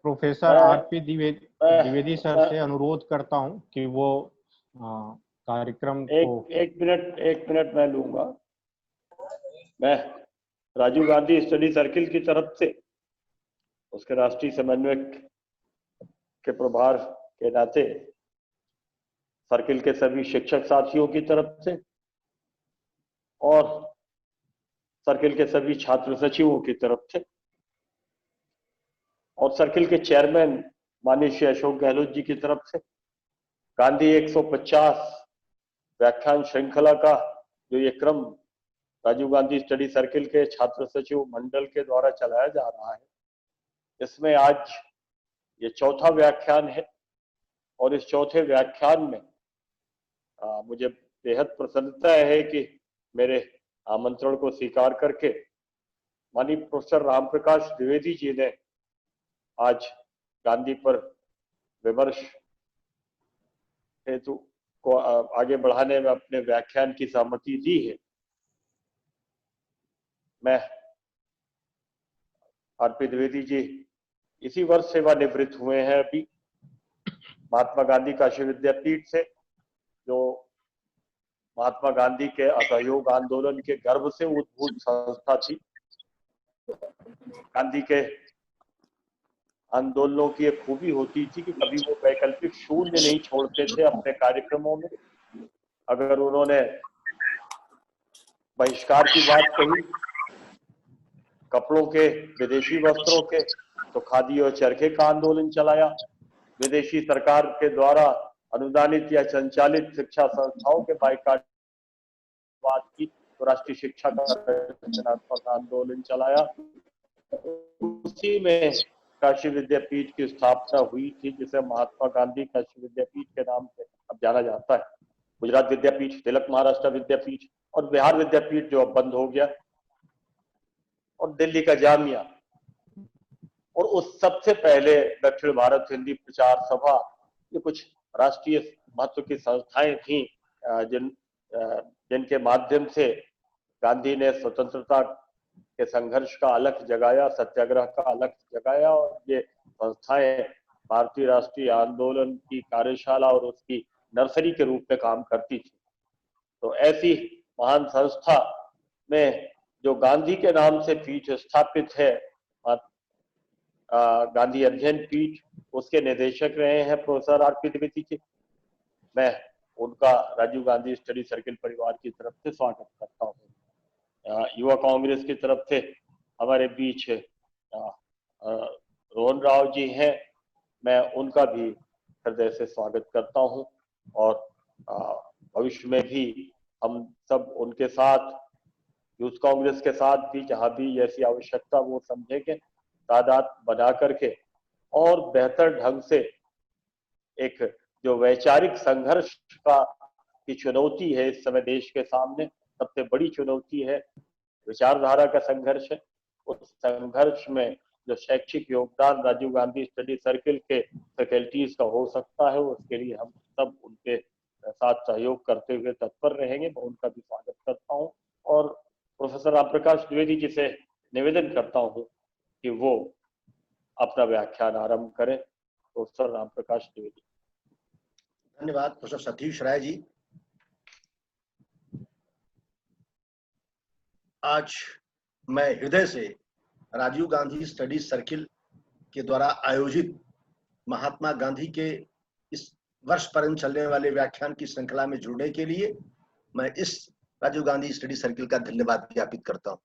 Professor RP Dwivedi sir से अनुरोध करता हूं कि वो कार्यक्रम को एक मिनट मैं लूंगा। मैं राजीव गांधी स्टडी सर्किल की तरफ से, उसके राष्ट्रीय समन्वयक के प्रभार के नाते, सर्किल के सभी शिक्षक साथियों की तरफ से और सर्किल के सभी छात्र सचिवों की तरफ से और सर्किल के चेयरमैन माननीय श्री अशोक गहलोत जी की तरफ से गांधी 150 व्याख्यान श्रृंखला का जो ये क्रम राजीव गांधी स्टडी सर्किल के छात्र सचिव मंडल के द्वारा चलाया जा रहा है, इसमें आज ये चौथा व्याख्यान है। और इस चौथे व्याख्यान में मुझे बेहद प्रसन्नता है कि मेरे आमंत्रण को स्वीकार करके माननीय प्रोफेसर रामप्रकाश द्विवेदी जी ने आज गांधी पर विमर्श हेतु को आगे बढ़ाने में अपने व्याख्यान की सहमति दी है। मैं आरपी द्विवेदी जी इसी वर्ष सेवानिवृत्त हुए हैं अभी महात्मा गांधी काशी विद्यापीठ से, जो महात्मा गांधी के असहयोग आंदोलन के गर्भ से उद्भूत संस्था थी। गांधी के आंदोलनों की एक खूबी होती थी कि कभी वो वैकल्पिक शून्य नहीं छोड़ते थे अपने कार्यक्रमों में। अगर उन्होंने बहिष्कार की बात कही कपड़ों के, विदेशी वस्त्रों के, तो खादी और चरखे का आंदोलन चलाया। विदेशी सरकार के द्वारा अनुदानित या संचालित शिक्षा संस्थाओं के बाइकाट बात की तो राष्ट्रीय शिक्षा का रचनात्मक आंदोलन चलाया। उसी में काशी विद्यापीठ की स्थापना हुई थी, जिसे महात्मा गांधी काशी विद्यापीठ के नाम से अब जाना जाता है। गुजरात विद्यापीठ, तिलक महाराष्ट्र विद्यापीठ और बिहार विद्यापीठ जो अब बंद हो गया, और दिल्ली का जामिया, और उस सबसे पहले दक्षिण भारत हिंदी प्रचार सभा, ये कुछ राष्ट्रीय महत्व की संस्थाएं थीं जिनके माध्यम से गांधी ने स्वतंत्रता के संघर्ष का अलख जगाया, सत्याग्रह का अलख जगाया। और ये संस्थाएं भारतीय राष्ट्रीय आंदोलन की कार्यशाला और उसकी नर्सरी के रूप में काम करती थी। तो ऐसी महान संस्था में जो गांधी के नाम से पीठ स्थापित है, गांधी अध्ययन पीठ, उसके निदेशक रहे हैं प्रोफेसर आरपी द्विवेदी जी। मैं उनका राजीव गांधी स्टडी सर्किल परिवार की तरफ से स्वागत करता हूँ। युवा कांग्रेस की तरफ से हमारे बीच रोहन राव जी हैं, मैं उनका भी हृदय से स्वागत करता हूँ। और भविष्य में भी हम सब उनके साथ, यूथ कांग्रेस के साथ भी जहाँ भी ऐसी आवश्यकता वो समझेंगे, तादाद बना करके और बेहतर ढंग से एक जो वैचारिक संघर्ष की चुनौती है इस समय देश के सामने, सबसे बड़ी चुनौती है विचारधारा का संघर्ष है। उस संघर्ष में जो शैक्षिक योगदान राजीव गांधी स्टडी सर्किल के फैकल्टीज का हो सकता है, उसके लिए हम सब उनके साथ सहयोग करते हुए तत्पर रहेंगे। मैं उनका भी स्वागत करता हूँ और प्रोफेसर रामप्रकाश द्विवेदी जी से निवेदन करता हूँ कि वो अपना व्याख्यान आरंभ करें। प्रोफेसर रामप्रकाश द्विवेदी। धन्यवाद प्रोफेसर सतीश राय जी। आज मैं हृदय से राजीव गांधी स्टडी सर्किल के द्वारा आयोजित महात्मा गांधी के इस वर्ष पर्यंत चलने वाले व्याख्यान की श्रृंखला में जुड़ने के लिए मैं इस राजीव गांधी स्टडी सर्किल का धन्यवाद ज्ञापित करता हूं।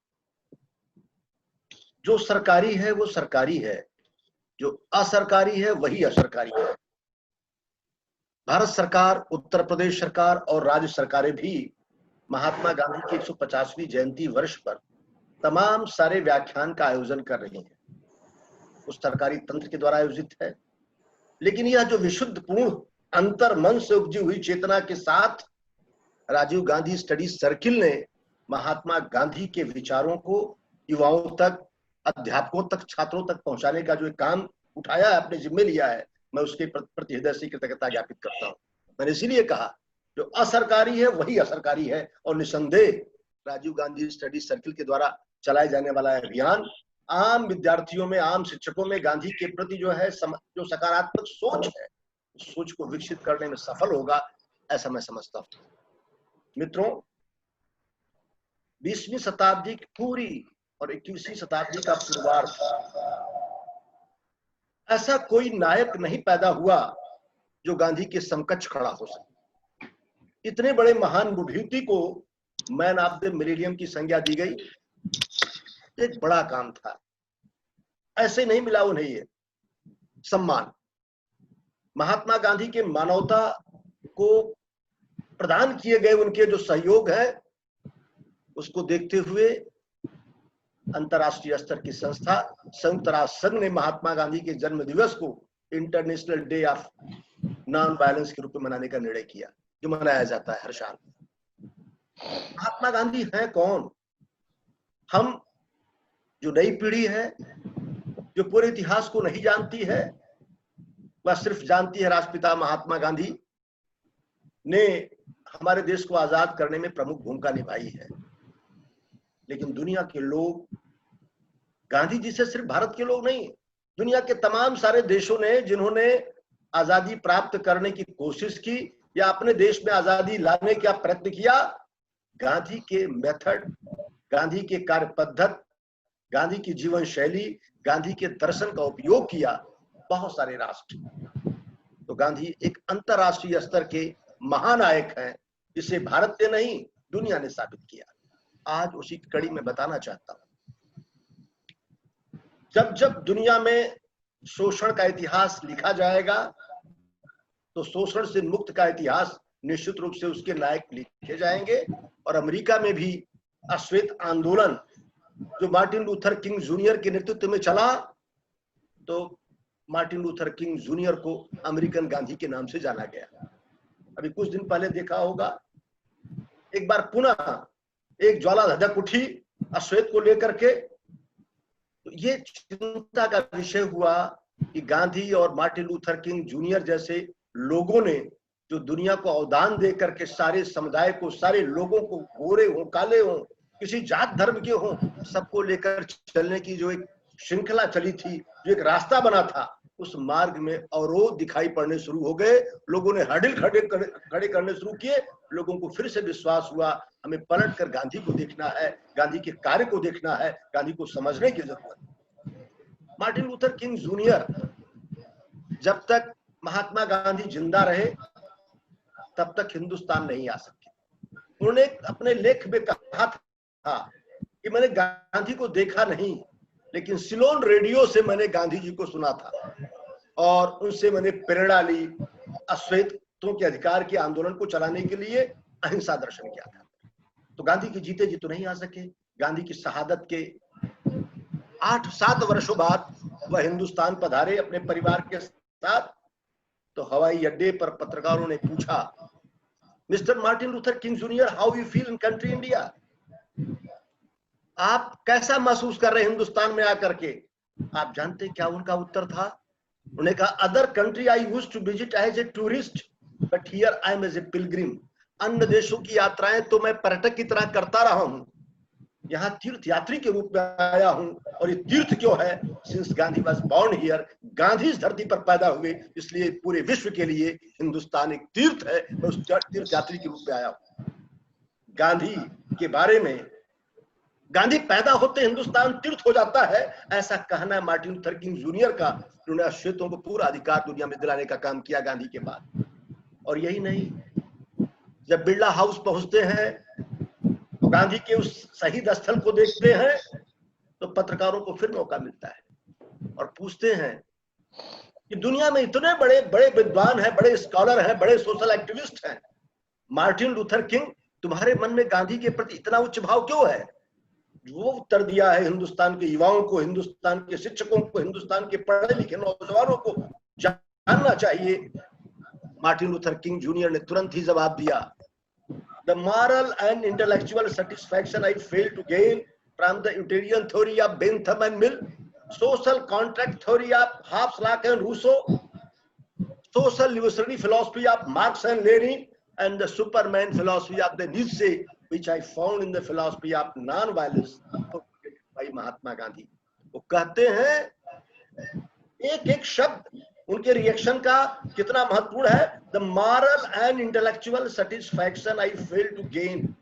जो सरकारी है वो सरकारी है, जो असरकारी है वही असरकारी है। भारत सरकार, उत्तर प्रदेश सरकार और राज्य सरकारें भी महात्मा गांधी की 150वीं जयंती वर्ष पर तमाम सारे व्याख्यान का आयोजन कर रही हैं। उस सरकारी तंत्र के द्वारा आयोजित है, लेकिन यह जो विशुद्ध पूर्ण अंतर मन से उपजी हुई चेतना के साथ राजीव गांधी स्टडी सर्किल ने महात्मा गांधी के विचारों को युवाओं तक, अध्यापकों तक, छात्रों तक पहुंचाने का जो काम उठाया है, अपने जिम्मे लिया है, मैं उसके प्रति हृदय से कृतज्ञता ज्ञापित करता हूं। मैंने इसीलिए कहा जो असरकारी है वही असरकारी है, और निसंदेह राजीव गांधी स्टडी सर्किल के द्वारा चलाए जाने वाला अभियान आम विद्यार्थियों में, आम शिक्षकों में गांधी के प्रति जो है जो सकारात्मक सोच है, उस सोच को विकसित करने में सफल होगा, ऐसा मैं समझता हूं। मित्रों, 20वीं शताब्दी की पूरी और 21वीं शताब्दी का पूर्वार्ध, ऐसा कोई नायक नहीं पैदा हुआ जो गांधी के समकक्ष खड़ा हो सके। इतने बड़े महान विभूति को मैन ऑफ द मिलेनियम की संज्ञा दी गई, एक बड़ा काम था। ऐसे नहीं मिला उन्हें ये सम्मान। महात्मा गांधी के मानवता को प्रदान किए गए उनके जो सहयोग है, उसको देखते हुए अंतर्राष्ट्रीय स्तर की संस्था संयुक्त राष्ट्र संघ ने महात्मा गांधी के जन्म दिवस को international day of non violence के रूप में मनाने का निर्णय किया, जो मनाया जाता है हर साल। महात्मा गांधी हैं कौन? हम जो नई पीढ़ी है, जो पूरे इतिहास को नहीं जानती है, वह सिर्फ जानती है राष्ट्रपिता महात्मा गांधी ने हमारे देश को आजाद करने में प्रमुख भूमिका निभाई है। लेकिन दुनिया के लोग गांधी जी से सिर्फ भारत के लोग नहीं, दुनिया के तमाम सारे देशों ने जिन्होंने आजादी प्राप्त करने की कोशिश की या अपने देश में आजादी लाने का प्रयत्न किया, गांधी के मेथड, गांधी के कार्य पद्धति, गांधी की जीवन शैली, गांधी के दर्शन का उपयोग किया बहुत सारे राष्ट्र। तो गांधी एक अंतरराष्ट्रीय स्तर के महानायक हैं, जिसे भारत ने नहीं दुनिया ने साबित किया। आज उसी कड़ी में बताना चाहता हूं, जब जब दुनिया में शोषण का इतिहास लिखा जाएगा, तो शोषण से मुक्त का इतिहास निश्चित रूप से उसके नायक लिखे जाएंगे। और अमेरिका में भी अश्वेत आंदोलन जो मार्टिन लूथर किंग जूनियर के नेतृत्व में चला, तो मार्टिन लूथर किंग जूनियर को अमेरिकन गांधी के नाम से जाना गया। अभी कुछ दिन पहले देखा होगा, एक बार पुनः एक ज्वाला धधक उठी अश्वेत को लेकर के। तो ये चिंता का विषय हुआ कि गांधी और मार्टिन लूथर किंग जूनियर जैसे लोगों ने जो दुनिया को अवदान दे करके सारे समुदाय को, सारे लोगों को, गोरे हो, काले हो, किसी जात धर्म के हो, सबको लेकर चलने की जो एक श्रृंखला चली थी, जो एक रास्ता बना था, उस मार्ग में अवरोध दिखाई पड़ने शुरू हो गए। लोगों ने हर्डिल खड़े करने शुरू किए। लोगों को फिर से विश्वास हुआ, हमें पलट कर गांधी को देखना है, गांधी के कार्य को देखना है, गांधी को समझने की जरूरत है। मार्टिन लूथर किंग जूनियर, जब तक महात्मा गांधी जिंदा रहे तब तक हिंदुस्तान नहीं आ सके। उन्होंने अपने लेख में कहा था कि मैंने गांधी को देखा नहीं, लेकिन सिलोन रेडियो से मैंने गांधी जी को सुना था और उनसे मैंने प्रेरणा ली, अश्वेतों के अधिकार के आंदोलन को चलाने के लिए अहिंसा दर्शन किया था। तो गांधी के जीते जी तो नहीं आ सके। गांधी की शहादत के 8-7 वर्षों बाद वह हिंदुस्तान पधारे अपने परिवार के साथ। तो हवाई अड्डे पर पत्रकारों ने पूछा, mister Martin Luther king junior, how you feel in country India? आप कैसा महसूस कर रहे हैं हिंदुस्तान में आकर के? आप जानते क्या उनका उत्तर था? उन्होंने कहा, other country I used to visit as a tourist, but here I am as a pilgrim. अन्य देशों की यात्राएं तो मैं पर्यटक की तरह करता रहा हूं, यहाँ तीर्थ यात्री के रूप में आया हूं। और ये तीर्थ क्यों है? Since Gandhi was born here, Gandhi इस धरती पर पैदा हुए, इसलिए पूरे विश्व के लिए हिंदुस्तान एक तीर्थ है। मैं उस तीर्थ यात्री के रूप में आया हूं। गांधी के बारे में, गांधी पैदा होते हिंदुस्तान तीर्थ हो जाता है, ऐसा कहना है मार्टिन लूथर किंग जूनियर का। उन्होंने अश्वेतों को पूरा अधिकार दुनिया में दिलाने का काम किया गांधी के बाद। और यही नहीं, जब बिरला हाउस पहुंचते हैं तो गांधी के उस शहीद स्थल को देखते हैं, तो पत्रकारों को फिर मौका मिलता है और पूछते हैं कि दुनिया में इतने बड़े बड़े विद्वान हैं, बड़े स्कॉलर हैं, बड़े सोशल एक्टिविस्ट हैं, मार्टिन लूथर किंग, तुम्हारे मन में गांधी के प्रति इतना उच्च भाव क्यों है? वो उत्तर दिया है, हिंदुस्तान के युवाओं को, हिंदुस्तान के शिक्षकों को, हिंदुस्तान के पढ़े लिखे नौजवानों को जानना चाहिए। मार्टिन लूथर किंग जूनियर ने तुरंत ही जवाब दिया, The moral and intellectual satisfaction I fail to gain from the utilitarian theory of Bentham and Mill, social contract theory of Hobbes, and Rousseau, social liberatory philosophy of Marx and Lenin, and the Superman philosophy of the Nietzsche, which I found in the philosophy of non-violence by Mahatma Gandhi. वो कहते हैं एक एक शब्द उनके reaction का कितना महत्वपूर्ण है। The moral and intellectual satisfaction I fail to gain,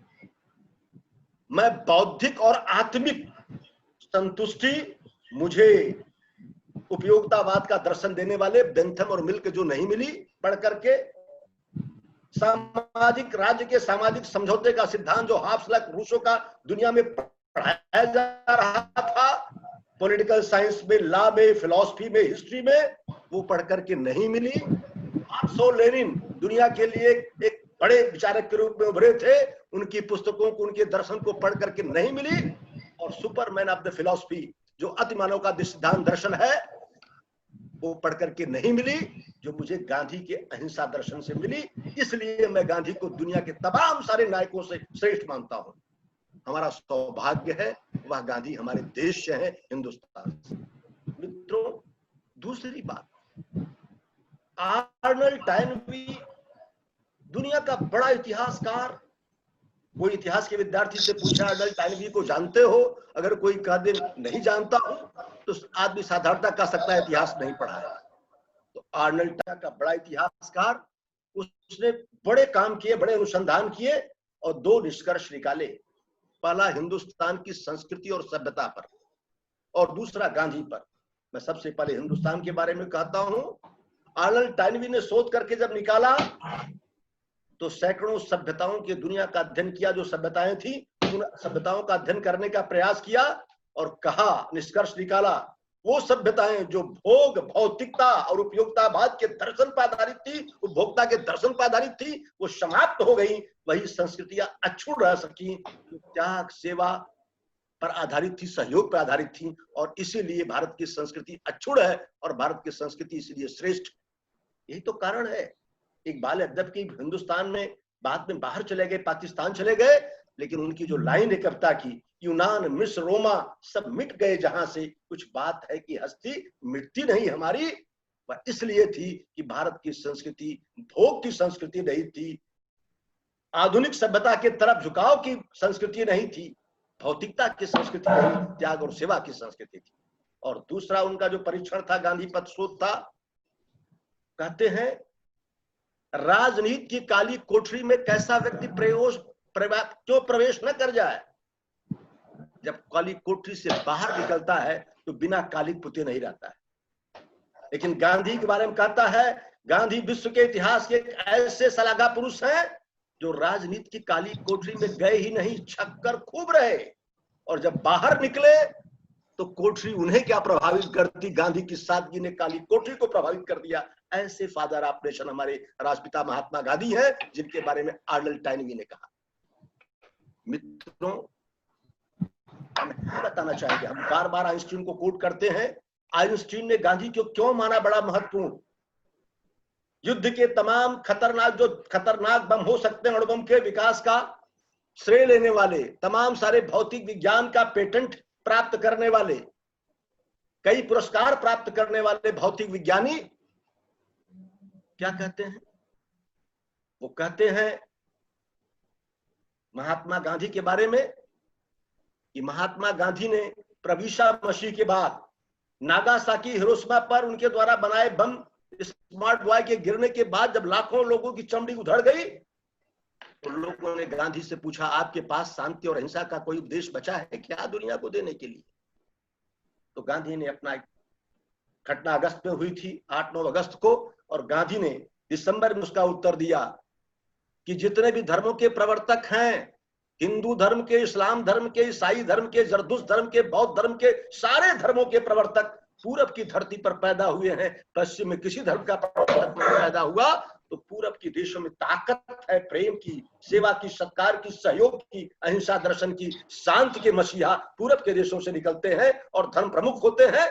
मैं बौद्धिक और आत्मिक संतुष्टि मुझे उपयोगितावाद का दर्शन देने वाले बेंथम और मिल के जो नहीं मिली पढ़ करके, सामाजिक राज्य के सामाजिक समझौते का सिद्धांत जो हाफ्स रूसो का दुनिया में पढ़ाया जा रहा था, पॉलिटिकल साइंस में, लॉ में, फिलॉसफी में, हिस्ट्री में, वो पढ़ करके नहीं मिली। मार्क्स और लेनिन दुनिया के लिए एक बड़े विचारक के रूप में उभरे थे, उनकी पुस्तकों को, उनके दर्शन को पढ़ करके नहीं मिली। और सुपरमैन ऑफ द फिलॉसफी जो अति मानव का सिद्धांत दर्शन है वो पढ़ करके नहीं मिली, जो मुझे गांधी के अहिंसा दर्शन से मिली। इसलिए मैं गांधी को दुनिया के तमाम सारे नायकों से श्रेष्ठ मानता हूं। हमारा सौभाग्य है वह गांधी हमारे देश से है, हिंदुस्तान से। मित्रों, दूसरी बात, आर्नल्ड टॉयनबी दुनिया का बड़ा इतिहासकार। कोई इतिहास के विद्यार्थी से पूछा आर्नल्ड टॉयनबी को जानते हो? अगर कोई कह दे नहीं जानता हूं तो आदमी साधारणता कह सकता है इतिहास नहीं पढ़ा है। तो आर्नल्ड टॉयनबी का बड़ा इतिहासकार, उसने बड़े काम किए, बड़े अनुसंधान किए और दो निष्कर्ष निकाले। पहला हिंदुस्तान की संस्कृति और सभ्यता पर, और दूसरा गांधी पर। मैं सबसे पहले हिंदुस्तान के बारे में कहता हूं। आर्नल्ड टॉयनबी ने शोध करके जब निकाला तो सैकड़ों सभ्यताओं की दुनिया का अध्ययन किया, जो सभ्यताएं थी उन सभ्यताओं का अध्ययन करने का प्रयास किया और कहा, निष्कर्ष निकाला, वो सभ्यताएं जो भोग, भौतिकता और उपयोगितावाद के दर्शन पर आधारित थी, उपभोक्ता के दर्शन पर आधारित थी, वो समाप्त हो गई। वही संस्कृतियां अक्षुण्ण रह सकी, त्याग, सेवा पर आधारित थी, सहयोग पर आधारित थी। और इसीलिए भारत की संस्कृति अक्षुण्ण है और भारत की संस्कृति इसलिए श्रेष्ठ। यही तो कारण है। इकबाल अदब की हिंदुस्तान में बाद में बाहर चले गए, पाकिस्तान चले गए, लेकिन उनकी जो लाइन है कविता की, यूनान, मिस्र, रोमा सब मिट गए जहां से, कुछ बात है कि हस्ती मिटती नहीं हमारी। वह इसलिए थी कि भारत की संस्कृति भोग की संस्कृति नहीं थी, आधुनिक सभ्यता के तरफ झुकाव की संस्कृति नहीं थी, भौतिकता की संस्कृति नहीं, त्याग और सेवा की संस्कृति थी। और दूसरा उनका जो परीक्षण था, गांधी पथ शोध था, कहते हैं राजनीति की काली कोठरी में कैसा व्यक्ति क्यों प्रवेश न कर जाए। जब काली कोठरी से बाहर निकलता है तो बिना काली पुते नहीं रहता है। लेकिन गांधी के बारे में कहता है, गांधी विश्व के इतिहास के ऐसे सलाहगा पुरुष हैं जो राजनीति की काली कोठरी में गए ही नहीं, छक्कर खूब रहे, और जब बाहर निकले तो कोठरी उन्हें क्या प्रभावित करती, गांधी की सादगी ने काली कोठरी को प्रभावित कर दिया। ऐसे फादर ऑफ नेशन हमारे राष्ट्रपिता महात्मा गांधी हैं, जिनके बारे में आर्नल्ड टॉयनबी ने कहा। मित्रों, हम बताना चाहेंगे, हम बार बार आइंस्टीन को कोट करते हैं। आइंस्टीन ने गांधी को क्यों माना बड़ा महत्वपूर्ण? युद्ध के तमाम खतरनाक बम हो सकते हैं, अणुबम के विकास का श्रेय लेने वाले, तमाम सारे भौतिक विज्ञान का पेटेंट प्राप्त करने वाले, कई पुरस्कार प्राप्त करने वाले भौतिक विज्ञानी क्या कहते हैं? वो कहते हैं महात्मा गांधी के बारे में कि महात्मा गांधी ने प्रवीषा मसीह के बाद नागासाकी, हिरोशिमा पर उनके द्वारा बनाए बम स्मार्ट बॉय के गिरने के बाद जब लाखों लोगों की चमड़ी उधड़ गई तो लोगों ने गांधी से पूछा, आपके पास शांति और अहिंसा का कोई उपदेश बचा है क्या दुनिया को देने के लिए? तो गांधी ने अपना घटना अगस्त में हुई थी, 8-9 अगस्त को, और गांधी ने दिसंबर में उसका उत्तर दिया कि जितने भी धर्मों के प्रवर्तक हैं, हिंदू धर्म के, इस्लाम धर्म के, ईसाई धर्म के, जरदुश्त धर्म के, बौद्ध धर्म के, सारे धर्मों के प्रवर्तक पूरब की धरती पर पैदा हुए हैं। पश्चिम में किसी धर्म का प्रवर्तक पैदा हुआ तो पूरब के देशों में ताकत है प्रेम की, सेवा की, सत्कार की, सहयोग की, अहिंसा दर्शन की। शांति के मसीहा पूरब के देशों से निकलते हैं और धर्म प्रमुख होते हैं।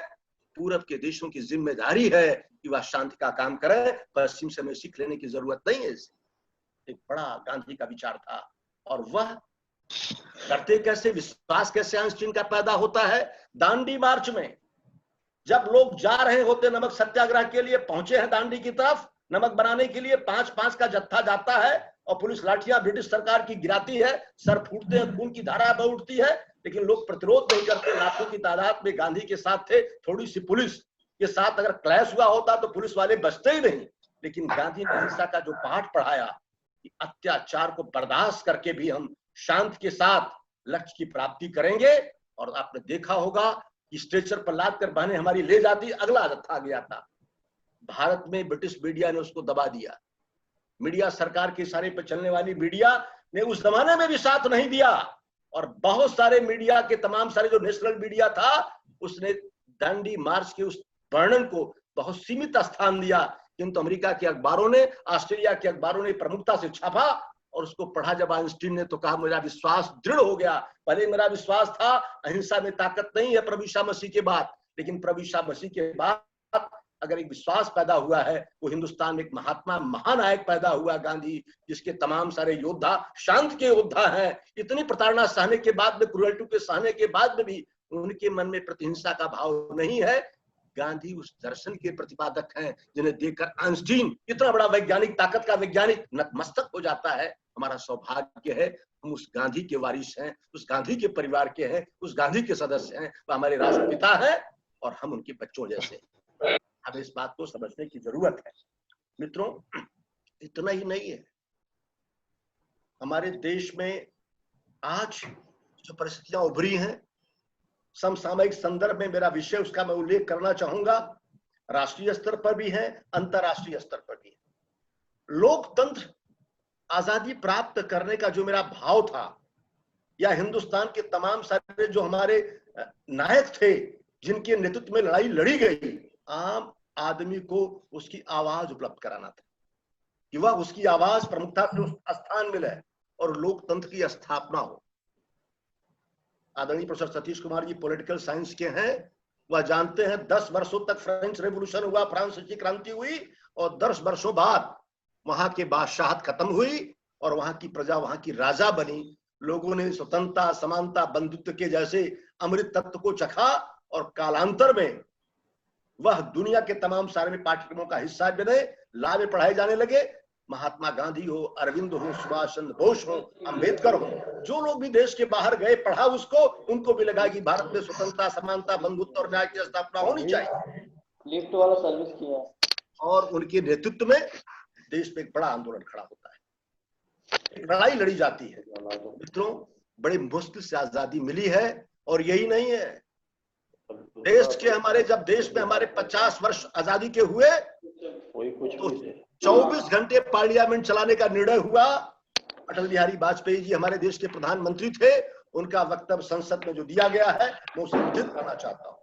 पूरब के देशों की जिम्मेदारी है कि वह शांति का काम करें, पश्चिम से हमें सीख लेने की जरूरत नहीं है। एक बड़ा गांधी का विचार था। और वह करते कैसे, विश्वास कैसे आइंस्टीन का पैदा होता है? दांडी मार्च में जब लोग जा रहे होते नमक सत्याग्रह के लिए, पहुंचे हैं दांडी की तरफ, नमक बनाने के लिए 5-5 का जत्था जाता है, और पुलिस लाठियां ब्रिटिश सरकार की गिराती है, सर फूटते हैं, खून की धारा बह उठती है, लेकिन लोग प्रतिरोध नहीं करते। लाखों की तादाद में गांधी के साथ थे, थोड़ी सी पुलिस के साथ अगर क्लैश हुआ होता तो पुलिस वाले बचते ही नहीं। लेकिन गांधी ने अहिंसा का जो पाठ पढ़ाया कि अत्याचार को बर्दाश्त करके भी हम शांति के साथ लक्ष्य की प्राप्ति करेंगे। और आपने देखा होगा कि स्ट्रेचर पर लाद कर बहनें हमारी ले जाती, अगला जत्था गया था। भारत में ब्रिटिश मीडिया ने उसको दबा दिया। मीडिया, सरकार के इशारे पर चलने वाली मीडिया ने उस जमाने में भी साथ नहीं दिया, और बहुत सारे मीडिया के तमाम सारे जो नेशनल मीडिया था उसने दांडी मार्च के उस वर्णन को बहुत सीमित स्थान दिया। किंतु अमेरिका के अखबारों ने, ऑस्ट्रेलिया के अखबारों ने प्रमुखता से छापा और उसको पढ़ा जब आइंस्टीन ने तो कहा मेरा विश्वास दृढ़ हो गया। पहले मेरा विश्वास था अहिंसा में ताकत नहीं है प्रभु यीशु मसीह के बाद, लेकिन प्रभु यीशु मसीह के बाद अगर एक विश्वास पैदा हुआ है वो हिंदुस्तान में एक महात्मा महानायक पैदा हुआ गांधी, जिसके तमाम सारे योद्धा शांति के योद्धा हैं। इतनी प्रताड़ना सहने के बाद में, क्रूरल्टी के सहने के बाद में भी उनके मन में प्रतिहिंसा का भाव नहीं है। गांधी उस दर्शन के प्रतिपादक हैं जिन्हें देखकर आइंस्टीन इतना बड़ा वैज्ञानिक, ताकत का वैज्ञानिक नतमस्तक हो जाता है। हमारा सौभाग्य है हम उस गांधी के वारिस हैं, उस गांधी के परिवार के हैं, उस गांधी के सदस्य हैं, वह हमारे राष्ट्रपिता हैं और हम उनके बच्चों जैसे। हमें इस बात को समझने की जरूरत है। मित्रों, इतना ही नहीं है, हमारे देश में आज जो परिस्थितियां उभरी हैं, समसामयिक संदर्भ में मेरा विषय उसका मैं उल्लेख करना चाहूंगा, राष्ट्रीय स्तर पर भी है, अंतरराष्ट्रीय स्तर पर भी है। लोकतंत्र आजादी प्राप्त करने का जो मेरा भाव था, या हिंदुस्तान के तमाम सारे जो हमारे नायक थे जिनके नेतृत्व में लड़ाई लड़ी गई, आम आदमी को उसकी आवाज उपलब्ध कराना था कि वह उसकी आवाज प्रमुखता से उस स्थान मिले और लोकतंत्र की स्थापना हो। आदरणीय professor Satish Kumar ji political science के हैं, वह जानते हैं 10 वर्षों तक फ्रेंच रेवोल्यूशन हुआ, फ्रांसीसी क्रांति हुई, और 10 वर्षों बाद वहां के बादशाहत खत्म हुई और वहां की प्रजा वहां की राजा बनी। लोगों ने स्वतंत्रता, समानता, बंधुत्व के जैसे अमृत तत्व को चखा और कालांतर में वह दुनिया के तमाम सारे पाठ्यक्रमों का हिस्सा बने, ला में पढ़ाए जाने लगे। महात्मा गांधी हो, अरविंद हो, सुभाष चंद्र बोस हो, अंबेडकर हो, जो लोग भी देश के बाहर गए पढ़ा उसको, उनको भी लगा कि भारत में स्वतंत्रता, समानता, बंधुत्व और न्याय की स्थापना होनी चाहिए। लिफ्ट वाला सर्विस किया और उनके नेतृत्व में देश में एक बड़ा आंदोलन खड़ा होता है, लड़ाई लड़ी जाती है। मित्रों, बड़ी मुश्किल से आजादी मिली है, और यही नहीं है, देश के हमारे, जब देश में हमारे 50 वर्ष आजादी के हुए तो 24 घंटे पार्लियामेंट चलाने का निर्णय हुआ। अटल बिहारी वाजपेयी जी हमारे देश के प्रधानमंत्री थे, उनका वक्तव्य संसद में जो दिया गया है मैं उसे उद्धृत करना चाहता हूं।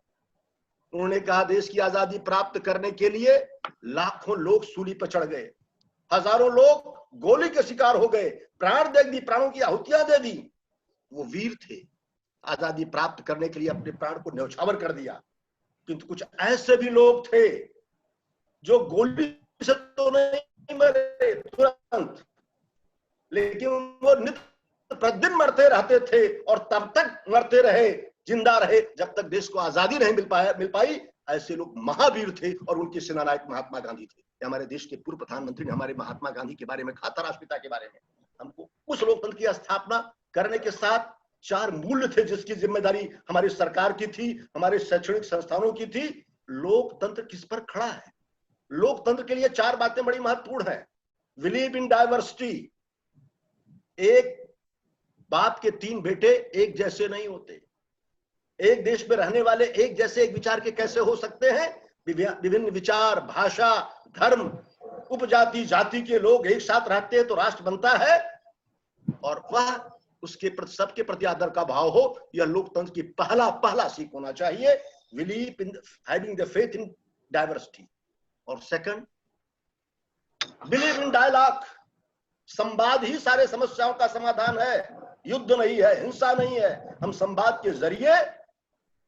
उन्होंने कहा देश की आजादी प्राप्त करने के लिए लाखों लोग सूली पर चढ़ गए, हजारों लोग गोली के शिकार हो गए, प्राण दे दी, प्राणों की आहुतियां दे दी। वो वीर थे, आजादी प्राप्त करने के लिए अपने प्राण को न्यौछावर कर दिया। किंतु कुछ ऐसे भी लोग थे जो गोली से तो नहीं मरे तुरंत, लेकिन वो नित्य प्रतिदिन मरते रहते थे और तब तक मरते रहे, जिंदा रहे जब तक देश को आजादी नहीं मिल पाई। ऐसे लोग महावीर थे और उनके सेनानायक महात्मा गांधी थे। हमारे देश के पूर्व प्रधानमंत्री ने हमारे महात्मा गांधी के बारे में कहा था, राष्ट्रपिता के बारे में। हमको उस लोकतंत्र की स्थापना करने के साथ 4 मूल्य थे जिसकी जिम्मेदारी हमारी सरकार की थी, हमारे शैक्षणिक संस्थानों की थी। लोकतंत्र किस पर खड़ा है? लोकतंत्र के लिए 4 बातें बड़ी महत्वपूर्ण है। बिलीव इन डाइवर्सिटी, एक बाप के 3 बेटे एक जैसे नहीं होते। एक देश में रहने वाले एक जैसे, एक विचार के कैसे हो सकते हैं? विभिन्न विचार, भाषा, धर्म, उपजाति, जाति के लोग एक साथ रहते हैं तो राष्ट्र बनता है, और वह उसके प्रति, सबके प्रति आदर का भाव हो। यह लोकतंत्र की पहला सीख होना चाहिए, believe in having the faith in diversity. और सेकंड, बिलीव इन डायलॉग, संवाद ही सारे समस्याओं का समाधान है, युद्ध नहीं है, हिंसा नहीं है। हम संवाद के जरिए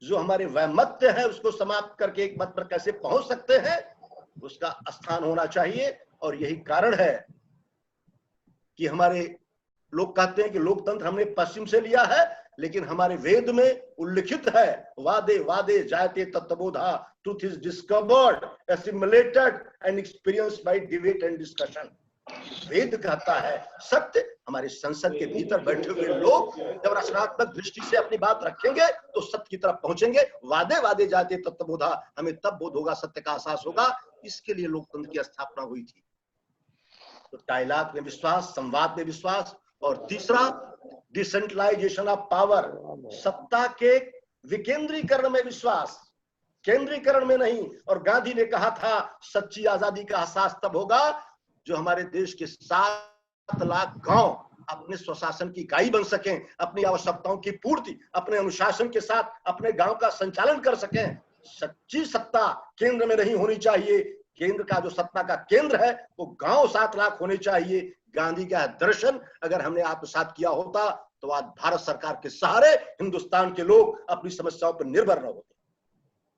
जो हमारे वैमत्य है उसको समाप्त करके एक मत पर कैसे पहुंच सकते हैं, उसका स्थान होना चाहिए। और यही कारण है कि हमारे लोग कहते हैं कि लोकतंत्र हमने पश्चिम से लिया है, लेकिन हमारे वेद में उल्लिखित है, वादे वादे जायते तत्वबोधा, truth is discovered, assimilated and experienced by debate and discussion. Veda कहता है सत्य। हमारे संसद के भीतर बैठे हुए लोग जब रचनात्मक दृष्टि से अपनी बात रखेंगे तो सत्य की तरफ पहुंचेंगे। वादे वादे जाते तत्वबोधा, हमें तब बोध होगा, सत्य का एहसास होगा। इसके लिए लोकतंत्र की स्थापना हुई थी। तो डायलॉग में विश्वास, संवाद में विश्वास, और तीसरा डिसेंट्रलाइजेशन ऑफ पावर, सत्ता के विकेंद्रीकरण में विश्वास, केंद्रीकरण में नहीं। और गांधी ने कहा था सच्ची आजादी का एहसास तब होगा जो हमारे देश के 7 लाख गांव अपने स्वशासन की इकाई बन सकें, अपनी आवश्यकताओं की पूर्ति अपने अनुशासन के साथ अपने गांव का संचालन कर सकें। सच्ची सत्ता केंद्र में नहीं होनी चाहिए। केंद्र का जो सत्ता का केंद्र है वो गांव 7 लाख होने चाहिए। गांधी का दर्शन अगर हमने आत्मसात किया होता तो आज भारत सरकार के सहारे हिंदुस्तान के लोग अपनी समस्याओं पर निर्भर न होते।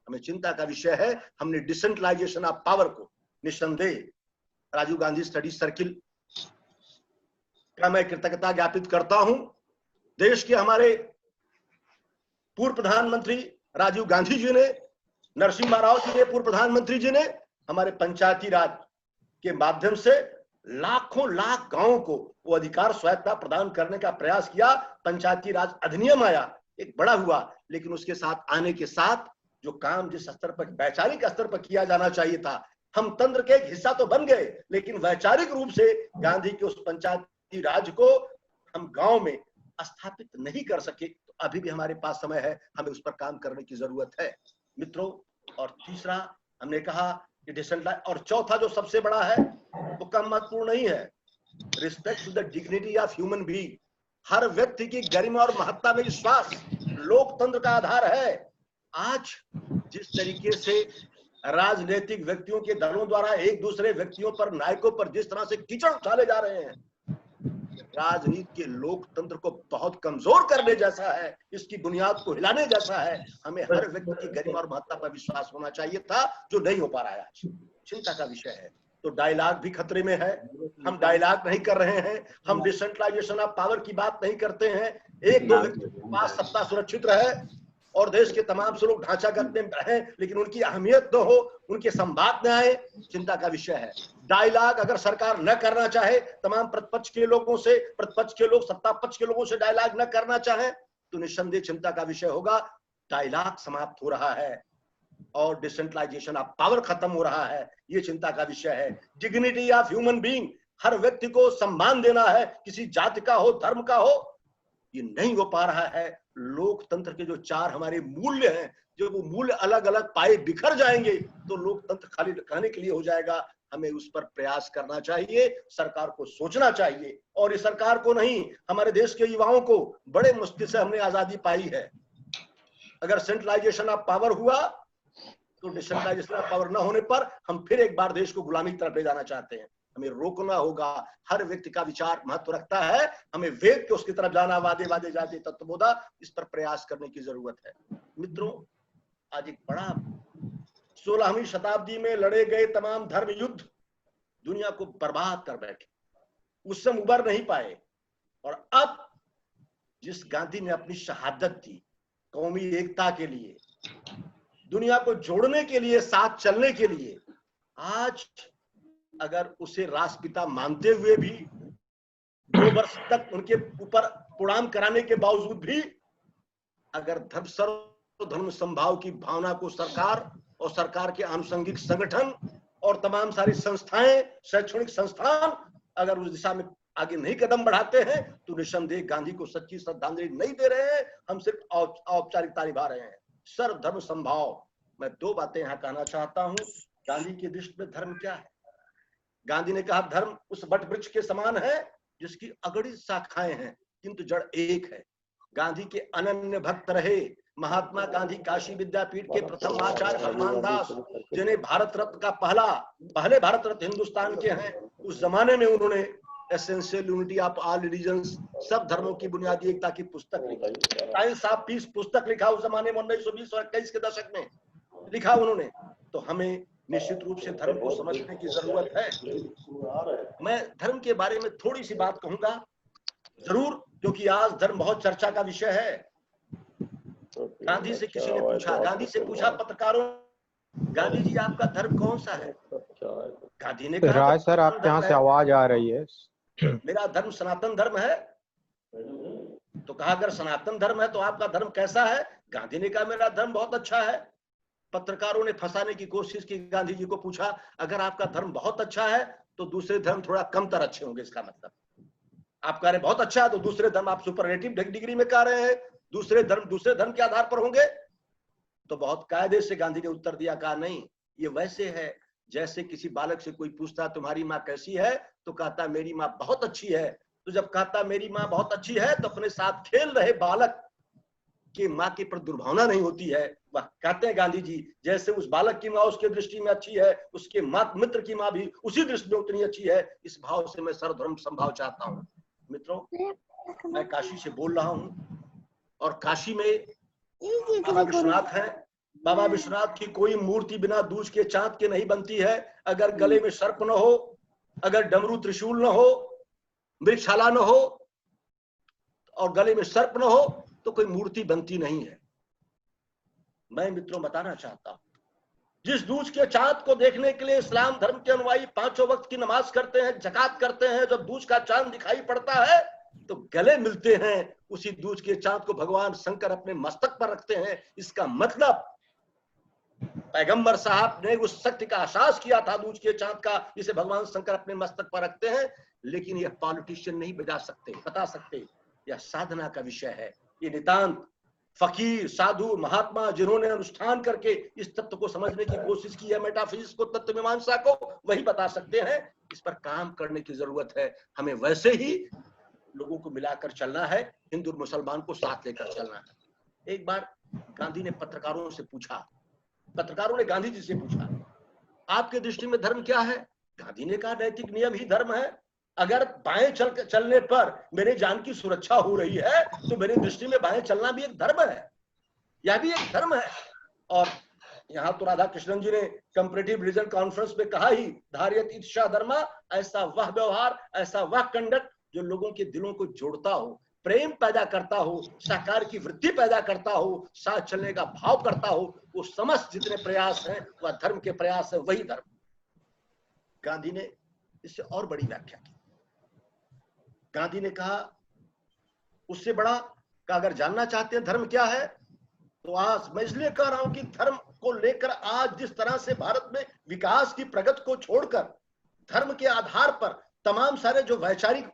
हमें चिंता का विषय है, हमने डिसेंट्रलाइजेशन ऑफ पावर को निस्संदेह राजीव गांधी स्टडी सर्किल का मैं कृतज्ञता ज्ञापित करता हूं। देश के हमारे पूर्व प्रधानमंत्री राजीव गांधी जी ने, नरसिम्हा राव जी ने, पूर्व प्रधानमंत्री जी ने हमारे पंचायती राज के माध्यम से लाखों लाख गांवों को वो अधिकार स्वायत्तता प्रदान करने का प्रयास किया। पंचायती राज अधिनियम आया, एक बड़ा हुआ, लेकिन उसके साथ आने के साथ जो काम जिस स्तर पर वैचारिक स्तर पर किया जाना चाहिए था, हम तंत्र के एक हिस्सा तो बन गए, लेकिन वैचारिक रूप से गांधी के उस पंचायती राज को हम गांव में स्थापित नहीं कर सके। तो अभी भी हमारे पास समय है, हमें उस पर काम करने की जरूरत है मित्रों। और तीसरा हमने कहा कि डिसेंट्रलाइज, और चौथा जो सबसे बड़ा है वो कम महत्वपूर्ण नहीं है, respect to the dignity of human being. हर व्यक्ति की गरिमा और महत्ता में विश्वास लोकतंत्र का आधार है। आज जिस तरीके से राजनीतिक व्यक्तियों के दलों द्वारा एक दूसरे व्यक्तियों पर, नायकों पर जिस तरह से कीचड़ उछाले जा रहे हैं, राजनीति के लोकतंत्र को बहुत कमजोर करने जैसा है, इसकी बुनियाद को हिलाने जैसा है। हमें हर व्यक्ति की गरिमा और महत्ता पर विश्वास होना चाहिए था, जो नहीं हो पा रहा है। आज चिंता का विषय है। तो डायलॉग भी खतरे में है। हम डायलॉग नहीं कर रहे हैं, हम डिसेंट्रलाइजेशन ऑफ पावर की बात नहीं करते हैं। 1-2 व्यक्ति के पास सत्ता सुरक्षित रहे और देश के तमाम से लोग ढांचागत में रहें, लेकिन उनकी अहमियत तो हो, उनके संवाद में आए, चिंता का विषय है। डायलॉग अगर सरकार न करना चाहे, तमाम प्रतिपक्ष के लोगों से, प्रतिपक्ष के लोग सत्ता पक्ष के लोगों से डायलॉग न करना चाहें, तो निस्संदेह चिंता का विषय होगा। डायलॉग समाप्त हो रहा है और डिसेंट्रलाइजेशन ऑफ पावर खत्म हो रहा है, ये चिंता का विषय है। डिग्निटी ऑफ ह्यूमन बीइंग, हर व्यक्ति को सम्मान देना है, किसी जाति का हो, धर्म का हो, ये नहीं हो पा रहा है। लोकतंत्र के जो 4 हमारे मूल्य हैं, जो वो मूल्य अलग अलग पाए बिखर जाएंगे तो लोकतंत्र खाली कहने के लिए हो जाएगा। हमें उस पर प्रयास करना चाहिए, सरकार को सोचना चाहिए। और इस सरकार को नहीं, हमारे देश के युवाओं को, बड़े मुश्किल से हमने आजादी पाई है। अगर सेंट्रलाइजेशन ऑफ पावर हुआ तो डिसेंट्रलाइजेशन ऑफ पावर न होने पर हम फिर एक बार देश को गुलामी की तरफ ले जाना चाहते हैं। हमें रोकना होगा। हर व्यक्ति का विचार महत्व रखता है, हमें वेग के उसकी तरफ जाना, वादे वादे जाते तत्वबोधा, इस पर प्रयास करने की जरूरत है। मित्रों, आज एक बड़ा 16वीं शताब्दी में लड़े गए तमाम धर्म युद्ध दुनिया को बर्बाद कर बैठे, उससे हम उबर नहीं पाए। और अब जिस गांधी ने अपनी शहादत दी कौमी एकता के लिए, दुनिया को जोड़ने के लिए, साथ चलने के लिए, आज अगर उसे राष्ट्रपिता मानते हुए भी 2 वर्ष तक उनके ऊपर प्रणाम कराने के बावजूद भी अगर धर्म संभाव की भावना को सरकार और सरकार के आनुषंगिक संगठन और तमाम सारी संस्थाएं, शैक्षणिक संस्थान अगर उस दिशा में आगे नहीं कदम बढ़ाते हैं तो निस्संदेह गांधी को सच्ची श्रद्धांजलि नहीं दे रहे हैं, हम सिर्फ औपचारिकता निभा रहे हैं। सर्वधर्म संभाव, मैं 2 बातें यहां कहना चाहता हूं। गांधी की दृष्टि में धर्म क्या है? गांधी ने कहा धर्म उस वट वृक्ष के समान है जिसकी अगणित शाखाएं हैं किंतु जड़ एक है। गांधी के अनन्य भक्त रहे महात्मा गांधी काशी विद्यापीठ के प्रथम आचार्य हनुमान दास, जिन्हें भारत रत्न का पहले भारत रत्न हिंदुस्तान के हैं। उस जमाने में उन्होंने essential unity of all religions, सब धर्मों की बुनियादी एकता की पुस्तक लिखी। साइंस ऑफ पीस पुस्तक लिखा उस जमाने में 1920 और 21 के दशक में लिखा उन्होंने। तो हमें निश्चित रूप से धर्म को समझने की जरूरत है। मैं धर्म के बारे में थोड़ी सी बात कहूंगा जरूर, क्योंकि आज धर्म बहुत चर्चा का विषय है। गांधी से किसी ने पूछा, गांधी से पूछा पत्रकारों गांधी जी आपका धर्म कौन सा है? गांधी ने कहा राज सर, आपके यहाँ से आवाज आ रही है। मेरा धर्म सनातन धर्म है। तो कहा अगर सनातन धर्म है तो आपका धर्म कैसा है? गांधी ने कहा मेरा धर्म बहुत अच्छा है। पत्रकारों ने फंसाने की कोशिश की, गांधी जी को पूछा अगर आपका धर्म बहुत अच्छा है तो दूसरे धर्म थोड़ा कमतर अच्छे होंगे, इसका मतलब आप कह रहे बहुत अच्छा है तो दूसरे धर्म आप सुपरलेटिव डिग्री में कह रहे हैं, दूसरे धर्म के आधार पर होंगे। तो बहुत कायदे से गांधी ने उत्तर दिया, कहा नहीं, ये वैसे है जैसे किसी बालक से कोई पूछता तुम्हारी माँ कैसी है, तो कहता मेरी माँ बहुत अच्छी है। तो जब कहता मेरी माँ बहुत अच्छी है तो अपने साथ खेल रहे बालक की माँ के प्रति दुर्भावना नहीं होती है। वह कहते हैं गांधी जी जैसे उस बालक की माँ उसके दृष्टि में अच्छी है, उसके मित्र की माँ भी उसी दृष्टि में उतनी अच्छी है। इस भाव से मैं सर्वधर्म संभाव चाहता हूँ। मित्रों, मैं काशी से बोल रहा हूँ और काशी में बाबा विश्वनाथ है। बाबा विश्वनाथ की कोई मूर्ति बिना दूज के चांद के नहीं बनती है। अगर गले में सर्प न हो, अगर डमरू त्रिशूल न हो, मृगशाला न हो और गले में सर्प न हो तो कोई मूर्ति बनती नहीं है। मैं मित्रों बताना चाहता हूं, जिस दूज के चांद को देखने के लिए इस्लाम धर्म के अनुयायी 5 वक्त की नमाज करते हैं, ज़कात करते हैं, जब दूज का चांद दिखाई पड़ता है तो गले मिलते हैं। उसी दूज के चांद को भगवान शंकर अपने मस्तक पर रखते हैं। इसका मतलब पैगंबर साहब ने उस शक्ति का एहसास किया था दूज के चांद का, जिसे भगवान शंकर अपने मस्तक पर रखते हैं। लेकिन यह पॉलिटिशियन नहीं बता सकते, यह साधना का विषय है। ये नितांत फकीर, साधु, महात्मा जिन्होंने अनुष्ठान करके इस तत्व को समझने की कोशिश की है, मेटाफिजिक्स को, तत्व मीमांसा को, वही बता सकते हैं। इस पर काम करने की जरूरत है। हमें वैसे ही लोगों को मिलाकर चलना है, हिंदू और मुसलमान को साथ लेकर चलना है। एक बार गांधी ने पत्रकारों से पूछा, पत्रकारों ने गांधी जी से पूछा आपके दृष्टि में धर्म क्या है? गांधी ने कहा नैतिक नियम ही धर्म है। अगर बाएं चलने पर मेरे जान की सुरक्षा हो रही है तो मेरी दृष्टि में बाएं चलना भी एक धर्म है, यह भी एक धर्म है। और यहाँ तो राधा कृष्णन जी ने कंपैरेटिव रिलीजन कॉन्फ्रेंस में कहा ही, धार्यत ईर्ष्या धर्मा, ऐसा वह व्यवहार, ऐसा वह कंडक्ट जो लोगों के दिलों को जोड़ता हो, प्रेम पैदा करता हो, सहकार की वृद्धि पैदा करता हो, साथ चलने का भाव करता हो, वो समस्त जितने प्रयास हैं वह धर्म के प्रयास है, वही धर्म। गांधी ने इससे और बड़ी व्याख्या की। गांधी ने कहा उससे बड़ा का अगर जानना चाहते हैं धर्म क्या है तो आज मैं इसलिए कह रहा हूं कि धर्म को लेकर आज जिस तरह से भारत में विकास की प्रगति को छोड़कर धर्म के आधार पर तमाम सारे जो वैचारिक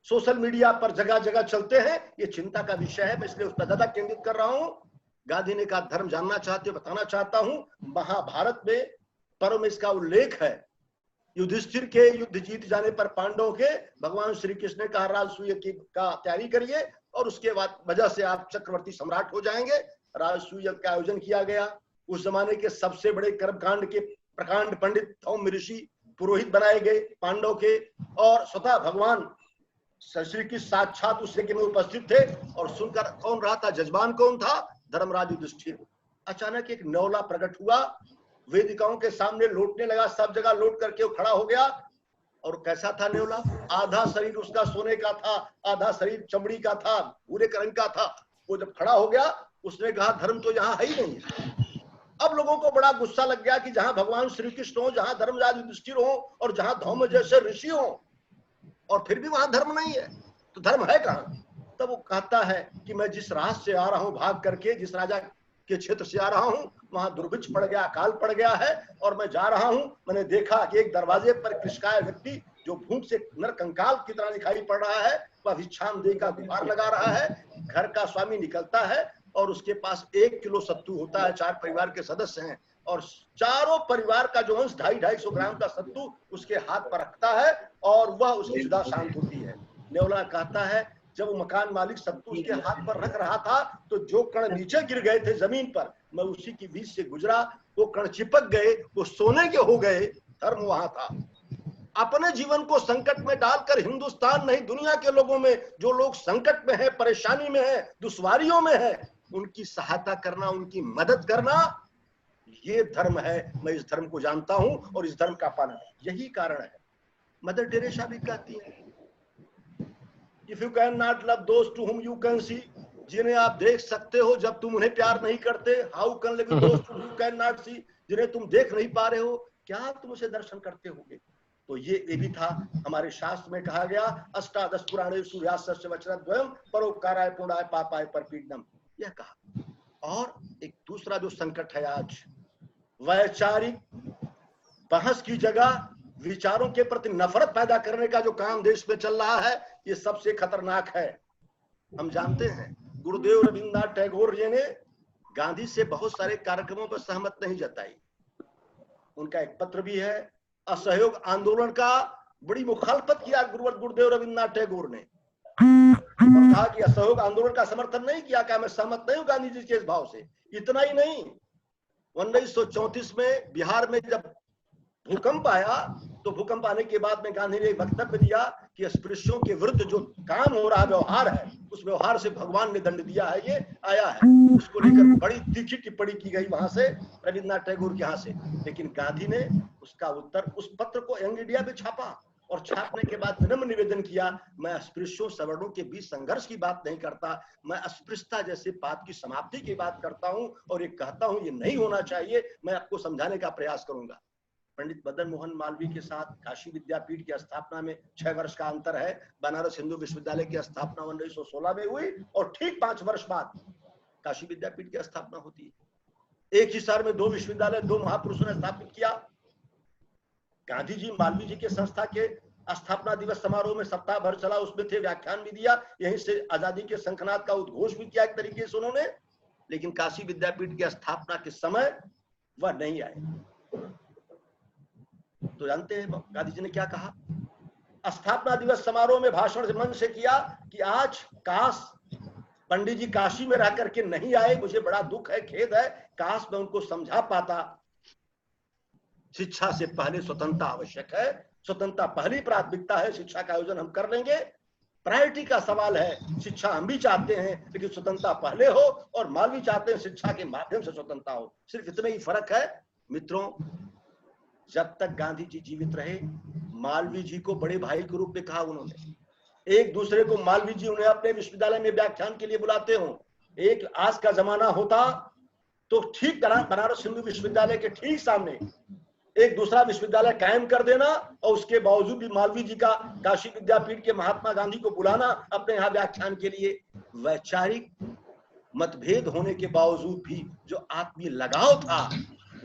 सोशल मीडिया पर जगह जगह चलते हैं, ये चिंता का विषय है। मैं इसलिए उस पर ज्यादा केंद्रित कर रहा हूं। गांधी ने कहा धर्म जानना चाहते हो, बताना चाहता हूं। महाभारत में पर्व में इसका उल्लेख है। युधिष्ठिर के युद्ध जीत जाने पर पांडवों के भगवान श्री कृष्ण ने कहा राजसूय की का तैयारी करिए और उसके बाद वजह से आप चक्रवर्ती सम्राट हो जाएंगे। राजसूय का आयोजन किया गया। उस जमाने के सबसे बड़े कर्मकांड के प्रकांड पंडित धौम्य ऋषि पुरोहित बनाए गए पांडव के, और स्वतः भगवान श्री कृष्ण साक्षात उस यज्ञ में उपस्थित थे। और सुनकर कौन रहा था, जजमान कौन था? धर्मराज युधिष्ठिर। अचानक एक न्योला प्रकट हुआ, वेदिकाओं के सामने लौटने लगा, सब जगह लौट करके वो खड़ा हो गया। और कैसा था न्योला? आधा शरीर उसका सोने का था, आधा शरीर चमड़ी का था, भूरे रंग का था। वो जब खड़ा हो गया उसने कहा धर्म तो यहाँ है ही नहीं है। अब लोगों को बड़ा गुस्सा लग गया कि जहां भगवान श्री कृष्ण हो, जहां धर्मराज युधिष्ठिर हो और जहां धौम्य जैसे ऋषि हो, और फिर भी वहां धर्म नहीं है, तो धर्म है कहां? तब वो कहता है कि मैं जिस राह से आ रहा हूं, भाग करके जिस राजा के क्षेत्र से आ रहा हूं, वहां दुर्भिक्ष पड़ गया, अकाल पड़ गया है, और मैं जा रहा हूं। मैंने देखा कि एक दरवाजे पर कृष्णकाय व्यक्ति जो भूख से नरकंकाल की तरह दिखाई पड़ रहा है, वह भिक्षांदेही का गुहार लगा रहा है। घर का स्वामी निकलता है और उसके पास 1 किलो सत्तू होता है। 4 परिवार के सदस्य हैं और चारों परिवार का जो अंश 250-250 ग्राम का सत्तू उसके हाथ पर रखता है और वह उसकी जुदा शांत होती है। न्योला कहता है जब वो मकान मालिक सत्तू उसके हाथ पर रख रहा था तो जो कण नीचे गिर गए थे जमीन पर, मैं उसी के बीच से गुजरा, वो कण चिपक गए, वो सोने के हो गए। धर्म वहां था। अपने जीवन को संकट में डालकर हिंदुस्तान नहीं दुनिया के लोगों में, जो लोग संकट में है, परेशानी में है, दुश्वारियों में है, उनकी सहायता करना, उनकी मदद करना, ये धर्म है। मैं इस धर्म को जानता हूं और इस धर्म का पालन, यही कारण है। मदर टेरेसा भी कहती है if you can not love those to whom you can see, जिन्हें आप देख सकते हो जब तुम उन्हें प्यार नहीं करते, how can love those to you can not see, जिन्हें तुम देख नहीं पा रहे हो, क्या तुम उसे दर्शन करते होगे? तो ये भी था। हमारे शास्त्र में कहा गया, अष्टादश पुराणे सूर्यास्य वचनद्वयम परोपकाराय पुण्याय पापाय परपीडनम, यह कहा। और एक दूसरा जो संकट है आज, वैचारिक बहस की जगह विचारों के प्रति नफरत पैदा करने का जो काम देश में चल रहा है, ये सबसे खतरनाक है। हम जानते हैं गुरुदेव रविन्द्रनाथ टैगोर जी ने गांधी से बहुत सारे कार्यक्रमों पर सहमत नहीं जताई। उनका एक पत्र भी है, असहयोग आंदोलन का बड़ी मुखालफत किया गुरुदेव रविन्द्रनाथ टैगोर ने, और कहा कि असहयोग आंदोलन का समर्थन नहीं किया, क्या मैं सहमत नहीं हूं गांधी जी के इस भाव से। इतना ही नहीं, 1934 में बिहार में जब भूकंप आया, तो भूकंप आने के बाद में गांधी ने एक वक्तव्य दिया कि अस्पृश्यों के विरुद्ध जो काम हो रहा व्यवहार है, उस व्यवहार से भगवान ने दंड दिया है, ये आया है। उसको लेकर बड़ी तीखी टिप्पणी की गई वहां से, रविन्द्रनाथ टैगोर के यहाँ से। लेकिन गांधी ने उसका उत्तर, उस पत्र को यंग इंडिया में छापा, और छापने के बाद विनम्र निवेदन किया, मैं अस्पृश्यों सवर्णों के बीच संघर्ष की बात नहीं करता, मैं अस्पृश्यता जैसे पाप की समाप्ति की बात करता हूं, और ये कहता हूं ये नहीं होना चाहिए, मैं आपको समझाने का प्रयास करूंगा। पंडित मदन मोहन मालवीय के साथ काशी विद्यापीठ की स्थापना में 6 वर्ष का अंतर है। बनारस हिंदू विश्वविद्यालय की स्थापना 1916 में हुई, और ठीक 5 वर्ष बाद काशी विद्यापीठ की स्थापना होती है। एक ही शहर में 2 विश्वविद्यालय 2 महापुरुषों ने स्थापित किया। गांधी जी मालवीय जी के संस्था के स्थापना दिवस समारोह में सप्ताह भर चला, उसमें थे, व्याख्यान भी दिया, यहीं से आजादी के शंखनाद का उद्घोष भी किया एक तरीके से उन्होंने। लेकिन काशी विद्यापीठ की स्थापना के समय वह नहीं आए। तो जानते हैं गांधी जी ने क्या कहा? स्थापना दिवस समारोह में भाषण मन से किया कि आज काश पंडित जी काशी में रह करके नहीं आए, मुझे बड़ा दुख है, खेद है, काश मैं उनको समझा पाता। शिक्षा से पहले स्वतंत्रता आवश्यक है, स्वतंत्रता पहली प्राथमिकता है, शिक्षा का आयोजन हम कर लेंगे, प्रायोरिटी का सवाल है। शिक्षा हम भी चाहते हैं, लेकिन स्वतंत्रता पहले हो, और मालवीय चाहते हैं शिक्षा के माध्यम से स्वतंत्रता हो। सिर्फ इतना ही फर्क है मित्रों। जब तक गांधी जी जीवित रहे, मालवीय जी को बड़े भाई के रूप में कहा उन्होंने। एक दूसरे को मालवीय जी उन्हें अपने विश्वविद्यालय में व्याख्यान के लिए बुलाते हो। एक आज का जमाना होता तो ठीक बनारस हिंदू विश्वविद्यालय के ठीक सामने एक दूसरा विश्वविद्यालय कायम कर देना, और उसके बावजूद भी मालवीय जी का काशी विद्यापीठ के महात्मा गांधी को बुलाना अपने यहाँ व्याख्यान के लिए। वैचारिक मतभेद होने के बावजूद भी जो आत्मीय लगाव था,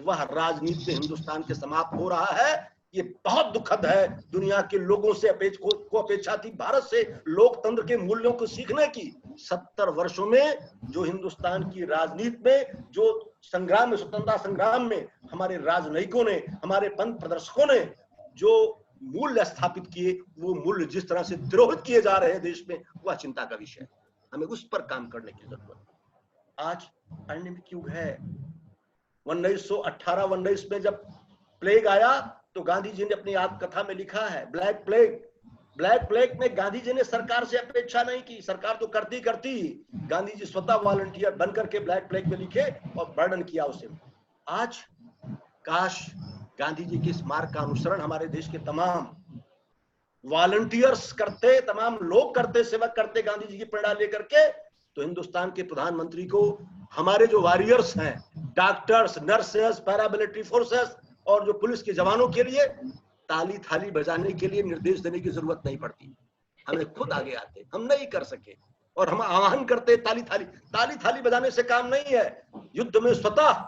वह राजनीति में हिंदुस्तान के समाप्त हो रहा है। ये बहुत दुखद है। दुनिया के लोगों से अपेक्षा थी भारत से लोकतंत्र के मूल्यों को सीखने की। 70 वर्षों में जो हिंदुस्तान की राजनीति में, जो संग्राम में, स्वतंत्रता संग्राम में हमारे राजनयिकों ने, हमारे पंथ प्रदर्शकों ने जो मूल्य स्थापित किए, वो मूल्य जिस तरह से द्रोहित किए जा रहे हैं देश में, वह चिंता का विषय है। हमें उस पर काम करने की जरूरत है। आज पैंडेमिक युग है। 1918-19 में जब प्लेग आया, तो गांधी जी ने अपनी आत्मकथा में लिखा है, ब्लैक प्लेग। ब्लैक प्लेग में गांधी जी ने सरकार से अपेक्षा नहीं की, सरकार तो करती ही, गांधी जी स्वतः वॉलंटियर बनकर के ब्लैक प्लेग में लिखे और वर्णन किया उसे। आज काश गांधी जी के स्मारक का अनुसरण हमारे देश के तमाम वॉलंटियर्स करते, तमाम लोग करते, सेवक करते गांधी जी की प्रेरणा लेकर के, तो हिंदुस्तान के प्रधानमंत्री को हमारे जो वॉरियर्स हैं, डॉक्टर्स, नर्सेस, पैरामिलिट्री फोर्सेस और जो पुलिस के जवानों के लिए ताली थाली बजाने के लिए निर्देश देने की जरूरत नहीं पड़ती। हमें खुद आगे आते, हम नहीं कर सके और हम आह्वान करते ताली थाली बजाने से काम नहीं है। युद्ध में स्वतः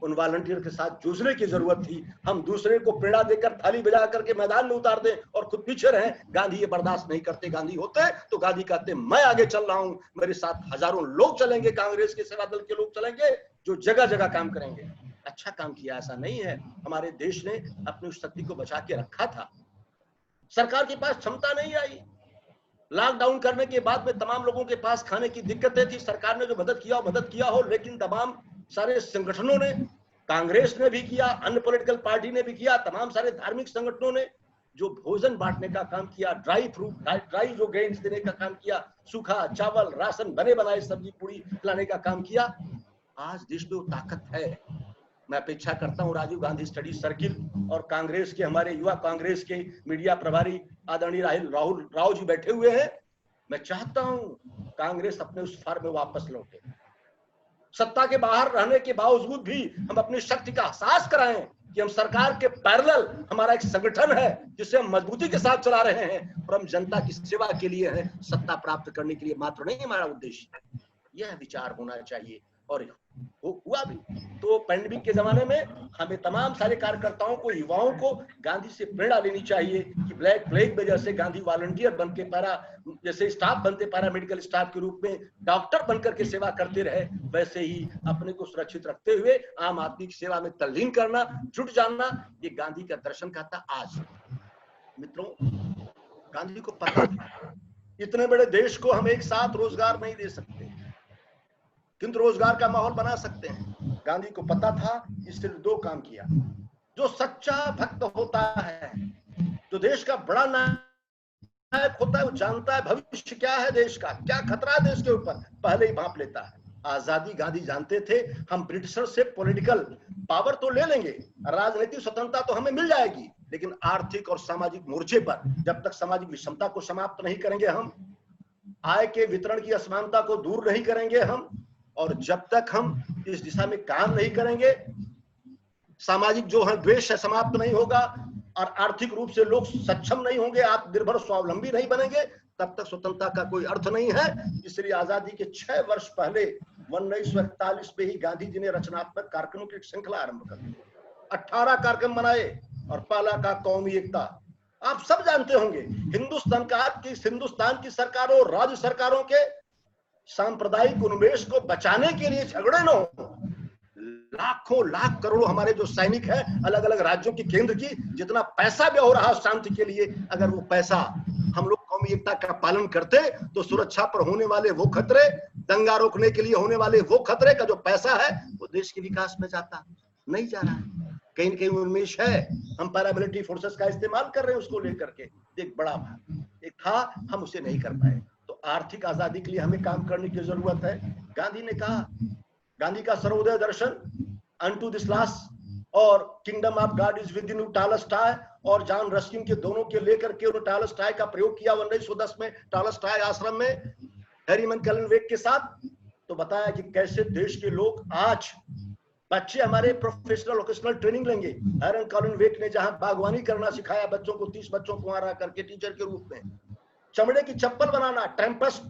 उन वॉलंटियर के साथ जूझने की जरूरत थी। हम दूसरे को प्रेरणा देकर थाली बजा करके मैदान में उतार दें और खुद पीछे रहें, गांधी ये बर्दाश्त नहीं करते। गांधी होते तो गांधी कहते मैं आगे चल रहा हूं, मेरे साथ हजारों लोग चलेंगे, कांग्रेस के सेवा दल के लोग चलेंगे, जो जगह जगह काम करेंगे। अच्छा काम किया, ऐसा नहीं है। हमारे देश ने अपनी उस शक्ति को बचा के रखा था। सरकार के पास क्षमता नहीं आई। लॉकडाउन करने के बाद में तमाम लोगों के पास खाने की दिक्कतें थी। सरकार ने जो मदद किया हो, लेकिन तमाम सारे संगठनों ने, कांग्रेस ने भी किया, अन्य पॉलिटिकल पार्टी ने भी किया, तमाम सारे धार्मिक संगठनों ने जो भोजन बांटने का काम किया, ड्राई जो ग्रेन्स देने का काम किया, सूखा चावल, राशन, बने बनाए सब्जी पूरी खिलाने का काम किया। आज देश में वो ताकत है। मैं अपेक्षा करता हूं राजीव गांधी स्टडी सर्किल और कांग्रेस के, हमारे युवा कांग्रेस के मीडिया प्रभारी आदरणीय राहुल राव जी बैठे हुए हैं। मैं चाहता हूं कांग्रेस अपने उस फॉर्म में वापस लौटे। सत्ता के बाहर रहने के बावजूद भी हम अपनी शक्ति का एहसास कराएं कि हम सरकार के पैरेलल हमारा एक संगठन है जिसे हम मजबूती के साथ चला रहे हैं और हम जनता की सेवा के लिए हैं, सत्ता प्राप्त करने के लिए मात्र नहीं हमारा उद्देश्य। यह विचार होना चाहिए और हुआ भी। तो पैंडेमिक के जमाने में हमें तमाम सारे कार्यकर्ताओं को, युवाओं को गांधी से प्रेरणा लेनी चाहिए कि ब्लैक प्लेग में जैसे गांधी वॉलंटियर बन के जैसे स्टाफ बनते, पैरामेडिकल स्टाफ के रूप में डॉक्टर बनकर के सेवा करते रहे, वैसे ही अपने को सुरक्षित रखते हुए आम आदमी की सेवा में तल्लीन करना, जुट जाना, ये गांधी का दर्शन का था। आज मित्रों, गांधी को पता था इतने बड़े देश को हम एक साथ रोजगार नहीं दे सकते, किंतु रोजगार का माहौल बना सकते हैं। गांधी को पता था, इसलिए दो काम किया। जो सच्चा भक्त होता है, जो देश का बड़ा नायक होता है, वो जानता है भविष्य क्या है, देश का क्या खतरा है देश के ऊपर, पहले ही भांप लेता है। आजादी गांधी जानते थे हम ब्रिटिशर से पॉलिटिकल पावर तो ले लेंगे, राजनीतिक स्वतंत्रता तो हमें मिल जाएगी, लेकिन आर्थिक और सामाजिक मोर्चे पर जब तक सामाजिक विषमता को समाप्त नहीं करेंगे हम, आय के वितरण की असमानता को दूर नहीं करेंगे हम, और जब तक हम इस दिशा में काम नहीं करेंगे, सामाजिक जो है द्वेष है समाप्त नहीं होगा और आर्थिक रूप से लोग सक्षम नहीं होंगे, आत्मनिर्भर स्वावलंबी नहीं बनेंगे, तब तक स्वतंत्रता का कोई अर्थ नहीं है। इसलिए आजादी के 6 वर्ष पहले 1941 में ही गांधी जी ने रचनात्मक कार्यक्रमों की एक श्रृंखला आरंभ कर दी। 18 कार्यक्रम बनाए और पहला का कौमी एकता। आप सब जानते होंगे हिंदुस्तान की सरकारों, राज्य सरकारों के सांप्रदायिक उन्मेष को बचाने के लिए झगड़े न हो। लाखों लाख करोड़ों हमारे जो सैनिक हैं अलग अलग राज्यों की, केंद्र की, जितना पैसा व्यय हो रहा शांति के लिए, अगर वो पैसा हम लोग कौमी एकता का पालन करते तो सुरक्षा पर होने वाले वो खतरे, दंगा रोकने के लिए होने वाले वो खतरे का जो पैसा है वो देश के विकास में जाता, नहीं जा रहा है। कहीं न कहीं उन्मेष है, हम पैरामिलिट्री फोर्सेस का इस्तेमाल कर रहे हैं उसको लेकर के, एक बड़ा भाग एक था, हम उसे नहीं कर पाए। तो आर्थिक आजादी के लिए हमें काम करने की जरूरत है। गांधी ने कहा, गांधी का सर्वोदय दर्शन अनटू दिस लास्ट और kingdom of God is with in Tolstoy और जॉन रस्किन के दोनों के लेकर के उन्होंने टॉलस्टॉय का प्रयोग किया 1910 में टॉलस्टॉय आश्रम में हैरीमन कलेनवेक के साथ। तो बताया कि कैसे देश के लोग आज बच्चे हमारे प्रोफेशनल वोकेशनल ट्रेनिंग लेंगे। हैरन कलेनवेक ने जहां बागवानी करना सिखाया बच्चों को, 30 बच्चों को वहां रह करके टीचर के रूप में, चमड़े की चप्पल बनाना, टेम्पस्ट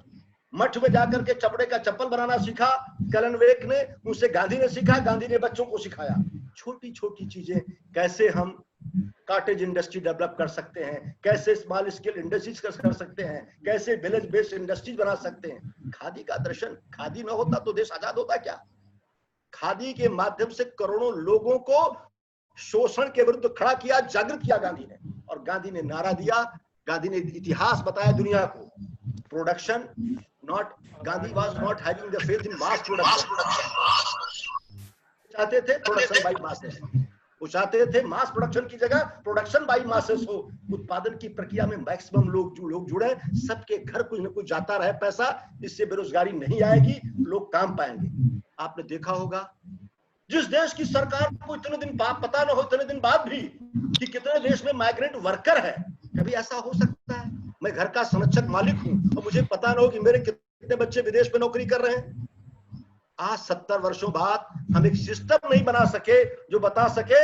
मठ में जाकर के चमड़े का चप्पल बनाना सीखा कलेनवेक ने, उनसे गांधी ने सीखा, गांधी ने बच्चों को सिखाया। छोटी छोटी चीजें, कैसे हम कॉटेज इंडस्ट्री डेवलप कर सकते हैं, कैसे स्मॉल स्केल इंडस्ट्रीज कर सकते हैं, कैसे विलेज बेस्ड इंडस्ट्रीज बना सकते हैं। खादी का दर्शन, खादी न होता तो देश आजाद होता क्या? खादी के माध्यम से करोड़ों लोगों को शोषण के विरुद्ध खड़ा किया, जागृत किया गांधी ने। और गांधी ने नारा दिया, गांधी ने इतिहास बताया दुनिया को, production not, Gandhi was not having the faith in mass production. चाहते थे प्रोडक्शन बाय मासेस, वो चाहते थे मास प्रोडक्शन की जगह प्रोडक्शन बाय मासेस हो। उत्पादन की प्रक्रिया में मैक्सिमम लोग जुड़े, सबके घर कुछ न कुछ जाता रहे पैसा, इससे बेरोजगारी नहीं आएगी, लोग काम पाएंगे। आपने देखा होगा जिस देश की सरकार को इतने दिन बाद पता न हो, इतने दिन बाद भी, कि कितने देश में माइग्रेंट वर्कर है। कभी ऐसा हो सकता है मैं घर का संरक्षक मालिक हूं और मुझे पता न हो कि मेरे कितने बच्चे विदेश में नौकरी कर रहे हैं? आज 70 वर्षों बाद हम एक सिस्टम नहीं बना सके जो बता सके,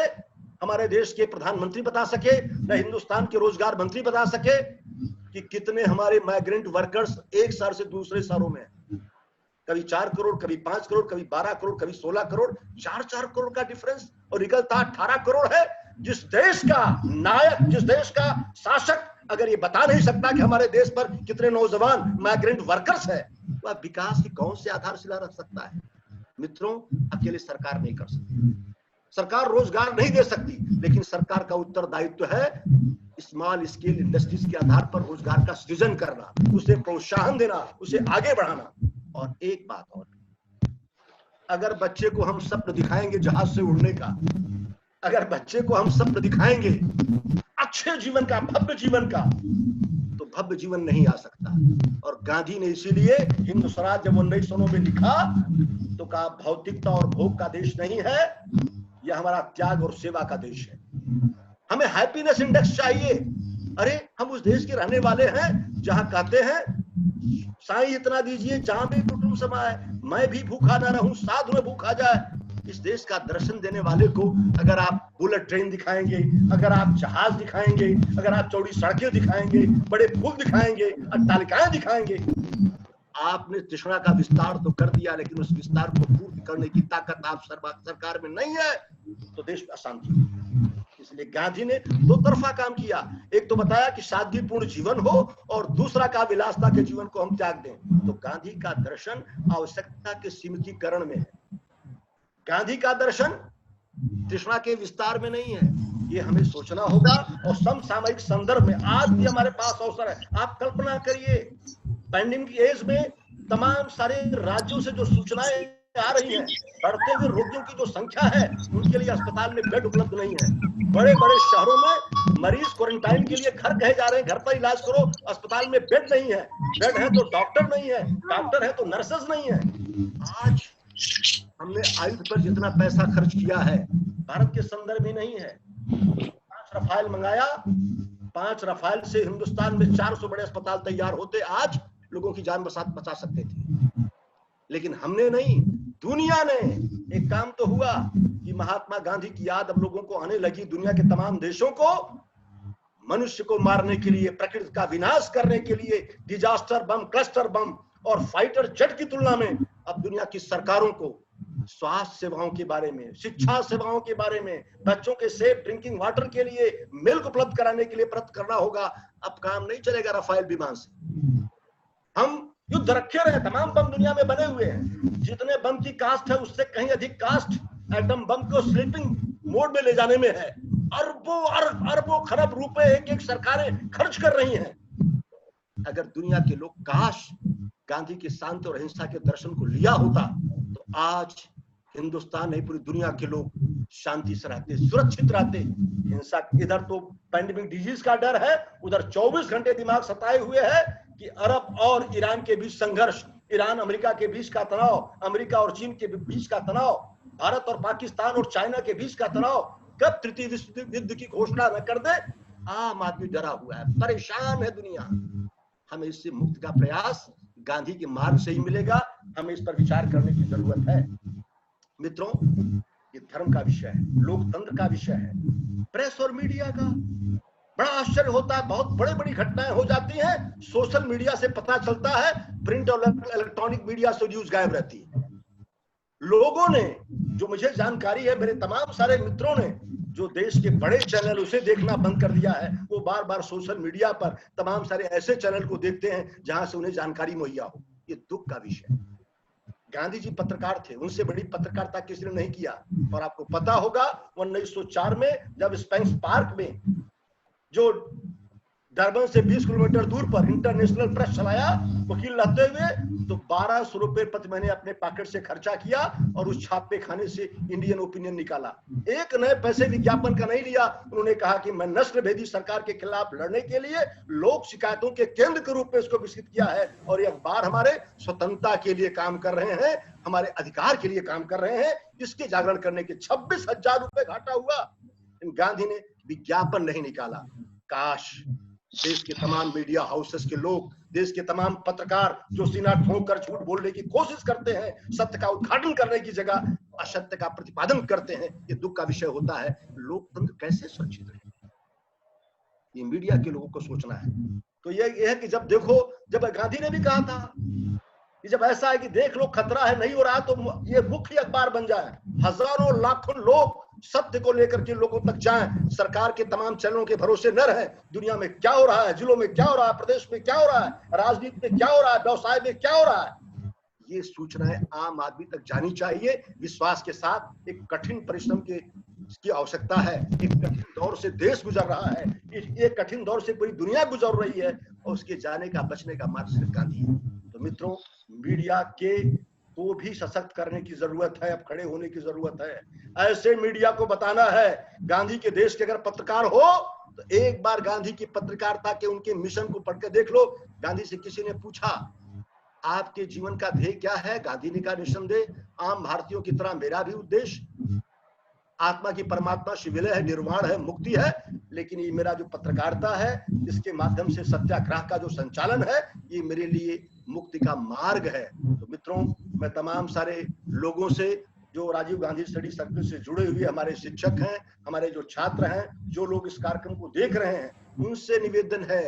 हमारे देश के प्रधानमंत्री बता सके, न हिंदुस्तान के रोजगार मंत्री बता सके कि कितने हमारे माइग्रेंट वर्कर्स एक शहर से दूसरे शहरों में, कभी 4 करोड़, कभी 5 करोड़, कभी 12 करोड़, कभी 16 करोड़, 4 करोड़ का डिफरेंस, और निकलता 18 करोड़ है। जिस देश का नायक, जिस देश का शासक अगर ये बता नहीं सकता कि हमारे देश पर कितने नौजवान माइग्रेंट वर्कर्स है, वह विकास की कौन सी आधारशिला रख सकता है? मित्रों, अकेले सरकार नहीं कर सकती, सरकार रोजगार नहीं दे सकती, लेकिन सरकार का उत्तरदायित्व है स्मॉल स्केल इंडस्ट्रीज के आधार पर रोजगार का सृजन करना, उसे प्रोत्साहन देना, उसे आगे बढ़ाना। और एक बात और, अगर बच्चे को हम स्वप्न दिखाएंगे जहाज से उड़ने का, अगर बच्चे को हम स्वप्न दिखाएंगे अच्छे जीवन का, भव्य जीवन का, तो भव्य जीवन नहीं आ सकता। और गांधी ने इसीलिए हिंद स्वराज जब 1909 में लिखा तो कहा भौतिकता और भोग का देश नहीं है, यह हमारा त्याग और सेवा का देश है। हमें हैप्पीनेस इंडेक्स चाहिए। अरे हम उस देश के रहने वाले हैं जहां कहते हैं साईं इतना दीजिए जहां भी कुटुंब समाए, मैं भी भूखा ना रहूं, साधु में भूखा जाए। इस देश का दर्शन देने वाले को अगर आप बुलेट ट्रेन दिखाएंगे, अगर आप जहाज दिखाएंगे, अगर आप चौड़ी सड़कें दिखाएंगे, बड़े पुल दिखाएंगे, अट्टालिकाएं दिखाएंगे, आपने तृष्णा का विस्तार तो कर दिया, लेकिन उस विस्तार को पूर्ण करने की ताकत आप सरकार में नहीं है, तो देश में अशांति। इसलिए गांधी ने दो तरफा काम किया। एक तो बताया कि सादगीपूर्ण जीवन हो और दूसरा का विलासता के जीवन को हम त्याग दें। तो गांधी का दर्शन आवश्यकता के सीमितीकरण में है। गांधी का दर्शन तृष्णा के विस्तार में नहीं है। ये हमें सोचना होगा। और समसामयिक संदर्भ में आज भी हमारे पास अवसर है। आप कल्पना करिए, पैंडेमिक एज में तमाम सारे राज्यों से जो सूचनाएं आ रही हैं, बढ़ते हुए रोगियों की जो संख्या है, उनके लिए अस्पताल में बेड उपलब्ध नहीं है। बड़े बड़े शहरों में मरीज क्वारंटाइन के लिए घर कहे जा रहे हैं, घर पर इलाज करो, अस्पताल में बेड नहीं है। बेड है तो डॉक्टर नहीं है, डॉक्टर है तो नर्सेज नहीं है। आज हमने आयुध पर जितना पैसा खर्च किया है, भारत के संदर्भ में नहीं है। 5 रफाल मंगाया, 5 रफाल से हिंदुस्तान में 400 बड़े अस्पताल तैयार होते, आज लोगों की जान बचा सकते थे। लेकिन हमने नहीं, दुनिया ने। एक काम तो हुआ कि महात्मा गांधी की याद अब लोगों को आने लगी। दुनिया के तमाम देशों को मनुष्य को मारने के लिए, प्रकृति का विनाश करने के लिए डिजास्टर बम, क्लस्टर बम और फाइटर जेट की तुलना में अब दुनिया की सरकारों को स्वास्थ्य सेवाओं के बारे में, शिक्षा सेवाओं के बारे में, बच्चों के सेफ ड्रिंकिंग वाटर के लिए, मिल्क उपलब्ध कराने के लिए प्रयत्न करना होगा। अब काम नहीं चलेगा राफेल विमान से। हम युद्ध रखे रहे, तमाम बम दुनिया में बने हुए हैं। जितने बम की कास्ट है उससे कहीं अधिक कास्ट एटम बम को स्लीपिंग मोड में ले जाने में है। अरबों खरब रुपए एक एक सरकारें खर्च कर रही हैं। अगर दुनिया के लोग काश गांधी के शांति और अहिंसा के दर्शन को लिया होता, तो आज हिंदुस्तान नहीं, पूरी दुनिया के लोग शांति से रहते, सुरक्षित रहते। हिंसा, इधर तो पैंडेमिक डिजीज का डर है, उधर 24 घंटे दिमाग सताए हुए है कि अरब और ईरान के बीच संघर्ष, ईरान अमेरिका के बीच का तनाव, अमेरिका और चीन के बीच का तनाव, भारत और पाकिस्तान और चाइना के बीच का तनाव, कब तृतीय विश्व युद्ध की घोषणा न कर दे। आम आदमी डरा हुआ है, परेशान है दुनिया। हमें इससे मुक्ति का प्रयास गांधी के मार्ग से ही मिलेगा। हमें इस पर विचार करने की जरूरत है। मित्रों, ये धर्म का विषय है, लोकतंत्र का विषय है। प्रेस और मीडिया का बड़ा आश्चर्य होता है, बहुत बड़ी बड़ी घटनाएं हो जाती हैं, सोशल मीडिया से पता चलता है, प्रिंट और इलेक्ट्रॉनिक मीडिया से न्यूज गायब रहती है। लोगों ने, जो मुझे जानकारी है, मेरे तमाम सारे मित्रों ने, जो देश के बड़े चैनल उसे देखना बंद कर दिया है। वो बार बार सोशल मीडिया पर तमाम सारे ऐसे चैनल को देखते हैं जहां से उन्हें जानकारी मुहैया हो। ये दुख का विषय है। गांधी जी पत्रकार थे, उनसे बड़ी पत्रकारिता किसी ने नहीं किया। और आपको पता होगा 1904 में जब स्पेंस पार्क में, जो डरबन से 20 किलोमीटर दूर पर इंटरनेशनल प्रेस चलाया वकील रहते हुए, तो 1200 रुपए प्रति महीने अपने पॉकेट से खर्चा किया और उस छापे खाने से इंडियन ओपिनियन निकाला। एक नए पैसे विज्ञापन का नहीं लिया। उन्होंने कहा कि मैं नस्ल भेदी सरकार के खिलाफ लड़ने के लिए लोक शिकायतों के केंद्र के रूप में इसको विकसित किया है। और ये अखबार हमारे स्वतंत्रता के लिए काम कर रहे हैं, हमारे अधिकार के लिए काम कर रहे हैं। इसके जागरण करने के 26,000 रुपए घाटा हुआ। गांधी ने विज्ञापन नहीं निकाला। काश देश के तमाम मीडिया हाउसेस के लोग, देश के तमाम पत्रकार जो सीना ठोंक कर झूठ बोलने की कोशिश करते हैं, सत्य का उद्घाटन करने की जगह असत्य का प्रतिपादन करते हैं, ये दुख का विषय होता है। लोकतंत्र कैसे सुरक्षित रहे, ये मीडिया के लोगों को सोचना है। तो ये है कि जब देखो, जब गांधी ने भी कहा था कि जब ऐसा है कि देख लो खतरा है, नहीं हो रहा, तो ये मुख्य अखबार बन जाए, हजारों लाखों लोग सत्य को लेकर के लोगों तक जाएं, सरकार के तमाम चैनलों के भरोसे न रहें। दुनिया में क्या हो रहा है, जिलों में क्या हो रहा है, प्रदेश में क्या हो रहा है, राजनीति में क्या हो रहा है, व्यवसाय में क्या हो रहा है, ये सूचनाएं आम आदमी तक जानी चाहिए। विश्वास के साथ एक कठिन परिश्रम की आवश्यकता है। एक कठिन दौर से देश गुजर रहा है, एक कठिन दौर से पूरी दुनिया गुजर रही है, और उसके जाने का, बचने का मार्ग सिर्फ गांधी है। तो मित्रों, मीडिया को भी सशक्त करने की जरूरत है, अब खड़े होने की जरूरत है। ऐसे मीडिया को बताना है, गांधी के देश के अगर पत्रकार हो तो एक बार गांधी की पत्रकारिता के उनके मिशन को पढ़कर देख लो। गांधी से किसी ने पूछा आपके जीवन का ध्येय क्या है, गांधी ने कहा निस्संदेह आम भारतीयों की तरह मेरा भी उद्देश्य आत्मा की परमात्मा शिविलय है, निर्वाण है, मुक्ति है, लेकिन ये मेरा जो पत्रकारिता है, इसके माध्यम से सत्याग्रह का जो संचालन है, ये मेरे लिए मुक्ति का मार्ग है। तो मित्रों, मैं तमाम सारे लोगों से जो राजीव गांधी स्टडी सर्कल से जुड़े हुए हमारे शिक्षक हैं, हमारे जो छात्र हैं, जो लोग इस कार्यक्रम को देख रहे हैं, उनसे निवेदन है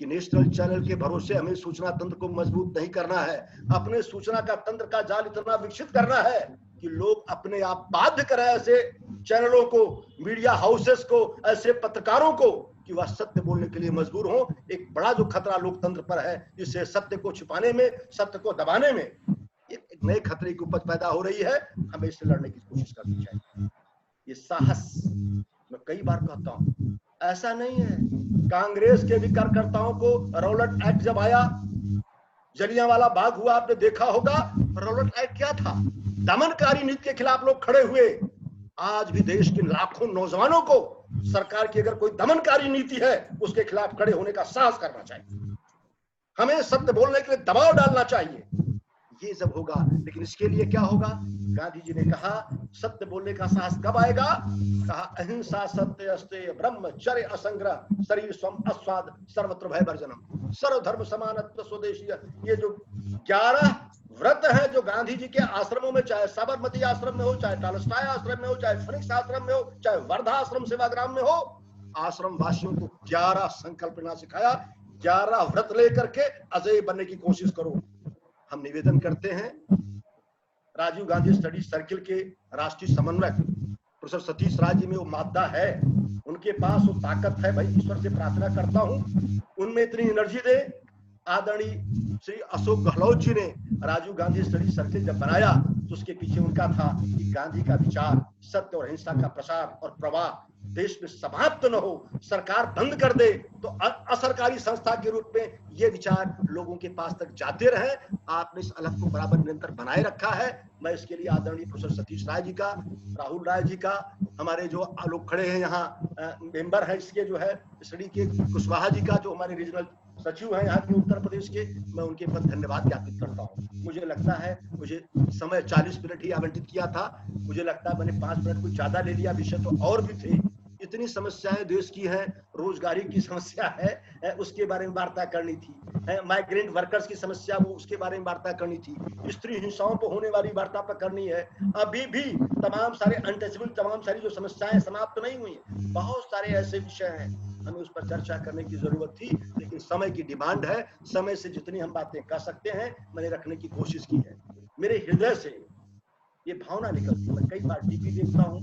कि नेशनल चैनल के भरोसे हमें सूचना तंत्र को मजबूत नहीं करना है। अपने सूचना का तंत्र का जाल इतना विकसित करना है कि लोग अपने आप बाध्य करें ऐसे चैनलों को, मीडिया हाउसेस को, ऐसे पत्रकारों को कि वह सत्य बोलने के लिए मजबूर हो। एक बड़ा जो खतरा लोकतंत्र पर है, जिससे सत्य को छिपाने में, सत्य को दबाने में एक नए खतरे की उपज पैदा हो रही है। हमें इससे लड़ने की कोशिश करनी चाहिए। ये साहस मैं कई बार कहता हूं, ऐसा नहीं है। कांग्रेस के भी कार्यकर्ताओं को रौलट एक्ट जब आया, जलियांवाला बाग हुआ, आपने देखा होगा। रौलट एक्ट क्या था? दमनकारी नीति के खिलाफ लोग खड़े हुए। आज भी देश के लाखों नौजवानों को सरकार की अगर कोई दमनकारी नीति है उसके खिलाफ खड़े होने का साहस करना चाहिए। हमें सत्य बोलने के लिए दबाव डालना चाहिए। ये जब होगा, लेकिन इसके लिए क्या होगा? गांधी जी ने कहा सत्य बोलने का साहस कब आएगा? कहा अहिंसा सत्य अस्तेय ब्रह्मचर्य असंग्रह शरीर स्वम अस्वाद सर्वत्र भय वर्जनम सर्वधर्म समानत्व स्वदेशीय। ये जो 11 व्रत है जो गांधी जी के आश्रमों में, चाहे साबरमती आश्रम में हो, चाहे टालस्टाय आश्रम में हो, चाहे फिनिक्स आश्रम में हो, चाहे वर्धा आश्रम सेवाग्राम में हो, आश्रम वासियों को 11 संकल्प लेना सिखाया। 11 व्रत लेकर के अजय बनने की कोशिश करो। हम निवेदन करते हैं राजीव गांधी स्टडी सर्किल के राष्ट्रीय समन्वयक प्रोफेसर सतीश राज जी में वो मादा है, उनके पास वो ताकत है। भाई ईश्वर से प्रार्थना करता हूं उनमें इतनी एनर्जी दे। आदरणीय श्री अशोक गहलोत जी ने राजीव गांधी स्टडी सर्किल जब बनाया तो उसके पीछे उनका था कि गांधी का विचार, सत्य और अहिंसा का प्रसार और प्रवाह देश में समाप्त न हो, सरकार बंद कर दे तो असरकारी संस्था के रूप में ये विचार लोगों के पास तक जाते रहे। आपने इस अलग को बराबर निरंतर बनाए रखा है। मैं इसके लिए आदरणीय प्रोफेसर सतीश राय जी का, राहुल राय जी का, हमारे जो लोग खड़े हैं यहाँ मेंबर है इसके जो है स्टडी के, कुशवाहा जी का जो हमारे रीजनल सचिव हैं यहाँ के उत्तर प्रदेश के, मैं उनके पर धन्यवाद ज्ञापित करता हूँ। मुझे लगता है मुझे समय 40 मिनट ही आवंटित किया था, मुझे लगता है मैंने 5 मिनट कुछ ज्यादा ले लिया। विषय तो और भी थे, इतनी समस्याएं देश की हैं, रोजगारी की समस्या है उसके बारे में वार्ता करनी थी, माइग्रेंट वर्कर्स की समस्या वो उसके बारे में वार्ता करनी थी, स्त्री हिंसाओं पर होने वाली वार्ता पर करनी है। अभी भी तमाम सारे अनटचेबल, तमाम सारी जो समस्याएं समाप्त नहीं हुई हैं, बहुत सारे ऐसे विषय हैं हमें उस पर चर्चा करने की जरूरत थी, लेकिन समय की डिमांड है। समय से जितनी हम बातें कर सकते हैं मैंने रखने की कोशिश की है। मेरे हृदय से ये भावना निकलती है। मैं कई बार टीवी देखता हूँ,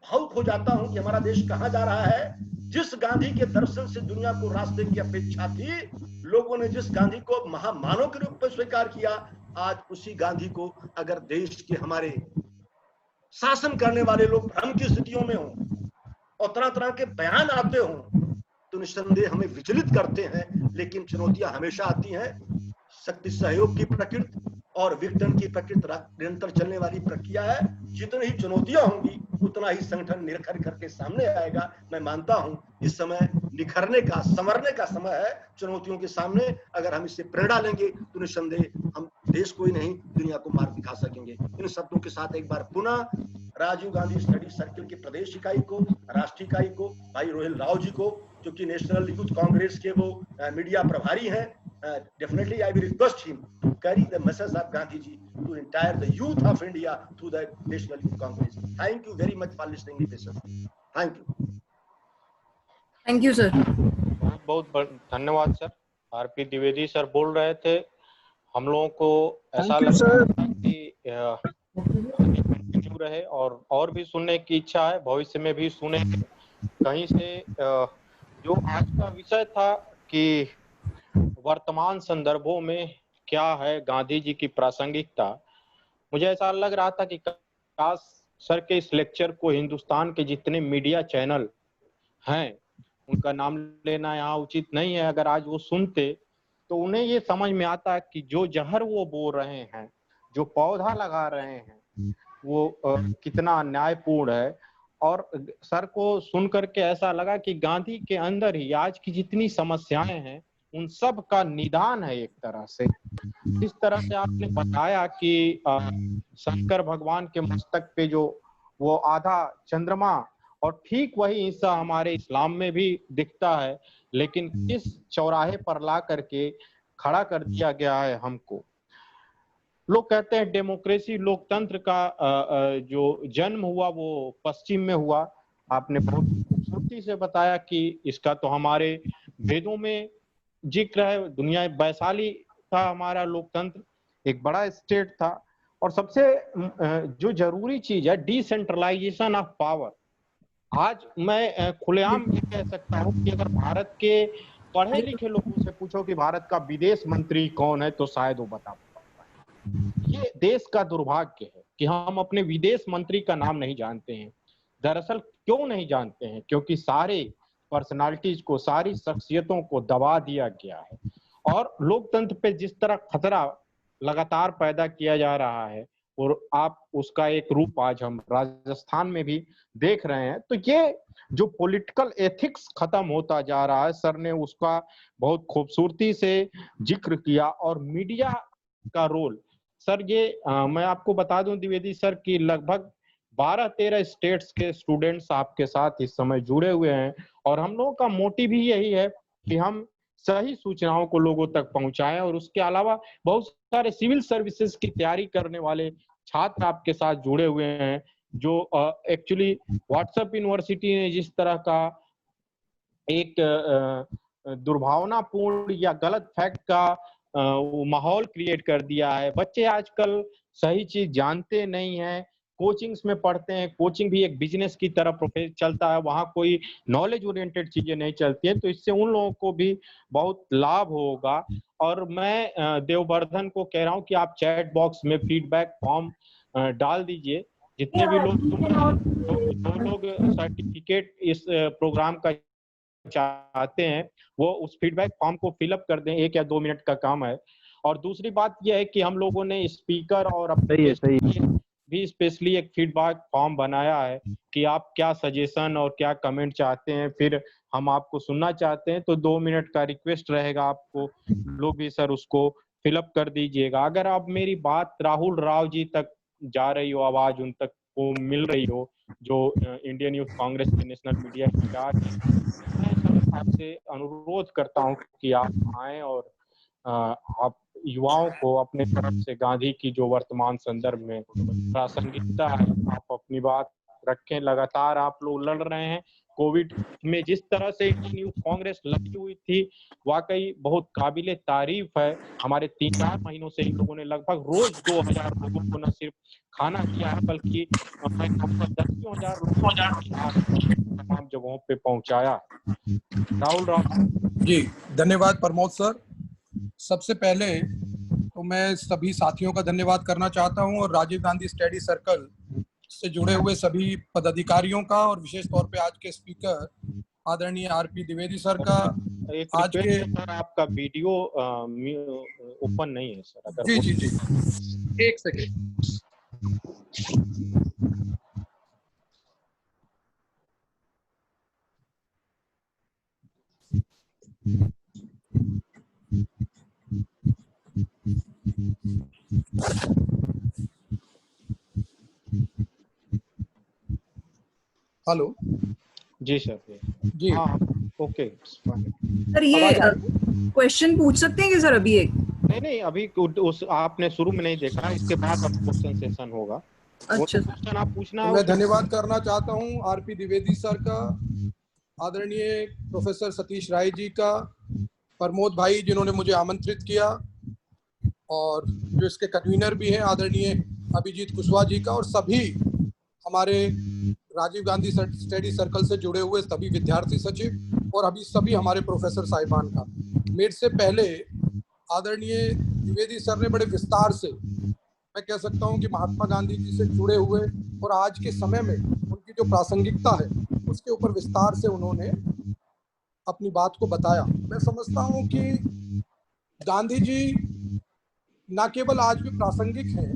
भावुक हो जाता हूं कि हमारा देश कहां जा रहा है। जिस गांधी के दर्शन से दुनिया को रास्ते की अपेक्षा थी, लोगों ने जिस गांधी को महामानव के रूप में स्वीकार किया, आज उसी गांधी को अगर देश के हमारे शासन करने वाले लोग भ्रम की स्थितियों में हों और तरह तरह के बयान आते हों तो निस्संदेह हमें विचलित करते हैं। लेकिन चुनौतियां हमेशा आती हैं। शक्ति सहयोग की प्रकृति और विघटन की प्रकृति निरंतर चलने वाली प्रक्रिया है। जितनी ही चुनौतियां होंगी उतना ही संगठन निखर करके सामने आएगा। मैं मानता हूं इस समय निखरने का, संवरने का समय है चुनौतियों के सामने। अगर हम इससे प्रेरणा लेंगे तो निस्संदेह हम देश को ही नहीं दुनिया को मार्ग दिखा सकेंगे। इन शब्दों के साथ एक बार पुनः राजीव गांधी स्टडी सर्किल की प्रदेश इकाई को, राष्ट्रीय इकाई को, भाई रोहिल राव जी को जो कि नेशनल यूथ कांग्रेस के वो मीडिया प्रभारी हैं, definitely I will request him to carry the message of Gandhi ji to entire the youth of India through the National Youth Congress. Thank you very much for listening me, sir. Thank you. Thank you, sir. बहुत बहुत धन्यवाद sir. RP Dwivedi sir बोल रहे थे, हम लोगों को ऐसा लग रहा है कि कंटिन्यू रहे और भी सुनने की इच्छा है, भविष्य में भी सुने। कहीं से जो आज का विषय था कि वर्तमान संदर्भों में क्या है गांधी जी की प्रासंगिकता, मुझे ऐसा लग रहा था कि काश सर के इस लेक्चर को हिंदुस्तान के जितने मीडिया चैनल हैं, उनका नाम लेना यहाँ उचित नहीं है, अगर आज वो सुनते तो उन्हें ये समझ में आता कि जो जहर वो बो रहे हैं, जो पौधा लगा रहे हैं, वो कितना अन्यायपूर्ण है। और सर को सुन करके ऐसा लगा कि गांधी के अंदर ही आज की जितनी समस्याएं हैं उन सब का निदान है एक तरह से। इस तरह से आपने बताया कि शंकर भगवान के मस्तक पे जो वो आधा चंद्रमा, और ठीक वही हिस्सा हमारे इस्लाम में भी दिखता है, लेकिन इस चौराहे पर ला करके खड़ा कर दिया गया है हमको। लोग कहते हैं डेमोक्रेसी लोकतंत्र का जो जन्म हुआ वो पश्चिम में हुआ। आपने बहुत खूबसूरती से बताया कि इसका तो हमारे वेदों में जिक्र है। दुनिया वैशाली था हमारा लोकतंत्र, एक बड़ा स्टेट था। और सबसे जो जरूरी चीज है डिसेंट्रलाइजेशन ऑफ पावर। आज मैं खुलेआम ये कह सकता हूँ कि अगर भारत के पढ़े लिखे लोगों से पूछो कि भारत का विदेश मंत्री कौन है तो शायद वो बता पाए। ये देश का दुर्भाग्य है कि हम अपने विदेश मंत्री का नाम नहीं जानते हैं। दरअसल क्यों नहीं जानते हैं? क्योंकि सारे पर्सनालिटीज को, सारी शख्सियतों को दबा दिया गया है। और लोकतंत्र पे जिस तरह खतरा लगातार पैदा किया जा रहा है और आप उसका एक रूप आज हम राजस्थान में भी देख रहे हैं, तो ये जो पॉलिटिकल एथिक्स खत्म होता जा रहा है, सर ने उसका बहुत खूबसूरती से जिक्र किया। और मीडिया का रोल, सर ये मैं आपको बता दूं द्विवेदी सर कि लगभग 12-13 स्टेट्स के स्टूडेंट्स आपके साथ इस समय जुड़े हुए हैं। और हम लोगों का मोटिव ही यही है कि हम सही सूचनाओं को लोगों तक पहुंचाएं। और उसके अलावा बहुत सारे सिविल सर्विसेज की तैयारी करने वाले छात्र आपके साथ जुड़े हुए हैं, जो एक्चुअली व्हाट्सएप यूनिवर्सिटी ने जिस तरह का एक दुर्भावनापूर्ण या गलत फैक्ट का माहौल क्रिएट कर दिया है। बच्चे आजकल सही चीज जानते नहीं हैं, कोचिंग्स में पढ़ते हैं। कोचिंग भी एक बिजनेस की तरह प्रोफेस चलता है, वहां कोई नॉलेज ओरिएंटेड चीजें नहीं चलती हैं। तो इससे उन लोगों को भी बहुत लाभ होगा। और मैं देववर्धन को कह रहा हूं कि आप चैट बॉक्स में फीडबैक फॉर्म डाल दीजिए। जितने भी लोग सुन रहे हैं, जो लोग सर्टिफिकेट इस प्रोग्राम का चाहते हैं, वो उस फीडबैक फॉर्म को फिलअप कर दें। 1 या 2 मिनट का काम है। और दूसरी बात यह है कि हम लोगों ने स्पीकर और अपने भी स्पेशली एक फीडबैक फॉर्म बनाया है कि आप क्या सजेशन और क्या कमेंट चाहते हैं, फिर हम आपको सुनना चाहते हैं। तो 2 मिनट का रिक्वेस्ट रहेगा आपको, लोग भी सर उसको फिलअप कर दीजिएगा। अगर आप मेरी बात राहुल राव जी तक जा रही हो, आवाज उन तक को मिल रही हो, जो इंडियन यूथ कांग्रेस के नेशनल मीडिया इंचार्ज हैं, मैं आपसे अनुरोध करता हूं कि आप आएं और आप युवाओं को अपने तरफ से गांधी की जो वर्तमान संदर्भ में प्रासंगिकता है, आप अपनी बात रखें। लगातार आप लोग लड़ रहे हैं। कोविड में जिस तरह से इंडियन यूथ कांग्रेस लगी हुई थी, वाकई बहुत काबिले तारीफ है। हमारे 3-4 महीनों से इन लोगों ने लगभग रोज 2000 लोगों को न सिर्फ खाना दिया है, बल्कि 10,000 लोगों तमाम जगहों पे पहुंचाया। राहुल राव जी, धन्यवाद प्रमोद सर। सबसे पहले तो मैं सभी साथियों का धन्यवाद करना चाहता हूं और राजीव गांधी स्टडी सर्कल से जुड़े हुए सभी पदाधिकारियों का, और विशेष तौर पे आज के स्पीकर आदरणीय आरपी द्विवेदी सर का। आज के सर आपका वीडियो ओपन नहीं है सर, अगर जी जी जी एक सेकेंड। हेलो जी सर जी हाँ ओके सर ये क्वेश्चन पूछ सकते हैं कि सर अभी एक नहीं अभी उस आपने शुरू में नहीं देखा, इसके बाद अब क्वेश्चन सेशन होगा। अच्छा क्वेश्चन आप पूछना है। मैं धन्यवाद करना चाहता हूं आरपी द्विवेदी सर का, आदरणीय प्रोफेसर सतीश राय जी का, प्रमोद भाई जिन्होंने मुझे आमंत्रित किया, और जो इसके कन्वीनर भी हैं आदरणीय अभिजीत कुशवाहा जी का, और सभी हमारे राजीव गांधी स्टडी सर्कल से जुड़े हुए सभी विद्यार्थी सचिव और अभी सभी हमारे प्रोफेसर साहिबान का। मेरे से पहले आदरणीय द्विवेदी सर ने बड़े विस्तार से, मैं कह सकता हूं कि महात्मा गांधी जी से जुड़े हुए और आज के समय में उनकी जो प्रासंगिकता है उसके ऊपर विस्तार से उन्होंने अपनी बात को बताया। मैं समझता हूं कि गांधी जी न केवल आज भी प्रासंगिक हैं,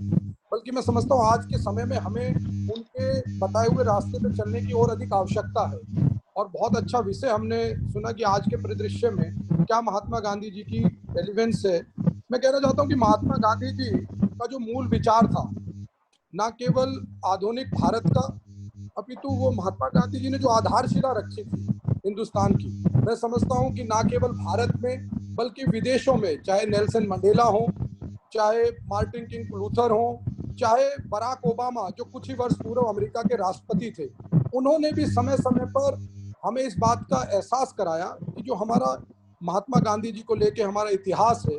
बल्कि मैं समझता हूँ आज के समय में हमें उनके बताए हुए रास्ते पर चलने की और अधिक आवश्यकता है। और बहुत अच्छा विषय हमने सुना कि आज के परिदृश्य में क्या महात्मा गांधी जी की रेलिवेंस है। मैं कहना चाहता हूँ कि महात्मा गांधी जी का जो मूल विचार था, न केवल आधुनिक भारत का, अपितु वो महात्मा गांधी जी ने जो आधारशिला रखी थी हिंदुस्तान की, मैं समझता हूँ कि न केवल भारत में बल्कि विदेशों में, चाहे नेल्सन मंडेला हो चाहे मार्टिन किंग लूथर हो, चाहे बराक ओबामा जो कुछ ही वर्ष पूर्व अमेरिका के राष्ट्रपति थे, उन्होंने भी समय समय पर हमें इस बात का एहसास कराया कि जो हमारा महात्मा गांधी जी को लेके हमारा इतिहास है,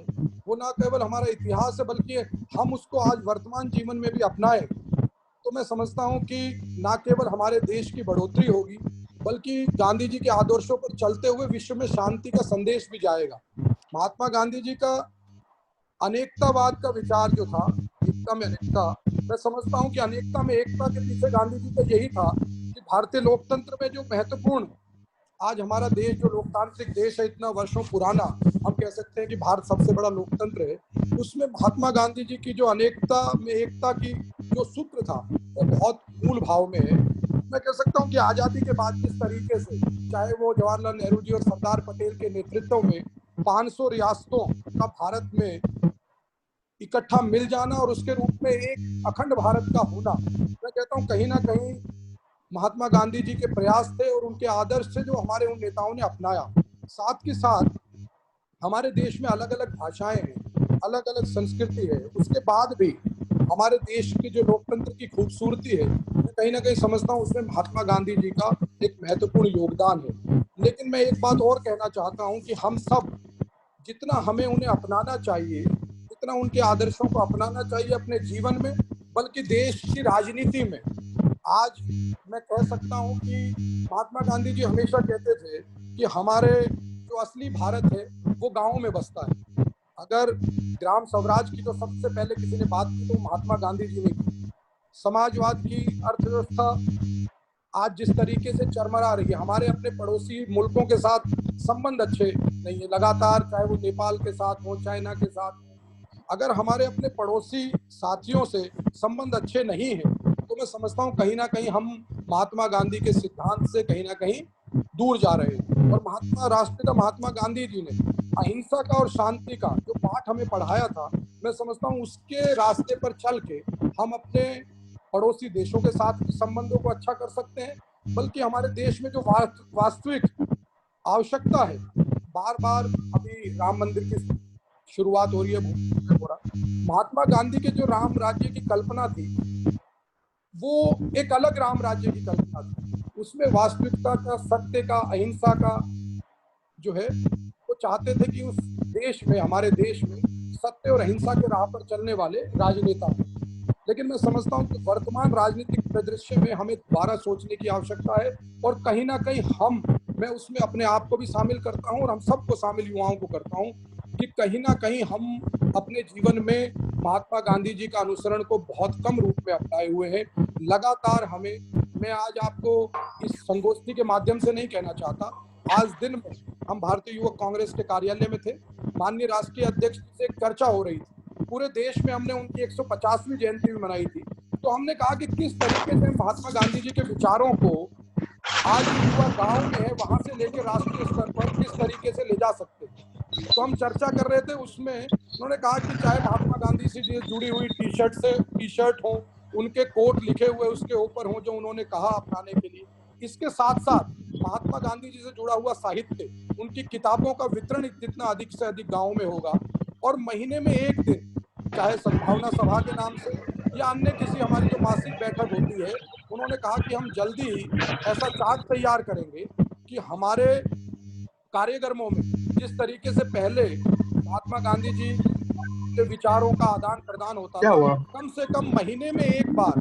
वो ना केवल हमारा इतिहास है बल्कि हम उसको आज वर्तमान जीवन में भी अपनाएं, तो मैं समझता हूं कि ना केवल हमारे देश की बढ़ोतरी होगी बल्कि गांधी जी के आदर्शों पर चलते हुए विश्व में शांति का संदेश भी जाएगा। महात्मा गांधी जी का अनेकतावाद का विचार जो था, एकता में अनेकता, मैं समझता हूं कि अनेकता में एकता के पीछे गांधी जी का यही था कि भारतीय लोकतंत्र में जो महत्वपूर्ण, आज हमारा देश जो लोकतांत्रिक देश है, इतना वर्षों पुराना, हम कह सकते हैं कि भारत सबसे बड़ा लोकतंत्र है, उसमें महात्मा गांधी जी की जो अनेकता में एकता की जो सूत्र था वो बहुत मूल भाव में है। मैं कह सकता हूं कि आजादी के बाद जिस तरीके से, चाहे वो जवाहरलाल नेहरू जी और सरदार पटेल के नेतृत्व में 500 रियासतों का भारत में इकट्ठा मिल जाना और उसके रूप में एक अखंड भारत का होना, मैं कहता हूं कहीं ना कहीं महात्मा गांधी जी के प्रयास थे और उनके आदर्श से जो हमारे उन नेताओं ने अपनाया। साथ के साथ हमारे देश में अलग अलग भाषाएं हैं, अलग अलग संस्कृति है, उसके बाद भी हमारे देश की जो लोकतंत्र की खूबसूरती है, मैं कहीं ना कहीं समझता हूँ उसमें महात्मा गांधी जी का एक महत्वपूर्ण योगदान है। लेकिन मैं एक बात और कहना चाहता हूँ कि हम सब जितना हमें उन्हें अपनाना चाहिए, जितना उनके आदर्शों को अपनाना चाहिए अपने जीवन में, बल्कि देश की राजनीति में, आज मैं कह सकता हूं कि महात्मा गांधी जी हमेशा कहते थे कि हमारे जो असली भारत है वो गांवों में बसता है। अगर ग्राम स्वराज की जो सबसे पहले किसी ने बात की तो महात्मा गांधी जी ने की। समाजवाद की अर्थव्यवस्था आज जिस तरीके से चरमरा रही है, हमारे अपने पड़ोसी मुल्कों के साथ संबंध अच्छे नहीं है लगातार, चाहे वो नेपाल के साथ हो, चाइना के साथ हो, अगर हमारे अपने पड़ोसी साथियों से संबंध अच्छे नहीं हैं तो मैं समझता हूँ कहीं ना कहीं हम महात्मा गांधी के सिद्धांत से कहीं ना कहीं दूर जा रहे हैं। और राष्ट्रपिता महात्मा गांधी जी ने अहिंसा का और शांति का जो पाठ हमें पढ़ाया था, मैं समझता हूँ उसके रास्ते पर चल के हम अपने पड़ोसी देशों के साथ संबंधों को अच्छा कर सकते हैं, बल्कि हमारे देश में जो वास्तविक आवश्यकता है, बार बार अभी राम मंदिर की शुरुआत हो रही है, महात्मा गांधी के जो राम राज्य की कल्पना थी वो एक अलग राम राज्य की कल्पना थी, उसमें वास्तविकता का, सत्य का, अहिंसा का जो है वो चाहते थे कि उस देश में, हमारे देश में सत्य और अहिंसा के राह पर चलने वाले राजनेता हैं। लेकिन मैं समझता हूँ कि वर्तमान राजनीतिक परिदृश्य में हमें दोबारा सोचने की आवश्यकता है और कहीं ना कहीं मैं उसमें अपने आप को भी शामिल करता हूँ और हम सबको शामिल, युवाओं को करता हूँ कि कहीं ना कहीं हम अपने जीवन में महात्मा गांधी जी का अनुसरण को बहुत कम रूप में अपनाए हुए हैं। लगातार मैं आज आपको इस संगोष्ठी के माध्यम से नहीं कहना चाहता, आज दिन में हम भारतीय युवक कांग्रेस के कार्यालय में थे, माननीय राष्ट्रीय अध्यक्ष से एक चर्चा हो रही थी, पूरे देश में हमने उनकी 150वीं जयंती भी मनाई थी, तो हमने कहा कि किस तरीके से महात्मा गांधी जी के विचारों को आज युवा गांव में है वहां से लेकर राष्ट्रीय स्तर पर किस तरीके से ले जा सकते हैं। तो हम चर्चा कर रहे थे, उसमें उन्होंने कहा कि चाहे महात्मा गांधी से जुड़ी हुई टी शर्ट हो, उनके कोट लिखे हुए उसके ऊपर हो जो उन्होंने कहा अपनाने के लिए, इसके साथ साथ महात्मा गांधी जी से जुड़ा हुआ साहित्य, उनकी किताबों का वितरण जितना अधिक से अधिक गाँव में होगा, और महीने में एक दिन चाहे सद्भावना सभा के नाम से या अन्य किसी हमारी जो मासिक बैठक होती है, उन्होंने कहा कि हम जल्दी ही ऐसा चार्ट तैयार करेंगे कि हमारे कार्यक्रमों में जिस तरीके से पहले महात्मा गांधी जी के विचारों का आदान प्रदान होता था, कम से कम महीने में एक बार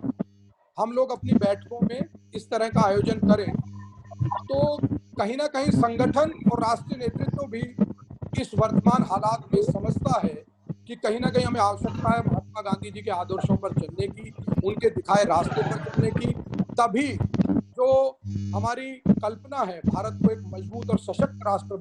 हम लोग अपनी बैठकों में इस तरह का आयोजन करें, तो कहीं ना कहीं संगठन और राष्ट्रीय नेतृत्व भी इस वर्तमान हालात में समझता है कि कहीं ना कहीं हमें आवश्यकता है महात्मा गांधी जी के आदर्शों पर चलने की, उनके दिखाए रास्ते पर चलने की, तभी जो हमारी कल्पना है भारत को एक मजबूत और सशक्त राष्ट्र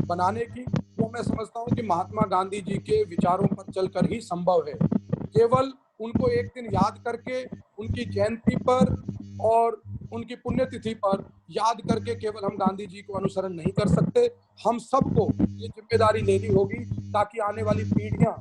बनाने की, वो मैं समझता हूँ कि महात्मा गांधी जी के विचारों पर चलकर ही संभव है। केवल उनको एक दिन याद करके, उनकी जयंती पर और उनकी पुण्यतिथि पर याद करके केवल हम गांधी जी को अनुसरण नहीं कर सकते, हम सबको ये जिम्मेदारी लेनी होगी ताकि आने वाली पीढ़ियां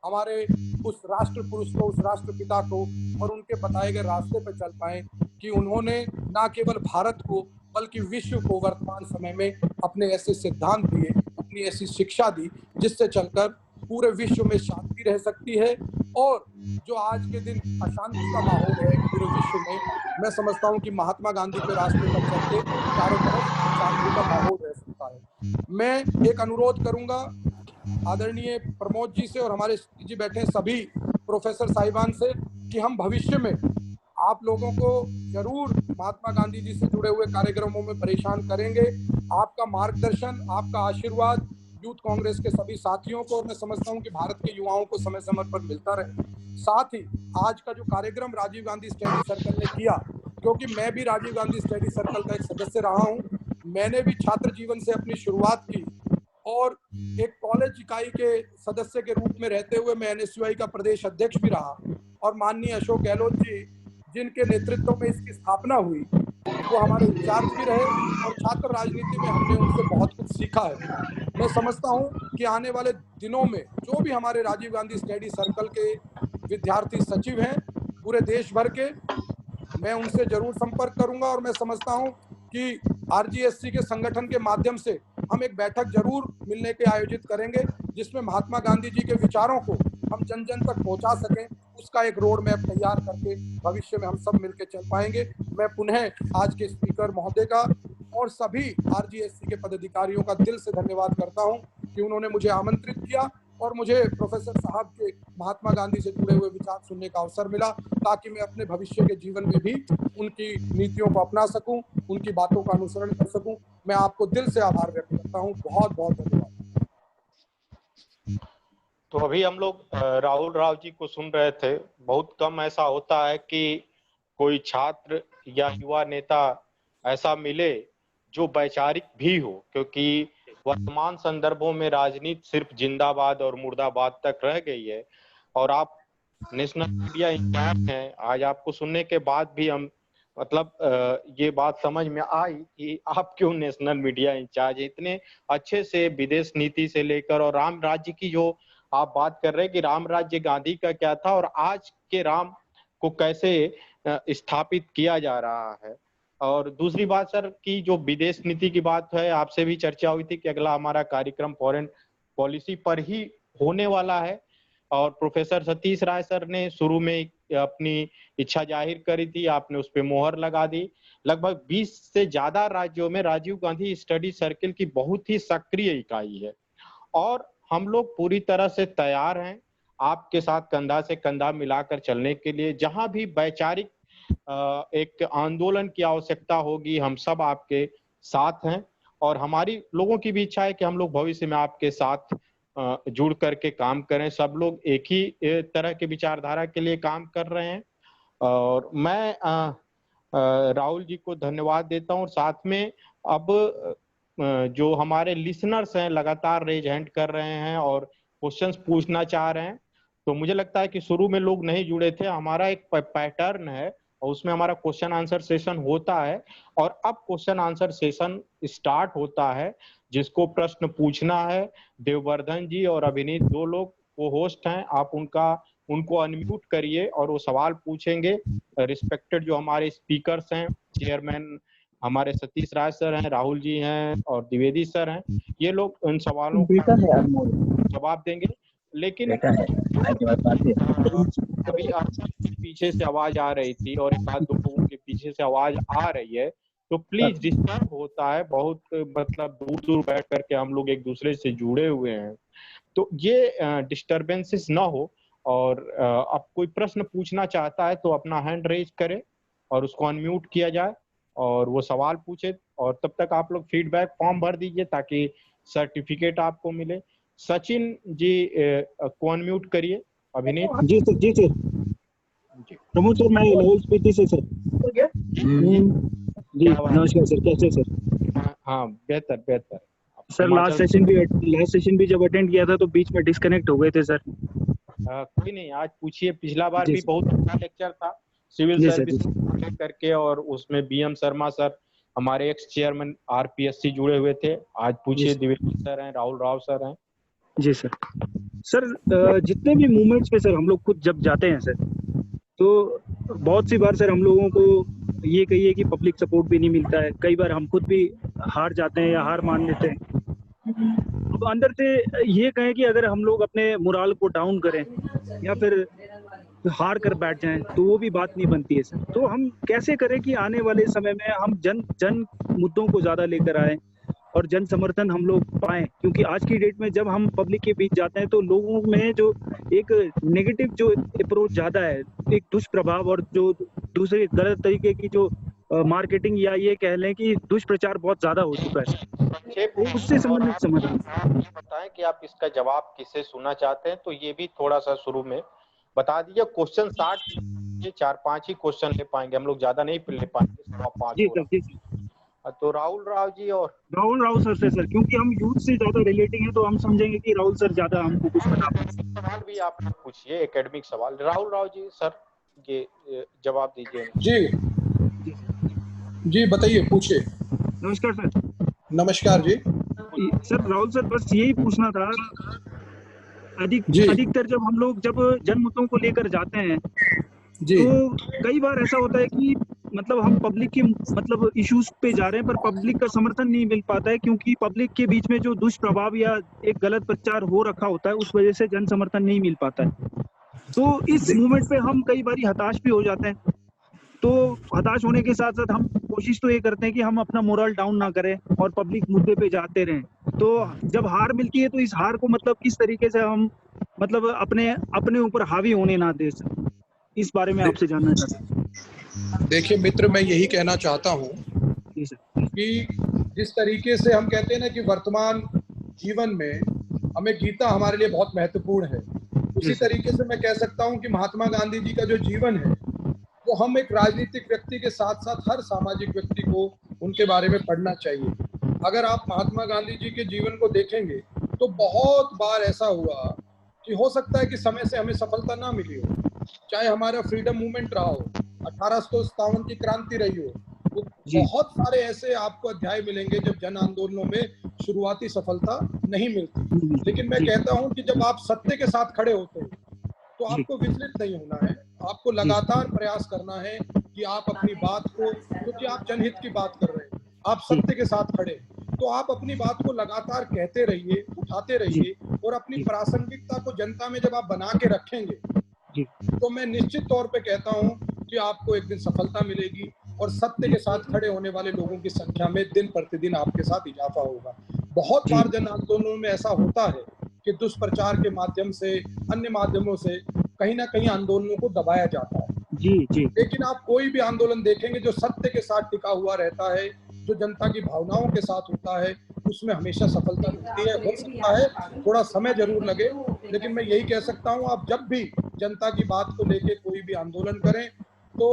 हमारे उस राष्ट्र पुरुष को, उस राष्ट्रपिता को और उनके बताए गए रास्ते पर चल पाए कि उन्होंने न केवल भारत को बल्कि विश्व को वर्तमान समय में अपने ऐसे सिद्धांत दिए, अपनी ऐसी शिक्षा दी जिससे चलकर पूरे विश्व में शांति रह सकती है। और जो आज के दिन अशांति का माहौल है पूरे विश्व में, मैं समझता हूँ कि महात्मा गांधी के रास्ते पर चलते चारों तरफ शांति का माहौल रह सकता है। मैं एक अनुरोध करूंगा आदरणीय प्रमोद जी से और हमारे जी बैठे सभी प्रोफेसर साहिबान से कि हम भविष्य में आप लोगों को जरूर महात्मा गांधी जी से जुड़े हुए कार्यक्रमों में परेशान करेंगे। आपका मार्गदर्शन, आपका आशीर्वाद यूथ कांग्रेस के सभी साथियों को, मैं समझता हूं कि भारत के युवाओं को समय समय पर मिलता रहे। साथ ही आज का जो कार्यक्रम राजीव गांधी स्टडी सर्कल ने किया, क्योंकि मैं भी राजीव गांधी स्टडी सर्कल का एक सदस्य रहा हूं, मैंने भी छात्र जीवन से अपनी शुरुआत की और एक कॉलेज इकाई के सदस्य के रूप में रहते हुए मैं एनएसयूआई का प्रदेश अध्यक्ष भी रहा। और माननीय अशोक गहलोत जी जिनके नेतृत्व में इसकी स्थापना हुई, वो हमारे इंचार्ज भी रहे और छात्र राजनीति में हमने उनसे बहुत कुछ सीखा है। मैं समझता हूं कि आने वाले दिनों में जो भी हमारे राजीव गांधी स्टडी सर्कल के विद्यार्थी सचिव हैं पूरे देश भर के, मैं उनसे जरूर संपर्क करूंगा। और मैं समझता हूं कि आरजीएससी के संगठन के माध्यम से हम एक बैठक जरूर मिलने के आयोजित करेंगे, जिसमें महात्मा गांधी जी के विचारों को हम जन जन तक पहुंचा सकें। उसका एक रोड मैप तैयार करके भविष्य में हम सब मिलकर चल पाएंगे। मैं पुनः आज के स्पीकर महोदय का और सभी आरजीएससी के पदाधिकारियों का दिल से धन्यवाद करता हूं कि उन्होंने मुझे आमंत्रित किया और मुझे प्रोफेसर साहब के महात्मा गांधी से जुड़े हुए विचार सुनने का अवसर मिला, ताकि मैं अपने भविष्य के जीवन में भी उनकी नीतियों को अपना सकूं, उनकी बातों का अनुसरण कर सकूं। मैं आपको दिल से आभार व्यक्त करता हूं। बहुत बहुत धन्यवाद। तो अभी हम लोग राहुल राव जी को सुन रहे थे। बहुत कम ऐसा होता है कि कोई छात्र या युवा नेता ऐसा मिले जो वैचारिक भी हो, क्योंकि वर्तमान संदर्भों में राजनीति सिर्फ जिंदाबाद और मुर्दाबाद तक रह गई है। और आप नेशनल मीडिया इंचार्ज हैं। आज आपको सुनने के बाद भी हम ये बात समझ में आई कि आप क्यों नेशनल मीडिया इंचार्ज हैं। इतने अच्छे से विदेश नीति से लेकर और राम राज्य की जो आप बात कर रहे हैं कि राम राज्य गांधी का क्या था और आज के राम को कैसे स्थापित किया जा रहा है। और दूसरी बात सर की जो विदेश नीति की बात है, आपसे भी चर्चा हुई थी कि अगला हमारा कार्यक्रम फॉरेन पॉलिसी पर ही होने वाला है। और प्रोफेसर सतीश राय सर ने शुरू में अपनी इच्छा जाहिर करी थी, आपने उस पर मोहर लगा दी। लगभग 20 से ज्यादा राज्यों में राजीव गांधी स्टडी सर्किल की बहुत ही सक्रिय इकाई है और हम लोग पूरी तरह से तैयार हैं आपके साथ कंधा से कंधा मिलाकर चलने के लिए। जहां भी वैचारिक एक आंदोलन की आवश्यकता होगी, हम सब आपके साथ हैं। और हमारी लोगों की भी इच्छा है कि हम लोग भविष्य में आपके साथ जुड़ करके काम करें। सब लोग एक ही तरह के विचारधारा के लिए काम कर रहे हैं। और मैं राहुल जी को धन्यवाद देता हूं। और साथ में अब जो हमारे लिसनर्स हैं लगातार रेज हैंड कर रहे हैं और क्वेश्चंस पूछना चाह रहे हैं। तो मुझे लगता है कि शुरू में लोग नहीं जुड़े थे। हमारा एक पैटर्न है और उसमें हमारा क्वेश्चन आंसर सेशन होता है और अब क्वेश्चन आंसर सेशन स्टार्ट होता है। जिसको प्रश्न पूछना है, देववर्धन जी और अभिनीत दो लोग वो होस्ट हैं, आप उनको अनम्यूट करिए और वो सवाल पूछेंगे। रिस्पेक्टेड जो हमारे स्पीकर्स हैं, चेयरमैन हमारे सतीश राय सर हैं, राहुल जी हैं और द्विवेदी सर हैं, ये लोग उन सवालों का जवाब देंगे। लेकिन अभी आपके पीछे से आवाज आ रही थी और एक आध दो लोगों के पीछे से आवाज आ रही है, तो प्लीज डिस्टर्ब होता है बहुत, मतलब दूर दूर बैठ करके हम लोग एक दूसरे से जुड़े हुए हैं, तो ये डिस्टर्बेंसेस ना हो। और अब कोई प्रश्न पूछना चाहता है तो अपना हैंड रेज करे और उसको अनम्यूट किया जाए और वो सवाल पूछे। और तब तक आप लोग फीडबैक फॉर्म भर दीजिए ताकि सर्टिफिकेट आपको मिले। सचिन जी को अनम्यूट करिए। अभिनीत जी सर, जी सर, प्रमोद सर, मैं लाहौल स्पीति से सर। जी नमस्कार सर, कैसे सर? हाँ बेहतर बेहतर सर। लास्ट सेशन भी जब अटेंड किया था तो बीच में डिस्कनेक्ट हो गए थे सर। कोई नहीं, आज पूछिए। पिछला बार भी बहुत अच्छा लेक्चर था सिविल सर्विस करके और उसमें बीएम शर्मा सर हमारे एक्स चेयरमैन आरपीएससी जुड़े हुए थे। आज पूछिए, द्विवेदी सर हैं, राहुल राव सर हैं। जी सर। सर जितने भी मूवमेंट्स पे सर हम लोग खुद जब जाते हैं सर, तो बहुत सी बार सर हम लोगों को ये कहिए कि पब्लिक सपोर्ट भी नहीं मिलता है। कई बार हम खुद भी हार जाते हैं या हार मान लेते हैं। अब अंदर से ये कहें कि अगर हम लोग अपने मोराल को डाउन करें या फिर हार कर बैठ जाएं तो वो भी बात नहीं बनती है सर। तो हम कैसे करें कि आने वाले समय में हम जन मुद्दों को ज्यादा लेकर आए और जन समर्थन हम लोग पाएं, क्योंकि आज की डेट में जब हम पब्लिक के बीच जाते हैं तो लोगों में जो एक नेगेटिव जो अप्रोच ज्यादा है, एक दुष्प्रभाव और जो दूसरे गलत तरीके की जो मार्केटिंग या ये कह लें कि दुष्प्रचार बहुत ज्यादा हो चुका है, तो उससे संबंधित समाधान बताएं कि आप इसका जवाब किससे सुनना चाहते हैं, तो ये भी थोड़ा सा शुरू में बता दीजिए। क्वेश्चन 60 ये 4-5 ही क्वेश्चन ले पाएंगे हम लोग, ज्यादा नहीं ले पाएंगे। 5 जी सर, जी सर। तो राहुल राव जी और राहुल सर से सर, क्योंकि हम यूथ से ज्यादा रिलेटिंग है तो हम समझेंगे कि राहुल सर ज्यादा हमको कुछ बता पाएंगे। सवाल भी आप पूछिए, एकेडमिक सवाल। राहुल राव जी सर ये जवाब दीजिए। जी जी बताइए, पूछिए। नमस्कार सर। नमस्कार जी। सर राहुल सर, बस यही पूछना था, अधिकतर जब हम लोग जब जन मुद्दों को लेकर जाते हैं जी तो कई बार ऐसा होता है कि मतलब हम पब्लिक की मतलब इश्यूज पे जा रहे हैं पर पब्लिक का समर्थन नहीं मिल पाता है, क्योंकि पब्लिक के बीच में जो दुष्प्रभाव या एक गलत प्रचार हो रखा होता है उस वजह से जन समर्थन नहीं मिल पाता है। तो इस मूवमेंट पे हम कई बार हताश भी हो जाते हैं। तो हताश होने के साथ साथ हम कोशिश तो ये करते हैं कि हम अपना मोरल डाउन ना करें और पब्लिक मुद्दे पे जाते रहें। तो जब हार मिलती है तो इस हार को मतलब किस तरीके से हम मतलब अपने ऊपर हावी होने ना दे सकें, इस बारे में आपसे जानना चाहते हैं। देखिए मित्र, मैं यही कहना चाहता हूँ कि जिस तरीके से हम कहते हैं ना कि वर्तमान जीवन में हमें गीता हमारे लिए बहुत महत्वपूर्ण है, उसी तरीके से मैं कह सकता हूँ कि महात्मा गांधी जी का जो जीवन है वो हम एक राजनीतिक व्यक्ति के साथ साथ हर सामाजिक व्यक्ति को उनके बारे में पढ़ना चाहिए। अगर आप महात्मा गांधी जी के जीवन को देखेंगे तो बहुत बार ऐसा हुआ कि हो सकता है कि समय से हमें सफलता ना मिली हो, चाहे हमारा फ्रीडम मूवमेंट रहा हो, 1857 की क्रांति रही हो, वो बहुत सारे ऐसे आपको अध्याय मिलेंगे जब जन आंदोलनों में शुरुआती सफलता नहीं मिलती। लेकिन मैं कहता हूं कि जब आप सत्य के साथ खड़े होते हैं तो आपको विचलित नहीं होना है, आपको लगातार प्रयास करना है कि आप अपनी बात को, क्योंकि आप जनहित की बात कर रहे हैं, आप सत्य के साथ खड़े, तो आप अपनी बात को लगातार कहते रहिए, उठाते रहिए और अपनी प्रासंगिकता को जनता में जब आप बना के रखेंगे तो मैं निश्चित तौर पे कहता हूं कि आपको एक दिन सफलता मिलेगी और सत्य के साथ खड़े होने वाले लोगों की संख्या में दिन प्रतिदिन आपके साथ इजाफा होगा। बहुत बार जन आंदोलनों में ऐसा होता है कि दुष्प्रचार के माध्यम से, अन्य माध्यमों से कहीं ना कहीं आंदोलनों को दबाया जाता है। लेकिन आप कोई भी आंदोलन देखेंगे जो सत्य के साथ टिका हुआ रहता है, जो जनता की भावनाओं के साथ होता है, उसमें हमेशा सफलता मिलती है। हो सकता है थोड़ा समय जरूर लगे, लेकिन मैं यही कह सकता हूँ आप जब भी जनता की बात को लेके कोई भी आंदोलन करें तो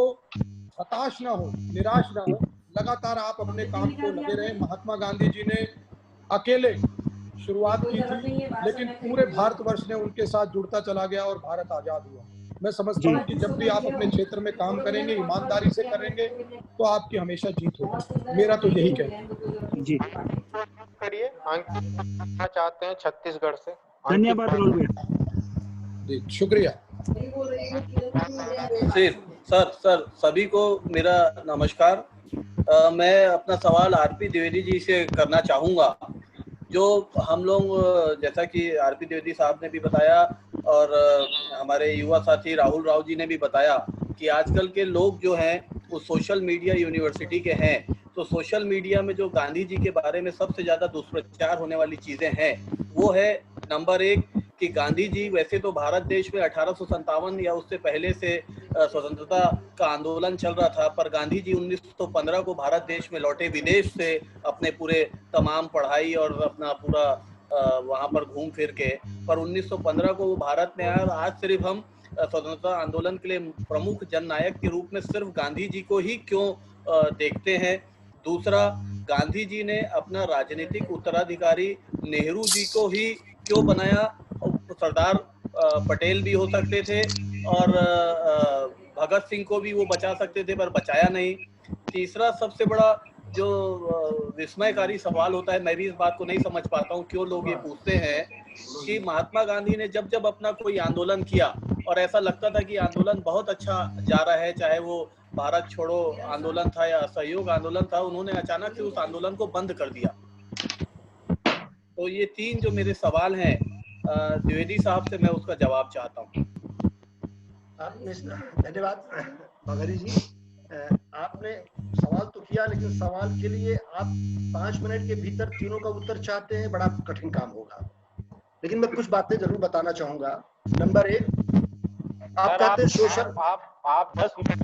हताश ना हो, निराश ना हो, लगातार आप अपने काम को लगे रहें। महात्मा गांधी जी ने अकेले शुरुआत की थी, लेकिन पूरे भारतवर्ष ने उनके साथ जुड़ता चला गया और भारत आजाद हुआ। मैं समझता हूँ कि जब भी आप अपने क्षेत्र में काम करेंगे, ईमानदारी से करेंगे, तो आपकी हमेशा जीत होगी। मेरा तो यही कहना है। जी करिए, अंकित चाहते हैं छत्तीसगढ़ से। धन्यवाद जी, शुक्रिया। सर सभी को मेरा नमस्कार। मैं अपना सवाल आरपी द्विवेदी जी से करना चाहूँगा। जो हम लोग, जैसा कि आरपी द्विवेदी साहब ने भी बताया और हमारे युवा साथी राहुल राव जी ने भी बताया कि आजकल के लोग जो हैं वो सोशल मीडिया यूनिवर्सिटी के हैं, तो सोशल मीडिया में जो गांधी जी के बारे में सबसे ज़्यादा दुष्प्रचार होने वाली चीज़ें हैं वो है नंबर 1 कि गांधी जी वैसे तो भारत देश में 1857 या उससे पहले से स्वतंत्रता का आंदोलन चल रहा था, पर गांधी जी 1915 को भारत देश में लौटे विदेश से अपने पूरे तमाम पढ़ाई और अपना पूरा वहाँ पर घूम फिर के, पर 1915 को वो भारत में आया और आज सिर्फ हम स्वतंत्रता आंदोलन के लिए प्रमुख जननायक के रूप में सिर्फ गांधी जी को ही क्यों देखते हैं। दूसरा, गांधी जी ने अपना राजनीतिक उत्तराधिकारी नेहरू जी को ही क्यों बनाया? सरदार पटेल भी हो सकते थे और भगत सिंह को भी वो बचा सकते थे, पर बचाया नहीं। तीसरा सबसे बड़ा जो विस्मयकारी सवाल होता है, मैं भी इस बात को नहीं समझ पाता हूँ क्यों लोग ये पूछते हैं कि महात्मा गांधी ने जब जब अपना कोई आंदोलन किया और ऐसा लगता था कि आंदोलन बहुत अच्छा जा रहा है, चाहे वो भारत छोड़ो आंदोलन था या असहयोग आंदोलन था, उन्होंने अचानक से उस आंदोलन को बंद कर दिया। तो ये 3 जो मेरे सवाल हैं द्विवेदी साहब से मैं उसका जवाब चाहता हूँ। धन्यवाद बघेरी जी। आपने सवाल तो किया, लेकिन सवाल के लिए आप 5 मिनट के भीतर तीनों का उत्तर चाहते हैं, बड़ा कठिन काम होगा। लेकिन मैं कुछ बातें जरूर बताना चाहूंगा। नंबर 1, आप कहते हैं सोशल, आप 10 मिनट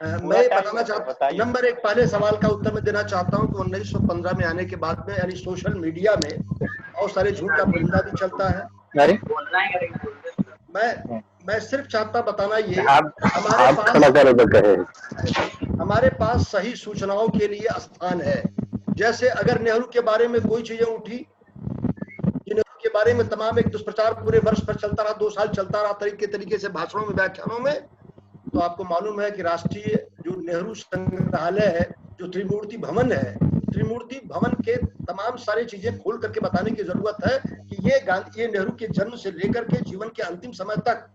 मैं बताना चाहता हूँ। नंबर 1, पहले सवाल का उत्तर मैं देना चाहता हूँ कि 1915 में आने के बाद में, यानी सोशल मीडिया में बहुत सारे झूठ का परिंदा भी चलता है। मैं सिर्फ चाहता बताना ये, हमारे पास सही सूचनाओं के लिए स्थान है। जैसे अगर नेहरू के बारे में कोई चीजें उठी, नेहरू के बारे में तमाम एक दुष्प्रचार पूरे वर्ष पर चलता रहा, 2 साल चलता रहा तरीके से भाषणों में, व्याख्यानों में, तो आपको मालूम है कि राष्ट्रीय जो नेहरू संग्रहालय है, जो त्रिमूर्ति भवन है, त्रिमूर्ति भवन के तमाम सारी चीजें खोल करके बताने की जरूरत है कि ये नेहरू के जन्म से लेकर के जीवन के अंतिम समय तक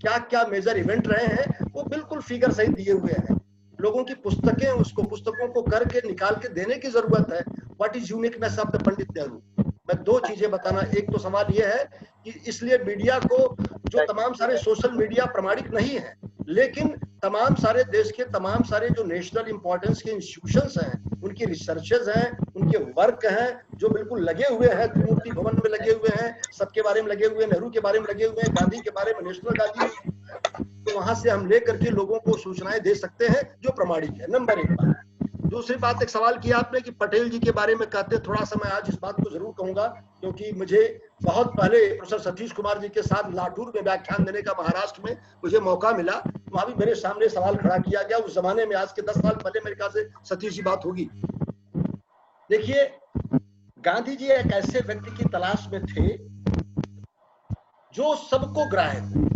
क्या क्या मेजर इवेंट रहे हैं, वो बिल्कुल फिगर सहित दिए हुए हैं। लोगों की पुस्तकें, उसको पुस्तकों को करके निकाल के देने की जरूरत है। What is uniqueness of the Pandit Nehru. मैं 2 चीजें बताना, एक तो सवाल ये है कि इसलिए मीडिया को, जो तमाम सारे सोशल मीडिया प्रमाणिक नहीं है, लेकिन तमाम सारे देश के तमाम सारे जो नेशनल इंपॉर्टेंस के इंस्टीट्यूशंस हैं, उनके रिसर्चेस हैं, उनके वर्क हैं, जो बिल्कुल लगे हुए हैं, त्रिमूर्ति भवन में लगे हुए हैं, सबके बारे में लगे हुए हैं, नेहरू के बारे में लगे हुए हैं, गांधी के बारे में, नेशनल गांधी, तो वहां से हम लेकर के लोगों को सूचनाएं दे सकते हैं जो प्रमाणिक है। नंबर 1 बात। दूसरी बात, एक सवाल किया आपने कि पटेल जी के बारे में कहते, थोड़ा सा मैं आज इस बात को जरूर कहूंगा, क्योंकि मुझे बहुत पहले प्रोफेसर सतीश कुमार जी के साथ लातूर में व्याख्यान देने का महाराष्ट्र में मुझे मौका मिला। वहां भी मेरे सामने सवाल खड़ा किया गया। उस जमाने में, आज के 10 साल पहले मेरे ख्याल से सतीश जी बात होगी। देखिए, गांधी जी एक ऐसे व्यक्ति की तलाश में थे जो सबको ग्राह्य हो।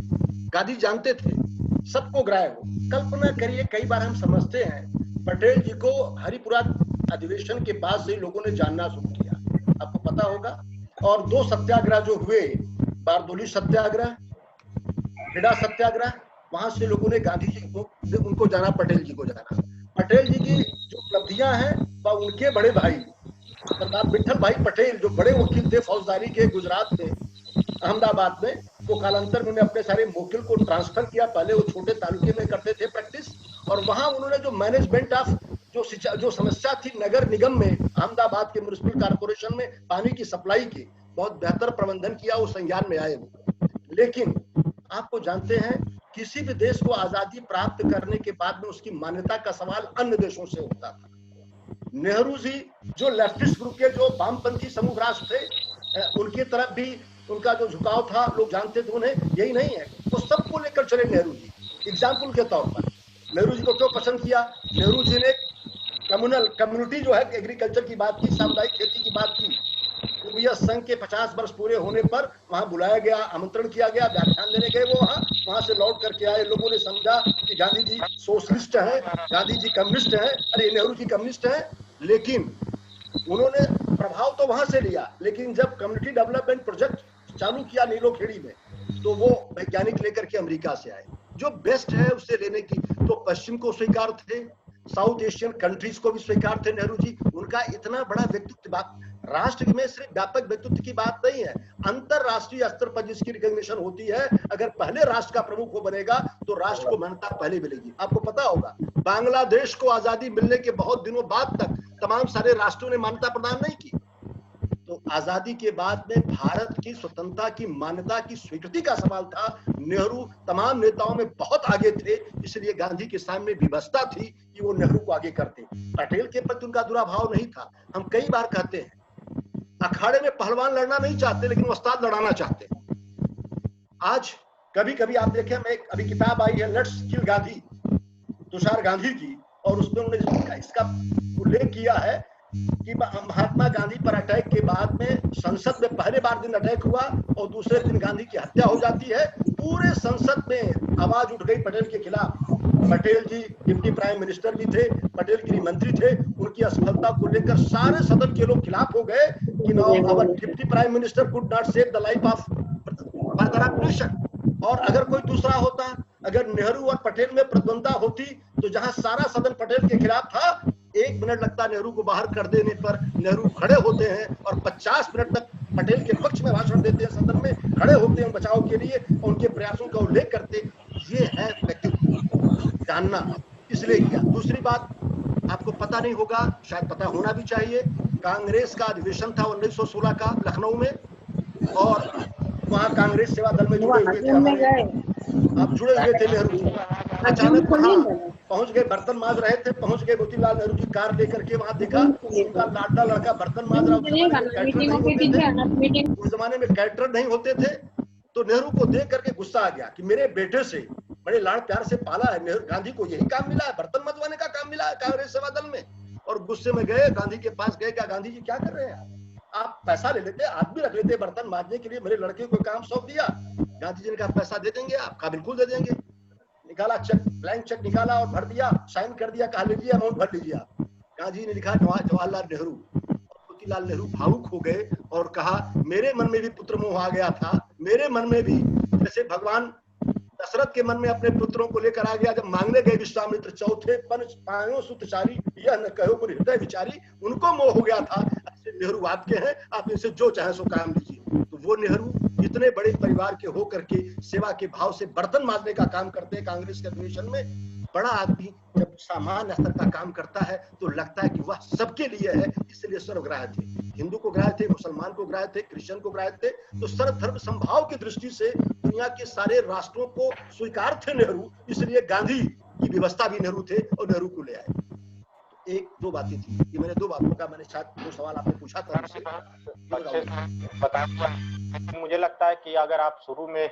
गांधी जानते थे सबको ग्राह्य हो। कल्पना करिए, कई बार हम समझते हैं पटेल जी को हरिपुरा अधिवेशन के बाद से लोगों ने जानना शुरू किया, आपको पता होगा। और 2 सत्याग्रह जो हुए, बारदोली सत्याग्रह, खेड़ा सत्याग्रह, वहां से लोगों ने गांधी जी को, उनको जाना, पटेल जी को जाना। पटेल जी की जो उपलब्धियां हैं, वह उनके बड़े भाई सरदार विठल भाई पटेल, जो बड़े वकील थे फौजदारी के गुजरात में, अहमदाबाद में, वो कालांतर में अपने सारे वकील को ट्रांसफर किया। पहले वो छोटे तालुके में करते थे प्रैक्टिस, और वहां उन्होंने जो मैनेजमेंट ऑफ जो समस्या थी नगर निगम में, अहमदाबाद के म्युनिसिपल कॉर्पोरेशन में पानी की सप्लाई की, बहुत बेहतर प्रबंधन किया, वो संज्ञान में आए वो। लेकिन आपको जानते हैं, किसी भी देश को आजादी प्राप्त करने के बाद में उसकी मान्यता का सवाल अन्य देशों से होता था। नेहरू जी जो लेफ्टिस्ट ग्रुप के, जो वामपंथी समूह राष्ट्र थे, उनकी तरफ भी उनका जो झुकाव था, लोग जानते थे उन्हें। यही नहीं है, वो सबको लेकर चले नेहरू जी। एग्जाम्पल के तौर पर नेहरू जी को क्यों पसंद किया? नेहरू जी ने कम्युनिटी जो है, एग्रीकल्चर की बात की, सामुदायिक खेती की बात की। संघ के 50 वर्ष पूरे होने पर वहां बुलाया गया, आमंत्रण किया गया, व्याख्यान देने गए वो वहां से लौट करके आए। लोगों ने समझा कि गांधी जी सोशलिस्ट हैं, गांधी जी कम्युनिस्ट हैं, अरे नेहरू जी कम्युनिस्ट हैं। लेकिन उन्होंने प्रभाव तो वहां से लिया, लेकिन जब कम्युनिटी डेवलपमेंट प्रोजेक्ट चालू किया नीलोखेड़ी में, तो वो वैज्ञानिक लेकर के अमेरिका से आए, जो बेस्ट है उससे लेने की। तो पश्चिम को स्वीकार थे, साउथ एशियन कंट्रीज को भी स्वीकार थे नेहरू जी। उनका इतना बड़ा व्यक्तित्व, राष्ट्र में सिर्फ व्यापक व्यक्तित्व की बात नहीं है, अंतरराष्ट्रीय स्तर पर जिसकी रिकॉग्निशन होती है, अगर पहले राष्ट्र का प्रमुख वो बनेगा तो राष्ट्र को मान्यता पहले मिलेगी। आपको पता होगा, बांग्लादेश को आजादी मिलने के बहुत दिनों बाद तक तमाम सारे राष्ट्रों ने मान्यता प्रदान नहीं की। तो आजादी के बाद में भारत की स्वतंत्रता की मान्यता की स्वीकृति का सवाल था। नेहरू तमाम नेताओं में बहुत आगे थे, इसलिए गांधी के सामने विवशता थी कि वो नेहरू को आगे करते। पटेल के प्रति उनका दुराभाव नहीं था। हम कई बार कहते हैं, अखाड़े में पहलवान लड़ना नहीं चाहते, लेकिन उस्ताद लड़ाना चाहते। आज कभी कभी आप देखें, मैं अभी किताब आई है लेट्स किल गांधी, तुषार गांधी की, और उसमें उन्होंने इसका उल्लेख किया है कि महात्मा गांधी पर अटैक के बाद में संसद में पहले बार दिन अटैक हुआ और दूसरे दिन गांधी की हत्या हो जाती है। पूरे संसद में आवाज उठ गई पटेल के खिलाफ। पटेल जी डिप्टी प्राइम मिनिस्टर भी थे, पटेल गृह मंत्री थे, उनकी असफलता को लेकर सारे सदन के लोग खिलाफ हो गए कि now our deputy prime minister could not save the life of nation. और अगर कोई दूसरा होता, अगर नेहरू और पटेल में प्रतिद्वंदता होती, तो जहां सारा सदन पटेल के खिलाफ था, 1 मिनट लगता नेहरू को बाहर कर देने पर नेहरू खड़े होते हैं और 50 मिनट तक पटेल के पक्ष में भाषण देते हैं, सदन में खड़े होते हैं बचाव के लिए और उनके प्रयासों का उल्लेख करते। ये है व्यक्तित्व जानना, इसलिए किया। दूसरी बात, आपको पता नहीं होगा, शायद पता होना भी चाहिए, कांग्रेस का अधिवेशन था 1916 का लखनऊ में, और वहाँ कांग्रेस सेवा दल में जुड़े हुए थे हमारे, आप जुड़े हुए थे नेहरू जी। अचानक वहाँ पहुंच गए, बर्तन मांज रहे थे, पहुंच गए मोतीलाल नेहरू जी कार लेकर के, वहां देखा उनका लाडला लड़का बर्तन मांज रहा। उस जमाने में कैटरर नहीं होते थे, तो नेहरू को देख करके गुस्सा आ गया कि मेरे बेटे से बड़े लाड़ प्यार से पाला है, नेहरू गांधी को यही काम मिला है, बर्तन मजवाने का काम मिला है कांग्रेस सेवा दल में। और गुस्से में गए गांधी के पास, गए, क्या गांधी जी क्या कर रहे हैं आप पैसा ले लेते, आदमी रख लेते बर्तन मांजने के लिए, मेरे लड़के को काम सौंप दिया। गांधी जी ने कहा पैसा दे देंगे आप? कहा बिल्कुल दे देंगे। निकाला चेक, ब्लैंक चेक निकाला और भर दिया, साइन कर दिया, कहा लीजिए अमाउंट भर लीजिए आप। गांधी जी ने लिखा जवाहरलाल नेहरू। मोतीलाल नेहरू भावुक हो गए और कहा मेरे मन में भी पुत्र मोह आ गया था, मेरे मन में भी, जैसे भगवान दशरथ के मन में अपने पुत्रों को लेकर आ गया, जब मांगने गए विश्वामित्र चौथे पांयों सुतचारी, यह न कहो मुझ हृदय विचारी, उनको मोह हो गया था। ऐसे नेहरू आपके हैं, आप इनसे जो चाहे सो काम लीजिए। तो वो नेहरू इतने बड़े परिवार के होकर के सेवा के भाव से बर्तन मांजने का काम करते हैं कांग्रेस के अधिवेशन में। बड़ा आदमी जब सामान्य स्तर का काम करता है तो लगता है कि वह सबके लिए है, इसलिए सर्वग्राह्य थे। हिंदू को ग्राह्य थे, मुसलमान को ग्राह्य थे, क्रिश्चियन को ग्राह्य थे। तो सर्वधर्म संभाव की दृष्टि से दुनिया के सारे राष्ट्रों को स्वीकार थे नेहरू, इसलिए गांधी की व्यवस्था भी नेहरू थे और नेहरू को ले आए। एक दो बातें थी, ये मैंने दो बातों का, मैंने शायद दो सवाल आपने पूछा था बताया। मुझे लगता है कि अगर आप शुरू में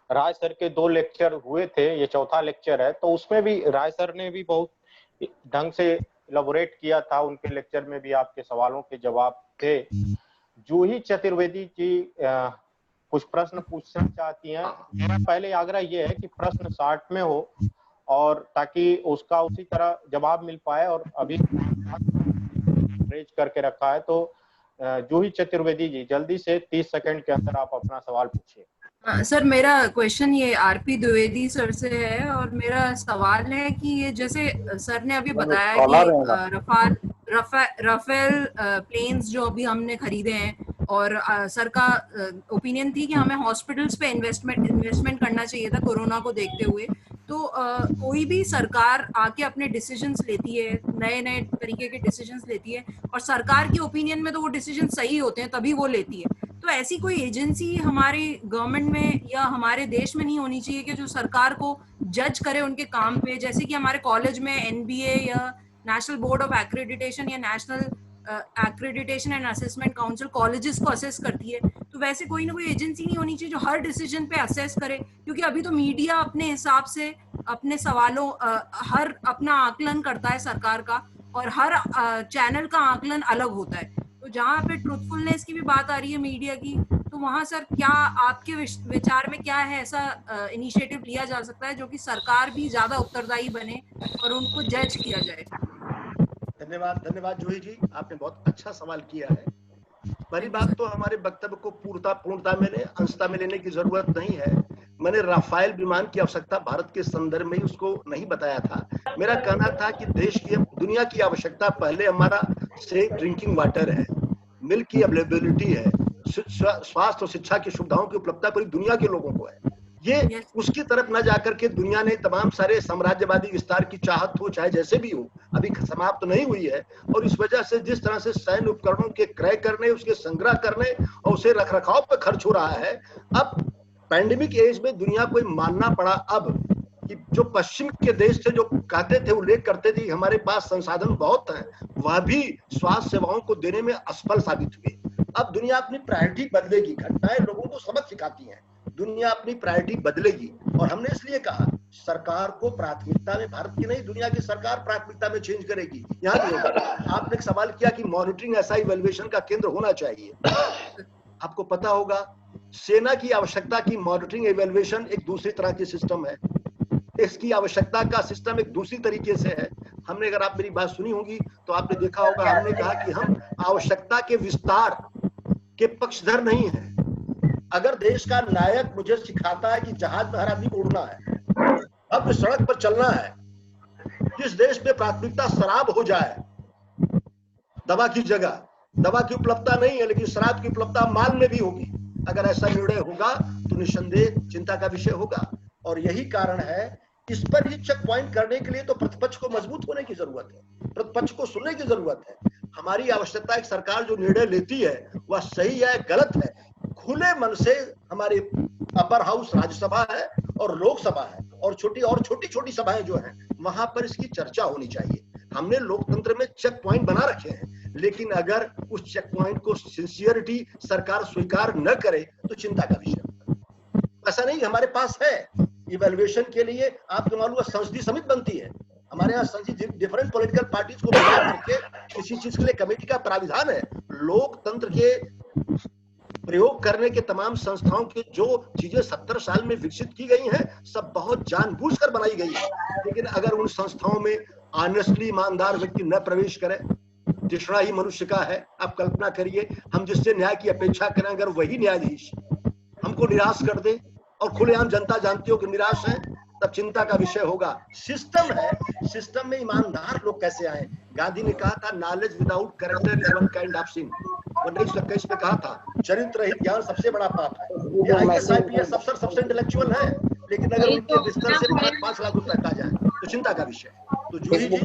राय सर के 2 लेक्चर हुए थे, ये चौथा लेक्चर है, तो उसमें भी राय सर ने भी बहुत ढंग से इलैबोरेट किया था। उनके लेक्चर में भी आपके सवालों के जवाब थे। जूही चतुर्वेदी जी कुछ प्रश्न पूछना चाहती हैं। मेरा पहले आग्रह ये है कि प्रश्न शॉर्ट में हो और ताकि उसका उसी तरह जवाब मिल पाए, और अभी रेज करके रखा है। तो जूही चतुर्वेदी जी जल्दी से 30 सेकंड के अंदर आप अपना सवाल पूछिए। सर, मेरा क्वेश्चन ये आरपी द्विवेदी सर से है, और मेरा सवाल है कि ये जैसे सर ने अभी बताया कि राफेल प्लेन्स जो अभी हमने खरीदे हैं, और सर का ओपिनियन थी कि हमें हॉस्पिटल्स पे इन्वेस्टमेंट करना चाहिए था कोरोना को देखते हुए। तो कोई भी सरकार आके अपने डिसीजंस लेती है, नए नए तरीके के डिसीजंस लेती है, और सरकार के ओपिनियन में तो वो डिसीजन सही होते हैं तभी वो लेती है। तो ऐसी कोई एजेंसी हमारी गवर्नमेंट में या हमारे देश में नहीं होनी चाहिए कि जो सरकार को जज करे उनके काम पे, जैसे कि हमारे कॉलेज में एनबीए या नेशनल बोर्ड ऑफ एक्रेडिटेशन या national accreditation and assessment council colleges को असेस करती है। तो वैसे कोई ना कोई एजेंसी नहीं होनी चाहिए जो हर डिसीजन पे असेस करे, क्योंकि अभी तो मीडिया अपने हिसाब से अपने सवालों हर अपना आकलन करता है सरकार का, और हर चैनल का आकलन अलग होता है। तो जहाँ पे ट्रूथफुलनेस की भी बात आ रही है मीडिया की, तो वहाँ सर क्या आपके विचार में क्या है, ऐसा इनिशिएटिव लिया जा सकता है जो कि सरकार भी ज्यादा उत्तरदायी बने और उनको जज किया जाए? धन्यवाद जूही जी, आपने बहुत अच्छा सवाल किया है। पहली बात तो हमारे वक्तव्य को पूर्णता में अंशता में लेने की जरूरत नहीं है। मैंने राफेल विमान की आवश्यकता भारत के संदर्भ में ही उसको नहीं बताया था। मेरा कहना था कि दुनिया की आवश्यकता पहले हमारा सेफ ड्रिंकिंग वाटर है, मिल्क की अवेलेबिलिटी है, स्वास्थ्य और शिक्षा की सुविधाओं की उपलब्धता पूरी दुनिया के लोगों को है। ये उसकी तरफ न जाकर के दुनिया ने तमाम सारे साम्राज्यवादी विस्तार की चाहत हो, चाहे जैसे भी हो, अभी समाप्त नहीं हुई है। और इस वजह से जिस तरह से सैन्य उपकरणों के क्रय करने, उसके संग्रह करने और उसे रखरखाव पर खर्च हो रहा है, अब पैंडेमिक एज में दुनिया को मानना पड़ा अब कि जो पश्चिम के देश थे जो कहते थे, उल्लेख करते थे हमारे पास संसाधन बहुत हैं, वह भी स्वास्थ्य सेवाओं को देने में असफल साबित हुए। अब दुनिया अपनी प्रायोरिटी बदलेगी, घटनाएं लोगों को सबक सिखाती हैं, दुनिया अपनी प्रायोरिटी बदलेगी। और हमने इसलिए कहा सरकार को प्राथमिकता में, भारत की नहीं दुनिया की सरकार प्राथमिकता में चेंज करेगी। यहाँ भी होगा। आपने एक सवाल किया कि मॉनिटरिंग ऐसा इवैल्यूएशन का केंद्र होना चाहिए। आपको पता होगा सेना की आवश्यकता की मॉनिटरिंग इवैल्यूएशन एक दूसरी तरह की सिस्टम है, इसकी आवश्यकता का सिस्टम एक दूसरी तरीके से है। हमने, अगर आप मेरी बात सुनी होगी तो आपने देखा होगा, हमने कहा कि हम आवश्यकता के विस्तार के पक्षधर नहीं है। अगर देश का नायक मुझे सिखाता है कि जहाज में हर आदमी को उड़ना है, अब सड़क पर चलना है, जिस देश में प्राथमिकता शराब हो जाए, दवा की जगह, दवा की उपलब्धता नहीं है लेकिन शराब की उपलब्धता माल में भी होगी। अगर ऐसा निर्णय होगा तो निस्संदेह चिंता का विषय होगा। और यही कारण है, इस पर ही चेक पॉइंट करने के लिए तो प्रतिपक्ष को मजबूत होने की जरूरत है, प्रतिपक्ष को सुनने की जरूरत है। हमारी आवश्यकता है कि सरकार जो निर्णय लेती है वह सही है गलत है, खुले मन से, हमारे अपर हाउस राज्यसभा है और लोकसभा है और छोटी छोटी सभाएं जो हैं वहां पर इसकी चर्चा होनी चाहिए। हमने लोकतंत्र में चेक पॉइंट बना रखे हैं, लेकिन अगर उस चेक पॉइंट को सिंसियरिटी सरकार स्वीकार न करे तो चिंता का विषय होगा। ऐसा नहीं, हमारे पास है इवैल्यूएशन के लिए, आपको मालूम है संसदीय समिति बनती है हमारे यहाँ, संसदीय डिफरेंट पॉलिटिकल पार्टीज को मिला करके किसी चीज के लिए कमेटी का प्राविधान है। लोकतंत्र के प्रयोग करने के तमाम संस्थाओं की जो चीजें 70 साल में विकसित की गई हैं सब बहुत जानबूझकर बनाई गई है, लेकिन अगर उन संस्थाओं में ऑनेस्टली ईमानदार व्यक्ति न प्रवेश करे, जिसरा ही मनुष्य का है, आप कल्पना करिए हम जिससे न्याय की अपेक्षा करें अगर वही न्यायाधीश हमको निराश कर दे, और खुलेआम जनता जानती हो कि निराश है, तब चिंता का विषय होगा। सिस्टम है, सिस्टम में ईमानदार लोग कैसे आए? गांधी ने कहा था knowledge without character is one kind of sin. 1921 में कहा था चरित्र रहित ज्ञान सबसे बड़ा पाप है। ये आईएएस आईपीएस अफसर सबसे इंटेलेक्चुअल है, लेकिन अगर उनके बिस्तर से 5 लाख रुपए हटा जाए तो चिंता का विषय है। तो जूही जी,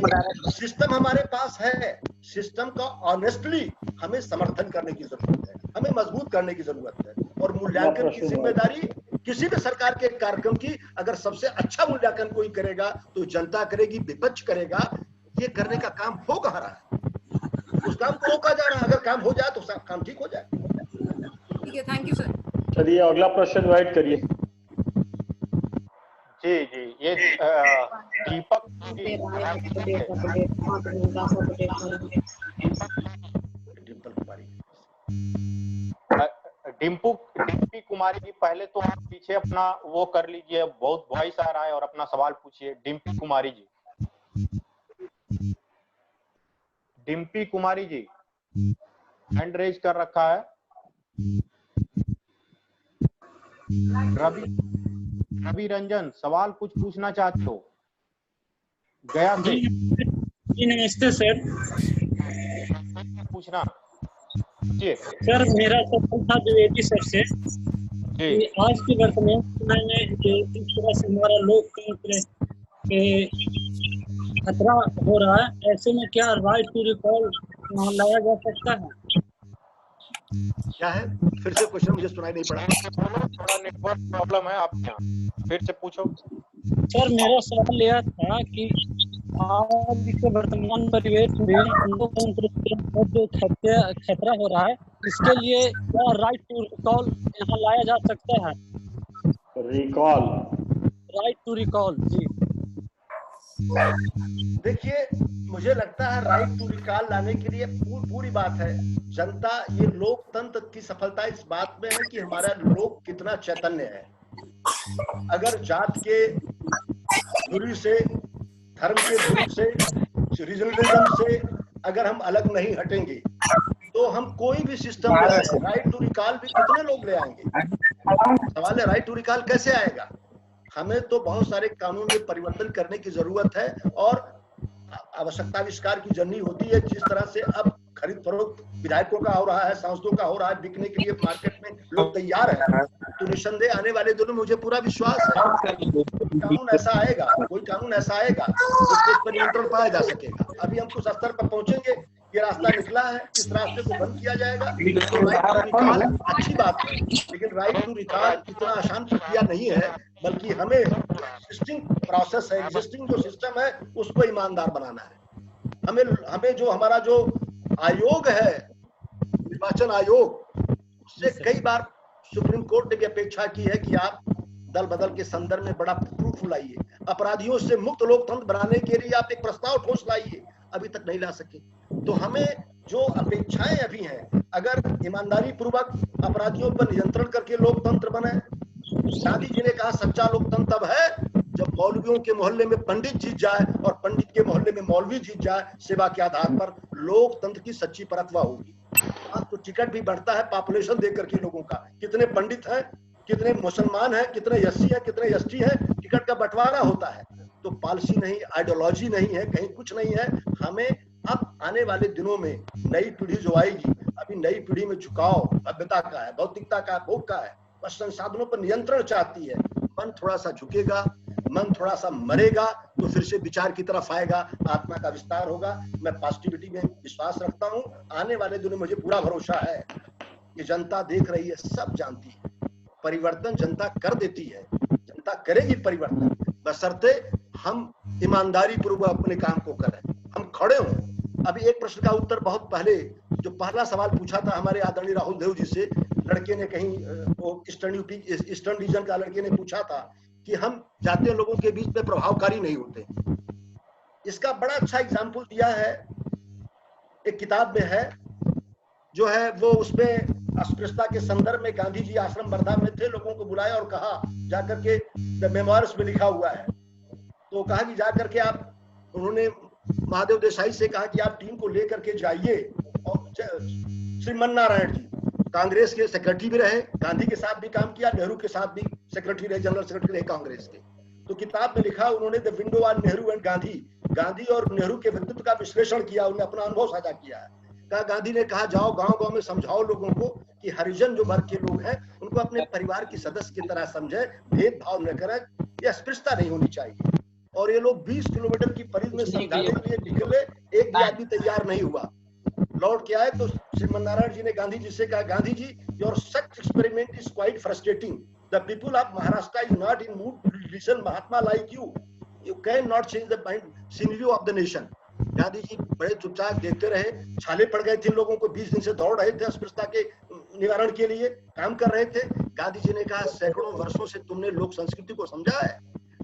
सिस्टम हमारे पास है, सिस्टम का ऑनेस्टली हमें समर्थन करने की जरूरत है, हमें मजबूत करने की जरूरत है। और मूल्यांकन की जिम्मेदारी किसी भी सरकार के कार्यक्रम की, अगर सबसे अच्छा मूल्यांकन कोई करेगा तो जनता करेगी, विपक्ष करेगा। ये करने का काम हो कहाँ रहा है? उस काम को रोका जा रहा है। अगर काम हो जाए तो काम ठीक हो जाए। ठीक है, थैंक यू सर। चलिए अगला प्रश्न इनवाइट करिए। जी जी, ये दीपक डिम्पी कुमारी जी, पहले तो आप पीछे अपना वो कर लीजिए, बहुत वॉइस आ रहा है, और अपना सवाल पूछिए। डिम्पी कुमारी जी, डिम्पी कुमारी जी हैंड रेज कर रखा है। रवि रंजन, सवाल कुछ पूछना चाहते हो? गया से जी नमस्ते सर। पूछना जी सर, मेरा सवाल था द्विवेदी सर से कि आज के वर्तमान समय में जिस तरह से हमारा लोकतंत्र खतरा हो रहा है, ऐसे में क्या राइट टू रिकॉल लाया जा सकता है? क्या है? फिर से क्वेश्चन मुझे सुनाई नहीं पड़ा। थोड़ा नेटवर्क प्रॉब्लम है आपके यहाँ, फिर से पूछो। सर, मेरा सवाल यह था कि आज के वर्तमान परिवेश में लोकतंत्र जो खतरा हो रहा है, इसके लिए क्या राइट टू रिकॉल यहाँ लाया जा सकता है? रिकॉल, राइट टू रिकॉल जी। देखिए, मुझे लगता है राइट टू रिकॉल लाने के लिए पूरी बात है जनता, ये लोकतंत्र की सफलता इस बात में है कि हमारा लोग कितना चैतन्य है। अगर जात के दूरी से, धर्म के दूरी से, रीजनलिज्म से अगर हम अलग नहीं हटेंगे तो हम कोई भी सिस्टम राइट टू रिकॉल भी कितने लोग ले आएंगे? सवाल है राइट टू रिकॉल कैसे आएगा? हमें तो बहुत सारे कानून में परिवर्तन करने की जरूरत है और आवश्यकता आविष्कार की जननी होती है। जिस तरह से अब खरीद फरोख्त विधायकों का हो रहा है, सांसदों का हो रहा है, बिकने के लिए मार्केट में लोग तैयार हैं, तो निस्संदेह आने वाले दिनों में मुझे पूरा विश्वास है कानून ऐसा आएगा, कोई कानून ऐसा आएगा जिससे इस पर नियंत्रण पाया जा सकेगा। अभी हम कुछ स्तर पर पहुंचेंगे, ये रास्ता निकला है, इस रास्ते को बंद किया जाएगा तो राइट टू रिकॉल अच्छी बात है, लेकिन राइट टू रिकॉल इतना आसान प्रक्रिया नहीं है, बल्कि हमें एग्जिस्टिंग प्रोसेस है, एग्जिस्टिंग जो सिस्टम है उसको ईमानदार बनाना है। हमें जो हमारा जो आयोग है, निर्वाचन आयोग, उससे कई बार सुप्रीम कोर्ट ने भी अपेक्षा की है कि आप दल बदल के संदर्भ में बड़ा प्रूफ लाइए, अपराधियों से मुक्त लोकतंत्र बनाने के लिए आप एक प्रस्ताव ठोस लाइए, अभी तक नहीं ला सके। तो हमें जो अपेक्षाएं अभी हैं, अगर ईमानदारी पूर्वक अपराधियों पर नियंत्रण करके लोकतंत्र बने, गांधी जी ने कहा सच्चा लोकतंत्र तब है जब मौलवियों के मोहल्ले में पंडित जीत जाए और पंडित के मोहल्ले में मौलवी जीत जाए, सेवा के आधार पर लोकतंत्र की सच्ची परतवा होगी। आज तो टिकट भी बढ़ता है पॉपुलेशन देख करके लोगों का, कितने पंडित हैं, कितने मुसलमान हैं, कितने एससी हैं, कितने एसटी हैं, टिकट का बंटवारा होता है। तो पॉलिसी नहीं, आइडियोलॉजी नहीं है, कहीं कुछ नहीं है। हमें अब आने वाले दिनों में नई पीढ़ी जो आएगी, अभी नई पीढ़ी में झुकाव भव्यता का है, भौतिकता का, भोग का है, बस संसाधनों पर नियंत्रण चाहती है। मन थोड़ा सा झुकेगा, मन थोड़ा सा मरेगा तो फिर से विचार की तरफ आएगा, आत्मा का विस्तार होगा। मैं पॉजिटिविटी में विश्वास रखता हूं। आने वाले दिनों में मुझे पूरा भरोसा है कि जनता देख रही है, सब जानती है, परिवर्तन जनता कर देती है, जनता करेगी परिवर्तन, बशर्ते हम ईमानदारी पूर्वक अपने काम को करें, हम खड़े हों। अभी एक प्रश्न का उत्तर बहुत पहले जो पहला सवाल पूछा था हमारे आदरणीय राहुल देव जी से, लड़के ने कहीं वो ईस्टर्न रीजन का लड़के ने पूछा था कि हम जातीय लोगों के बीच में प्रभावकारी नहीं होते। इसका बड़ा अच्छा एग्जाम्पल दिया है, एक किताब में है जो है वो, उसमें अस्पृश्यता के संदर्भ में गांधी जी आश्रम वर्धा में थे, लोगों को बुलाया और कहा जाकर के, द मेमोइर्स में लिखा हुआ है, तो कहा कि जाकर के आप, उन्होंने महादेव देसाई से कहा कि आप टीम को लेकर के जाइए। और श्रीमन नारायण जी कांग्रेस के सेक्रेटरी भी रहे, गांधी के साथ भी काम किया, नेहरू के साथ भी सेक्रेटरी रहे, जनरल सेक्रेटरी रहे कांग्रेस के। तो किताब में लिखा उन्होंने, the window on Nehru and Gandhi, Gandhi और नेहरू के व्यक्तित्व का विश्लेषण किया, उन्होंने अपना अनुभव साझा किया है। कहा, गांधी ने कहा जाओ गांव-गांव में समझाओ लोगों को कि हरिजन जो वर्ग के लोग हैं उनको अपने परिवार की सदस्य की तरह समझे, भेदभाव न करें, यह अस्पृश्यता नहीं होनी चाहिए। और ये लोग 20 किलोमीटर की परिधि में समझाने के लिए निकले, एक भी आदमी तैयार नहीं हुआ। लौट के आए तो श्रीमन नारायण जी ने गांधी जी से कहा, Gandhi ji, your such experiment is quite frustrating, the people of Maharashtra is not in mood to listen Mahatma like you, you can not change the mind scenario of the nation. Gandhi ji बड़े चुपचाप देखते रहे, छाले पड़ गए थे लोगों को, 20 दिन से दौड़ रहे थे अस्पृश्यता के निवारण के लिए, काम कर रहे थे। गांधी जी ने कहा, सैकड़ों वर्षों से तुमने लोक संस्कृति को समझा है,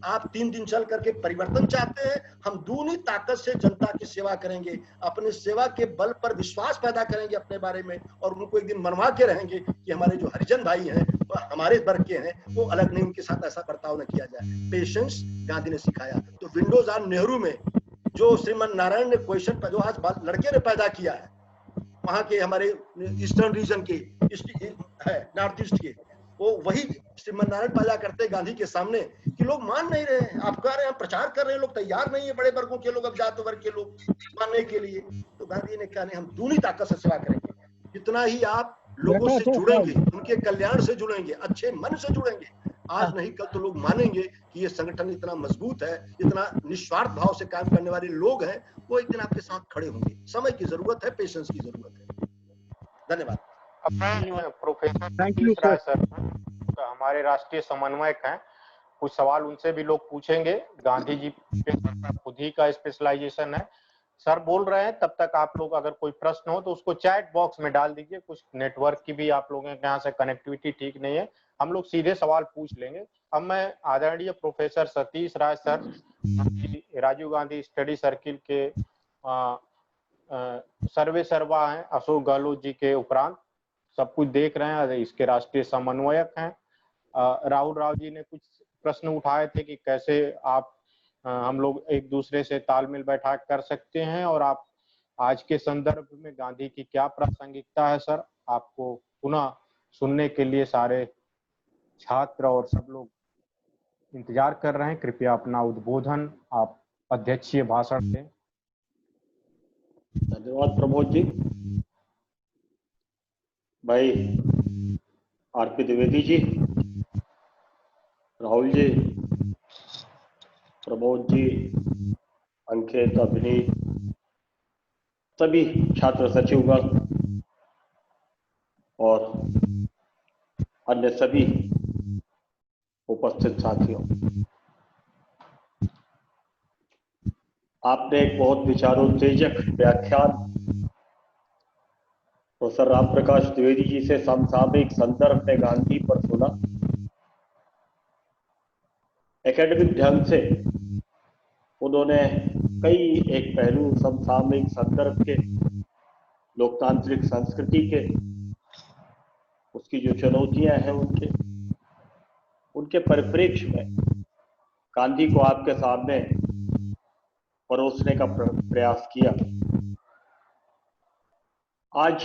आप 3 दिन चल करके परिवर्तन चाहते हैं, हम दूनी ताकत से जनता की सेवा करेंगे, अपने सेवा के बल पर विश्वास पैदा करेंगे अपने बारे में, और उनको एक दिन मनवा के रहेंगे कि हमारे जो हरिजन भाई हैं वो हमारे वर्ग के हैं, वो अलग नहीं, उनके साथ ऐसा बर्ताव न किया जाए। पेशेंस गांधी ने सिखाया। तो विंडोज ऑन नेहरू में जो श्रीमन नारायण ने क्वेश्चन जो आज लड़के ने पैदा किया है, वहां के हमारे ईस्टर्न रीजन के है, नॉर्थ ईस्ट के, वो वही श्रीमन नारायण पैदा करते गांधी के सामने कि लोग मान नहीं रहे हैं, आप कह रहे हैं, हम प्रचार कर रहे हैं, लोग तैयार नहीं है, बड़े वर्गों के लोग, अब जात वर्ग के लोग मानने के लिए। तो गांधी ने कहा, नहीं, हम दूनी ताकत से सेवा करेंगे, जितना ही आप लोगों से जुड़ेंगे, उनके कल्याण से जुड़ेंगे, अच्छे मन से जुड़ेंगे, आज नहीं कल तो लोग मानेंगे कि ये संगठन इतना मजबूत है, इतना निस्वार्थ भाव से काम करने वाले लोग हैं, वो एक दिन आपके साथ खड़े होंगे। समय की जरूरत है, पेशेंस की जरूरत है। धन्यवाद। प्रोफेसर सर हमारे राष्ट्रीय समन्वयक हैं, कुछ सवाल उनसे भी लोग पूछेंगे। गांधी जी पे खुद ही का स्पेशलाइजेशन है, सर बोल रहे हैं, तब तक आप लोग अगर कोई प्रश्न हो तो उसको चैट बॉक्स में डाल दीजिए। कुछ नेटवर्क की भी आप लोगों के यहाँ से कनेक्टिविटी ठीक नहीं है, हम लोग सीधे सवाल पूछ लेंगे। अब मैं आदरणीय professor Satish Rai sir, Rajiv Gandhi study circle के सर्वे सर्वा हैं, अशोक गहलोत जी के उपरांत सब कुछ देख रहे हैं, इसके राष्ट्रीय समन्वयक हैं। राहुल राव जी ने कुछ प्रश्न उठाए थे कि कैसे आप हम लोग एक दूसरे से तालमेल बैठा कर सकते हैं, और आप आज के संदर्भ में गांधी की क्या प्रासंगिकता है। सर आपको पुनः सुनने के लिए सारे छात्र और सब लोग इंतजार कर रहे हैं, कृपया अपना उद्बोधन आप अध्यक्षीय भाषण दें। धन्यवाद प्रमोद जी। भाई आरपी द्विवेदी जी, राहुल जी, प्रमोद जी, अंकित, अभिनीत, सभी छात्र सचिवगण और अन्य सभी उपस्थित साथियों, आपने एक बहुत विचारोत्तेजक व्याख्यान प्रोफेसर राम प्रकाश द्विवेदी जी से समसामयिक संदर्भ में गांधी पर सुना। एकेडमिक ढंग से उन्होंने कई एक पहलू समसामयिक संदर्भ के, लोकतांत्रिक संस्कृति के, उसकी जो चुनौतियां हैं उनके परिप्रेक्ष्य में गांधी को आपके सामने परोसने का प्रयास किया। आज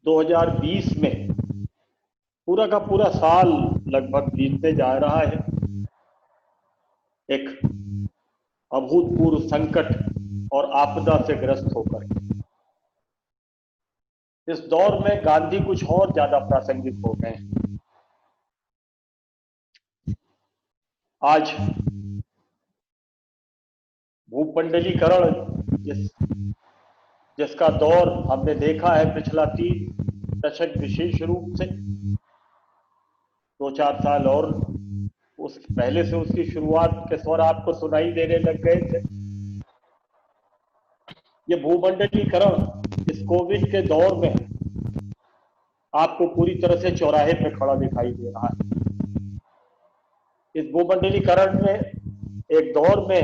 2020 में पूरा का पूरा साल लगभग बीतने जा रहा है। एक अभूतपूर्व संकट और आपदा से ग्रस्त होकर। इस दौर में गांधी कुछ और ज्यादा प्रासंगिक हो गए हैं। आज भूमंडलीकरण जिसका दौर हमने देखा है पिछला 3 दशक, विशेष रूप से 2-4 साल और उस पहले से उसकी शुरुआत के स्वर आपको सुनाई देने लग गए थे। ये भूमंडलीकरण इस कोविड के दौर में आपको पूरी तरह से चौराहे पे खड़ा दिखाई दे रहा है। इस भूमंडलीकरण में एक दौर में,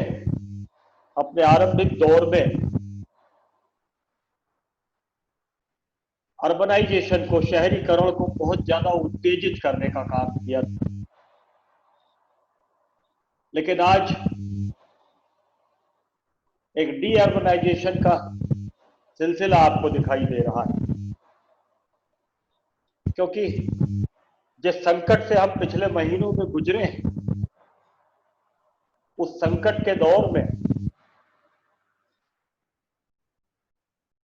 अपने आरंभिक दौर में अर्बनाइजेशन को, शहरीकरण को बहुत ज्यादा उत्तेजित करने का काम किया था। लेकिन आज एक डी अर्बनाइजेशन का सिलसिला आपको दिखाई दे रहा है, क्योंकि जिस संकट से हम पिछले महीनों में गुजरे हैं, उस संकट के दौर में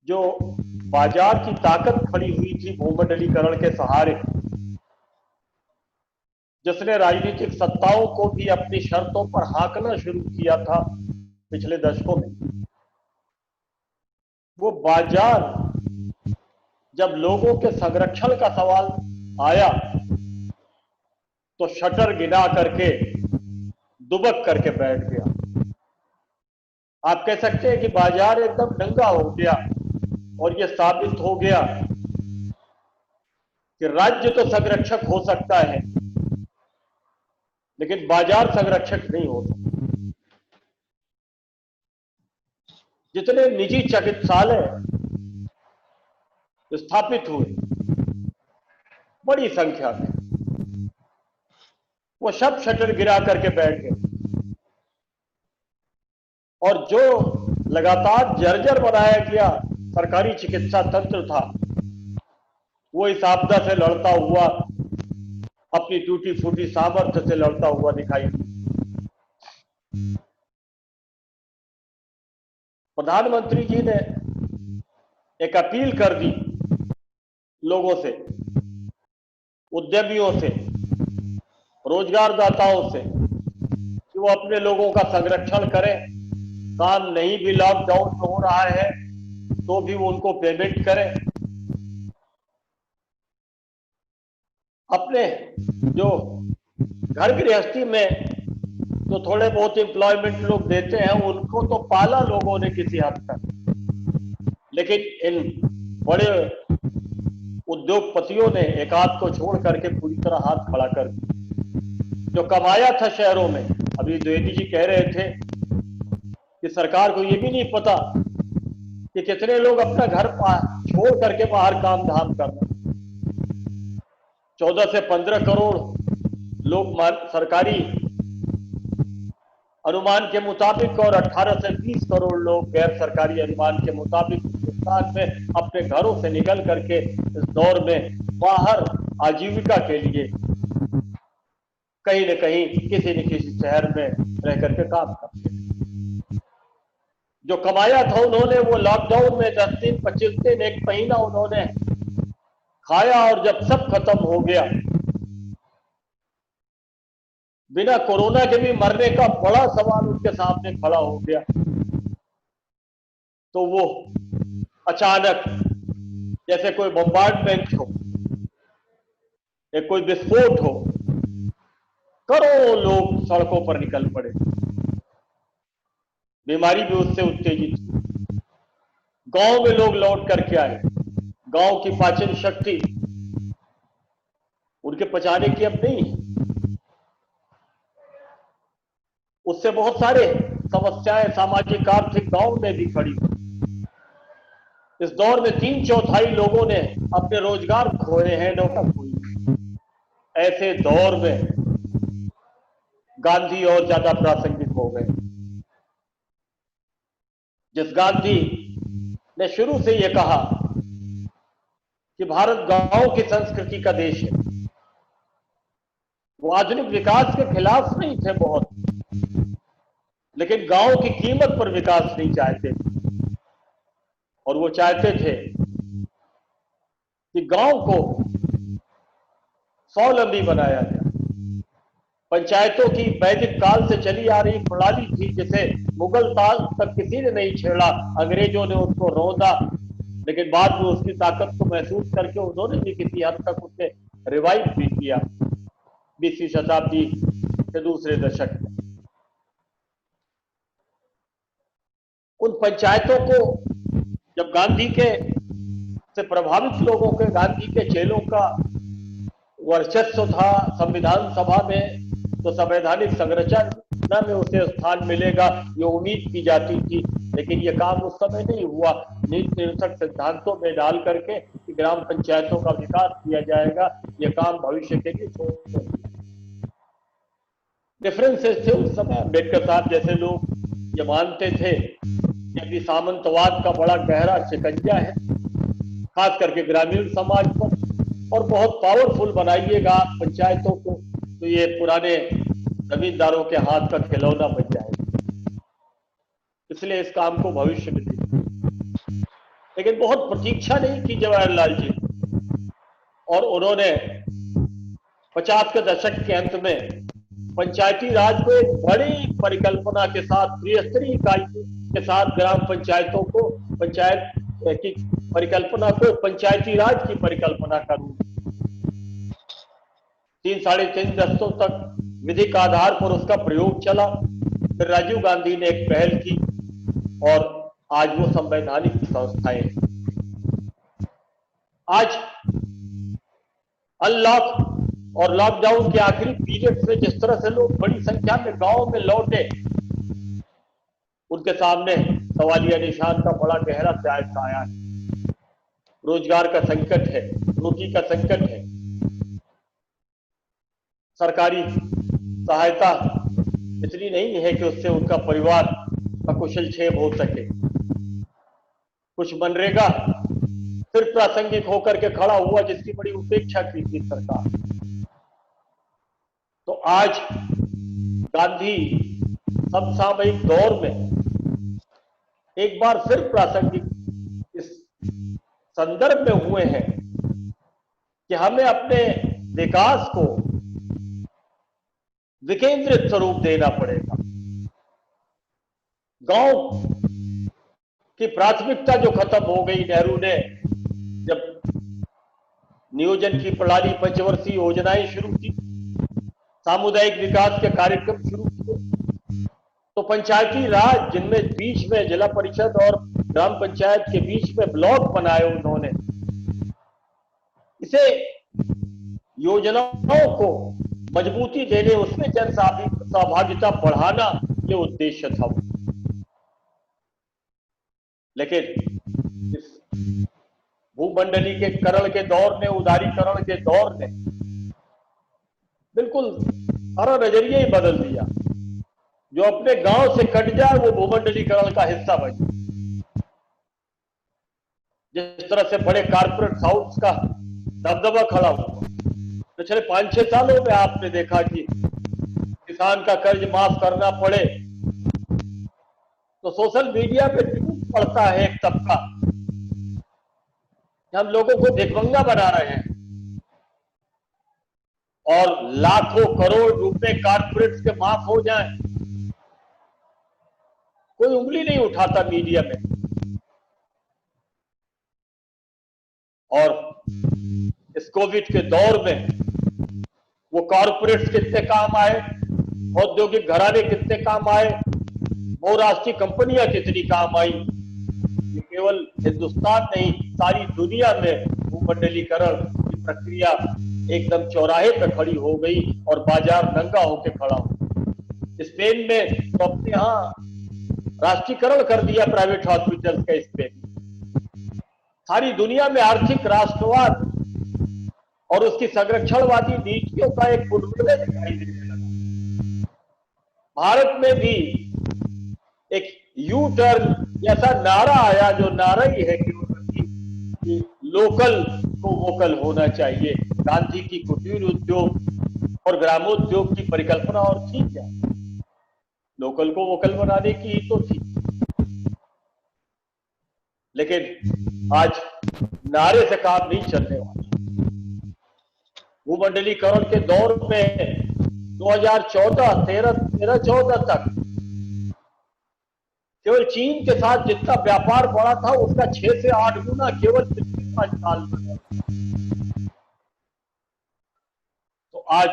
जो बाजार की ताकत खड़ी हुई थी भूमंडलीकरण के सहारे, जिसने राजनीतिक सत्ताओं को भी अपनी शर्तों पर हांकना शुरू किया था पिछले दशकों में, वो बाजार जब लोगों के संरक्षण का सवाल आया तो शटर गिरा करके दुबक करके बैठ गया। आप कह सकते हैं कि बाजार एकदम नंगा हो गया और यह साबित हो गया कि राज्य तो संरक्षक हो सकता है, लेकिन बाजार संरक्षक नहीं हो सकता। जितने निजी चिकित्सालय स्थापित हुए बड़ी संख्या में, वो सब शटर गिरा करके बैठ गए, और जो लगातार जर्जर बनाया गया सरकारी चिकित्सा तंत्र था, वो इस आपदा से लड़ता हुआ, अपनी टूटी फूटी सामर्थ्य से लड़ता हुआ दिखाई दिया। प्रधानमंत्री जी ने एक अपील कर दी लोगों से, उद्यमियों से, रोजगारदाताओं से, कि वो अपने लोगों का संरक्षण करें। काम नहीं भी लॉकडाउन में हो रहा है तो भी वो उनको पेमेंट करें। अपने जो घर गृहस्थी में जो थोड़े बहुत एम्प्लॉयमेंट लोग देते हैं, उनको तो पाला लोगों ने किसी हद तक, लेकिन इन बड़े उद्योगपतियों ने एक हाथ को छोड़ करके पूरी तरह हाथ खड़ा कर दिया। जो कमाया था शहरों में, अभी द्विवेदी जी कह रहे थे कि सरकार को ये भी नहीं पता कि कितने लोग अपना घर छोड़ करके बाहर काम धाम कर रहे हैं। 14 से 15 करोड़ लोग सरकारी अनुमान के मुताबिक और 18 से 20 करोड़ लोग गैर सरकारी अनुमान के मुताबिक हिंदुस्तान में अपने घरों से निकल करके इस दौर में बाहर आजीविका के लिए कहीं न कहीं किसी न किसी शहर में रह करके काम करते हैं। जो कमाया था उन्होंने वो लॉकडाउन में 10 दिन, 25 दिन, 1 महीना उन्होंने खाया, और जब सब खत्म हो गया, बिना कोरोना के भी मरने का बड़ा सवाल उनके सामने खड़ा हो गया, तो वो अचानक जैसे कोई बम्बार्डमेंट हो या कोई विस्फोट हो, करोड़ों लोग सड़कों पर निकल पड़े। बीमारी भी उससे उत्तेजित हुई। गांव में लोग लौट करके आए। गांव की पाचन शक्ति उनके पचाने की अब नहीं है। उससे बहुत सारे समस्याएं सामाजिक आर्थिक गांव में भी खड़ी हुई। इस दौर में 3/4 लोगों ने अपने रोजगार खोए हैं, नौकरी खोई। ऐसे दौर में गांधी और ज्यादा प्रासंगिक हो गए। जिस गांधी ने शुरू से यह कहा कि भारत गांव की संस्कृति का देश है, वो आधुनिक विकास के खिलाफ नहीं थे बहुत, लेकिन गांव की कीमत पर विकास नहीं चाहते थे। और वो चाहते थे कि गांव को स्वावलंबी बनाया जाए। पंचायतों की वैदिक काल से चली आ रही प्रणाली थी, जिसे मुगल ताल तक किसी ने नहीं छेड़ा, अंग्रेजों ने उसको रौंदा, लेकिन बाद में उसकी ताकत को महसूस करके उन्होंने भी किसी हद तक उसे रिवाइव भी किया 20वीं शताब्दी के दूसरे दशक में। उन पंचायतों को जब गांधी के से प्रभावित लोगों के, गांधी के चेलों का वर्चस्व था संविधान सभा में, तो संवैधानिक संरचना में उसे स्थान मिलेगा, ये उम्मीद की जाती थी। लेकिन ये काम उस समय नहीं हुआ। नीति निर्देशक सिद्धांतों में डाल करके कि ग्राम पंचायतों का विकास किया जाएगा, ये काम भविष्य के लिए छोड़ दिया। डिफरेंसेस थे उस समय। अम्बेडकर साहब जैसे लोग ये मानते थे कि अभी सामंतवाद का बड़ा गहरा शिकंजा है, खास करके ग्रामीण समाज पर, और बहुत पावरफुल बनाइएगा आप पंचायतों को तो ये पुराने जमींदारों के हाथ का खिलौना बन जाएगा। इसलिए इस काम को भविष्य में देखिए। लेकिन बहुत प्रतीक्षा नहीं की जवाहरलाल जी, और उन्होंने 50 के दशक के अंत में पंचायती राज को एक बड़ी परिकल्पना के साथ, त्रिस्तरीय इकाई के साथ ग्राम पंचायतों को, पंचायत की परिकल्पना को पंचायती राज की परिकल्पना का रूप 3-3.5 दशकों तक विधिक आधार पर उसका प्रयोग चला। फिर राजीव गांधी ने एक पहल की और आज वो संवैधानिक संस्थाएं हैं। आज अनलॉक और लॉकडाउन के आखिरी पीरियड में जिस तरह से लोग बड़ी संख्या में गांव में लौटे, उनके सामने सवालिया निशान का बड़ा गहरा दायरा आया है। रोजगार का संकट है, रोटी का संकट है, सरकारी सहायता इतनी नहीं है कि उससे उनका परिवार का कुशल क्षेम हो सके। कुछ मनरेगा सिर्फ प्रासंगिक होकर के खड़ा हुआ, जिसकी बड़ी उपेक्षा की थी सरकार। तो आज गांधी समसामयिक दौर में एक बार फिर प्रासंगिक इस संदर्भ में हुए हैं कि हमें अपने विकास को विकेंद्रित स्वरूप देना पड़ेगा। गांव की प्राथमिकता जो खत्म हो गई, नेहरू ने जब नियोजन की प्रणाली, पंचवर्षीय योजनाएं शुरू की, सामुदायिक विकास के कार्यक्रम शुरू किए, तो पंचायती राज जिनमें बीच में जिला परिषद और ग्राम पंचायत के बीच में ब्लॉक बनाए उन्होंने, इसे योजनाओं को मजबूती देने, उसमें जन सहभागिता बढ़ाना, ये उद्देश्य था। लेकिन इस भूमंडलीकरण के दौर में, उदारीकरण के दौर ने बिल्कुल सारा नजरिया ही बदल दिया। जो अपने गांव से कट जाए वो भूमंडलीकरण का हिस्सा बन जाए। जिस तरह से बड़े कारपोरेट हाउस का दबदबा खड़ा हुआ पिछले 5-6 सालों में, आपने देखा कि किसान का कर्ज माफ करना पड़े तो सोशल मीडिया पे टूट पड़ता है एक तबका, हम लोगों को भिखमंगा बना रहे हैं, और लाखों करोड़ रुपए कारपोरेट्स के माफ हो जाएं, कोई उंगली नहीं उठाता मीडिया में। और इस कोविड के दौर में वो कॉर्पोरेट्स कितने काम आए, औद्योगिक घराने कितने काम आए, बहुराष्ट्रीय कंपनियां कितनी काम आई। ये केवल हिंदुस्तान नहीं, सारी दुनिया में भूमंडलीकरण की प्रक्रिया एकदम चौराहे पर खड़ी हो गई और बाजार नंगा होकर खड़ा हो। स्पेन में तो अपने यहाँ राष्ट्रीयकरण कर दिया प्राइवेट हॉस्पिटल का। स्पेन सारी दुनिया में आर्थिक राष्ट्रवाद और उसकी संरक्षणवादी नीतियों का एक बुलबुले दिखाई देने लगा। भारत में भी एक यू टर्न जैसा नारा आया, जो नारा ही है कि लोकल को वोकल होना चाहिए। गांधी की कुटीर उद्योग और ग्रामोद्योग की परिकल्पना और थी क्या? लोकल को वोकल बनाने की ही तो थी। लेकिन आज नारे से काम नहीं चलने वाला। भूमंडलीकरण के दौर में 2014, 13-14 तक केवल चीन के साथ जितना व्यापार बढ़ा था उसका 6 से 8 गुना केवल पिछले 5 साल में। तो आज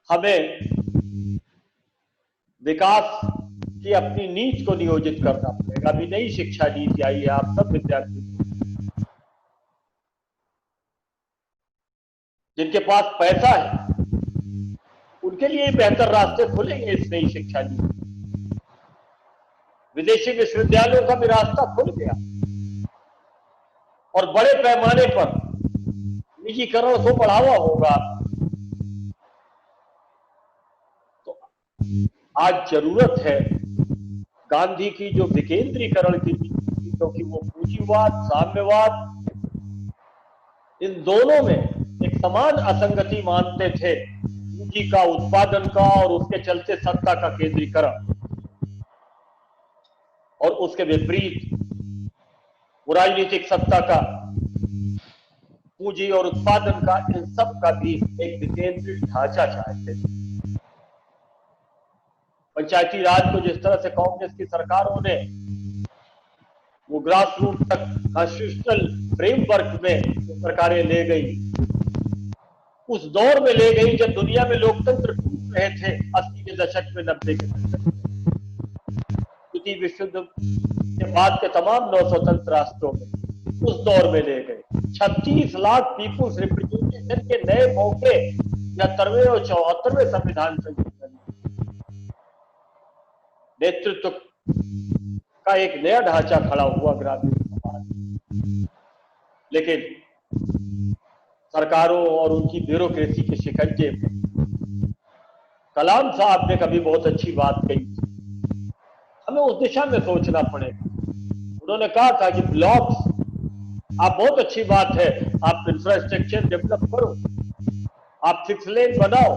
हमें विकास की अपनी नीति को नियोजित करना पड़ेगा। अभी नई शिक्षा नीति आई है, आप सब विद्यार्थी जिनके पास पैसा है उनके लिए बेहतर रास्ते खुलेंगे इस नई शिक्षा नीति। विदेशी विश्वविद्यालयों का भी रास्ता खुल गया और बड़े पैमाने पर निजीकरण को बढ़ावा होगा। तो आज जरूरत है गांधी की जो विकेंद्रीकरण की नीति, क्योंकि वो पूंजीवाद, साम्यवाद, इन दोनों में एक समान असंगति मानते थे। पूंजी का, उत्पादन का और उसके चलते सत्ता का केंद्रीकरण, और उसके विपरीत राजनीतिक सत्ता का, पूंजी और उत्पादन का, इन सब का भी एक विकेंद्रित ढांचा चाहते थे। पंचायती राज को जिस तरह से कांग्रेस की सरकारों ने वो ग्रास रूट तक कॉन्स्टिट्यूशनल फ्रेमवर्क में सरकारें ले गई, उस दौर में ले गई जब दुनिया में लोकतंत्र टूट रहे थे 80 के दशक में, 90 के दशक में। द्वितीय विश्व युद्ध के बाद के तमाम नवस्वतंत्र राष्ट्रों में उस दौर में ले गए। 36 लाख पीपुल्स रिप्रेजेंटेशन के नए मौके 73वें और 74वें संविधान संशोधन, नेतृत्व का एक नया ढांचा खड़ा हुआ ग्रामीण समाज। लेकिन सरकारों और उनकी ब्यूरोक्रेसी के शिकंजे में कलाम साहब ने कभी बहुत अच्छी बात कही, हमें उस दिशा में सोचना पड़ेगा। उन्होंने कहा था कि ब्लॉक्स, आप बहुत अच्छी बात है, आप इंफ्रास्ट्रक्चर डेवलप करो, आप 6 लेन बनाओ,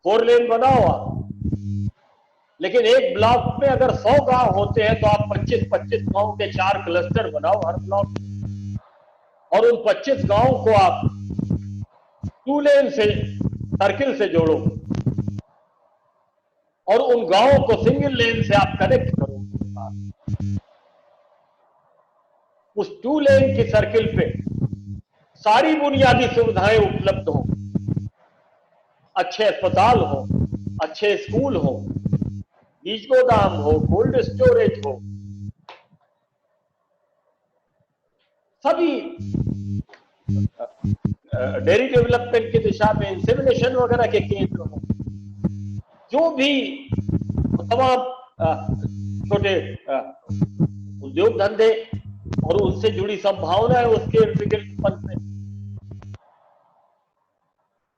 4 लेन बनाओ आप, लेकिन एक ब्लॉक में अगर 100 गांव होते हैं तो आप 25-25 गांव के 4 क्लस्टर बनाओ हर ब्लॉक, और उन 25 गांव को आप 2 लेन से, सर्किल से जोड़ो, और उन गांवों को सिंगल लेन से आप कनेक्ट करो। उस 2 लेन की सर्किल पे सारी बुनियादी सुविधाएं उपलब्ध हो, अच्छे अस्पताल हो, अच्छे स्कूल हो, बीज गोदाम हो, कोल्ड स्टोरेज हो, सभी डेयरी डेवलपमेंट की दिशा में इंसेमिनेशन वगैरह के केंद्र हो, जो भी तमाम छोटे उद्योग धंधे और उससे जुड़ी संभावनाएं उसके इर्द गिर्द बनते,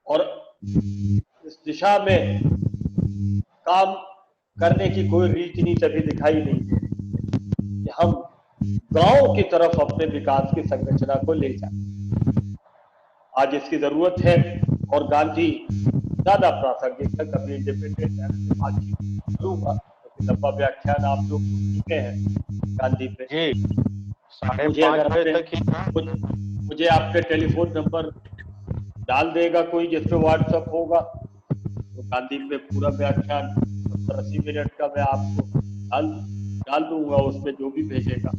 और इस दिशा में काम करने की कोई रीति नीति अभी दिखाई नहीं दे रही कि हम गांव की तरफ अपने विकास की संरचना को ले जाए। आज इसकी जरूरत है और गांधी ज्यादा प्रासंगिक है। कभी इंडिपेंडेंट बातचीत करूंगा, क्योंकि लंबा व्याख्यान आप लोग चुके हैं गांधी पे। मुझे आपके टेलीफोन नंबर डाल देगा कोई, जिसपे व्हाट्सएप होगा, तो गांधी पे पूरा व्याख्यान 80 मिनट का मैं आपको डाल दूंगा, उसमें जो भी भेजेगा।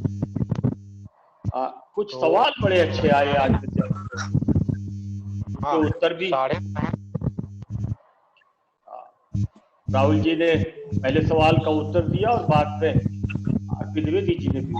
कुछ सवाल बड़े अच्छे आए आज तो उत्तर भी। राहुल जी ने पहले सवाल का उत्तर दिया और बाद में आरपी द्विवेदी जी ने भी।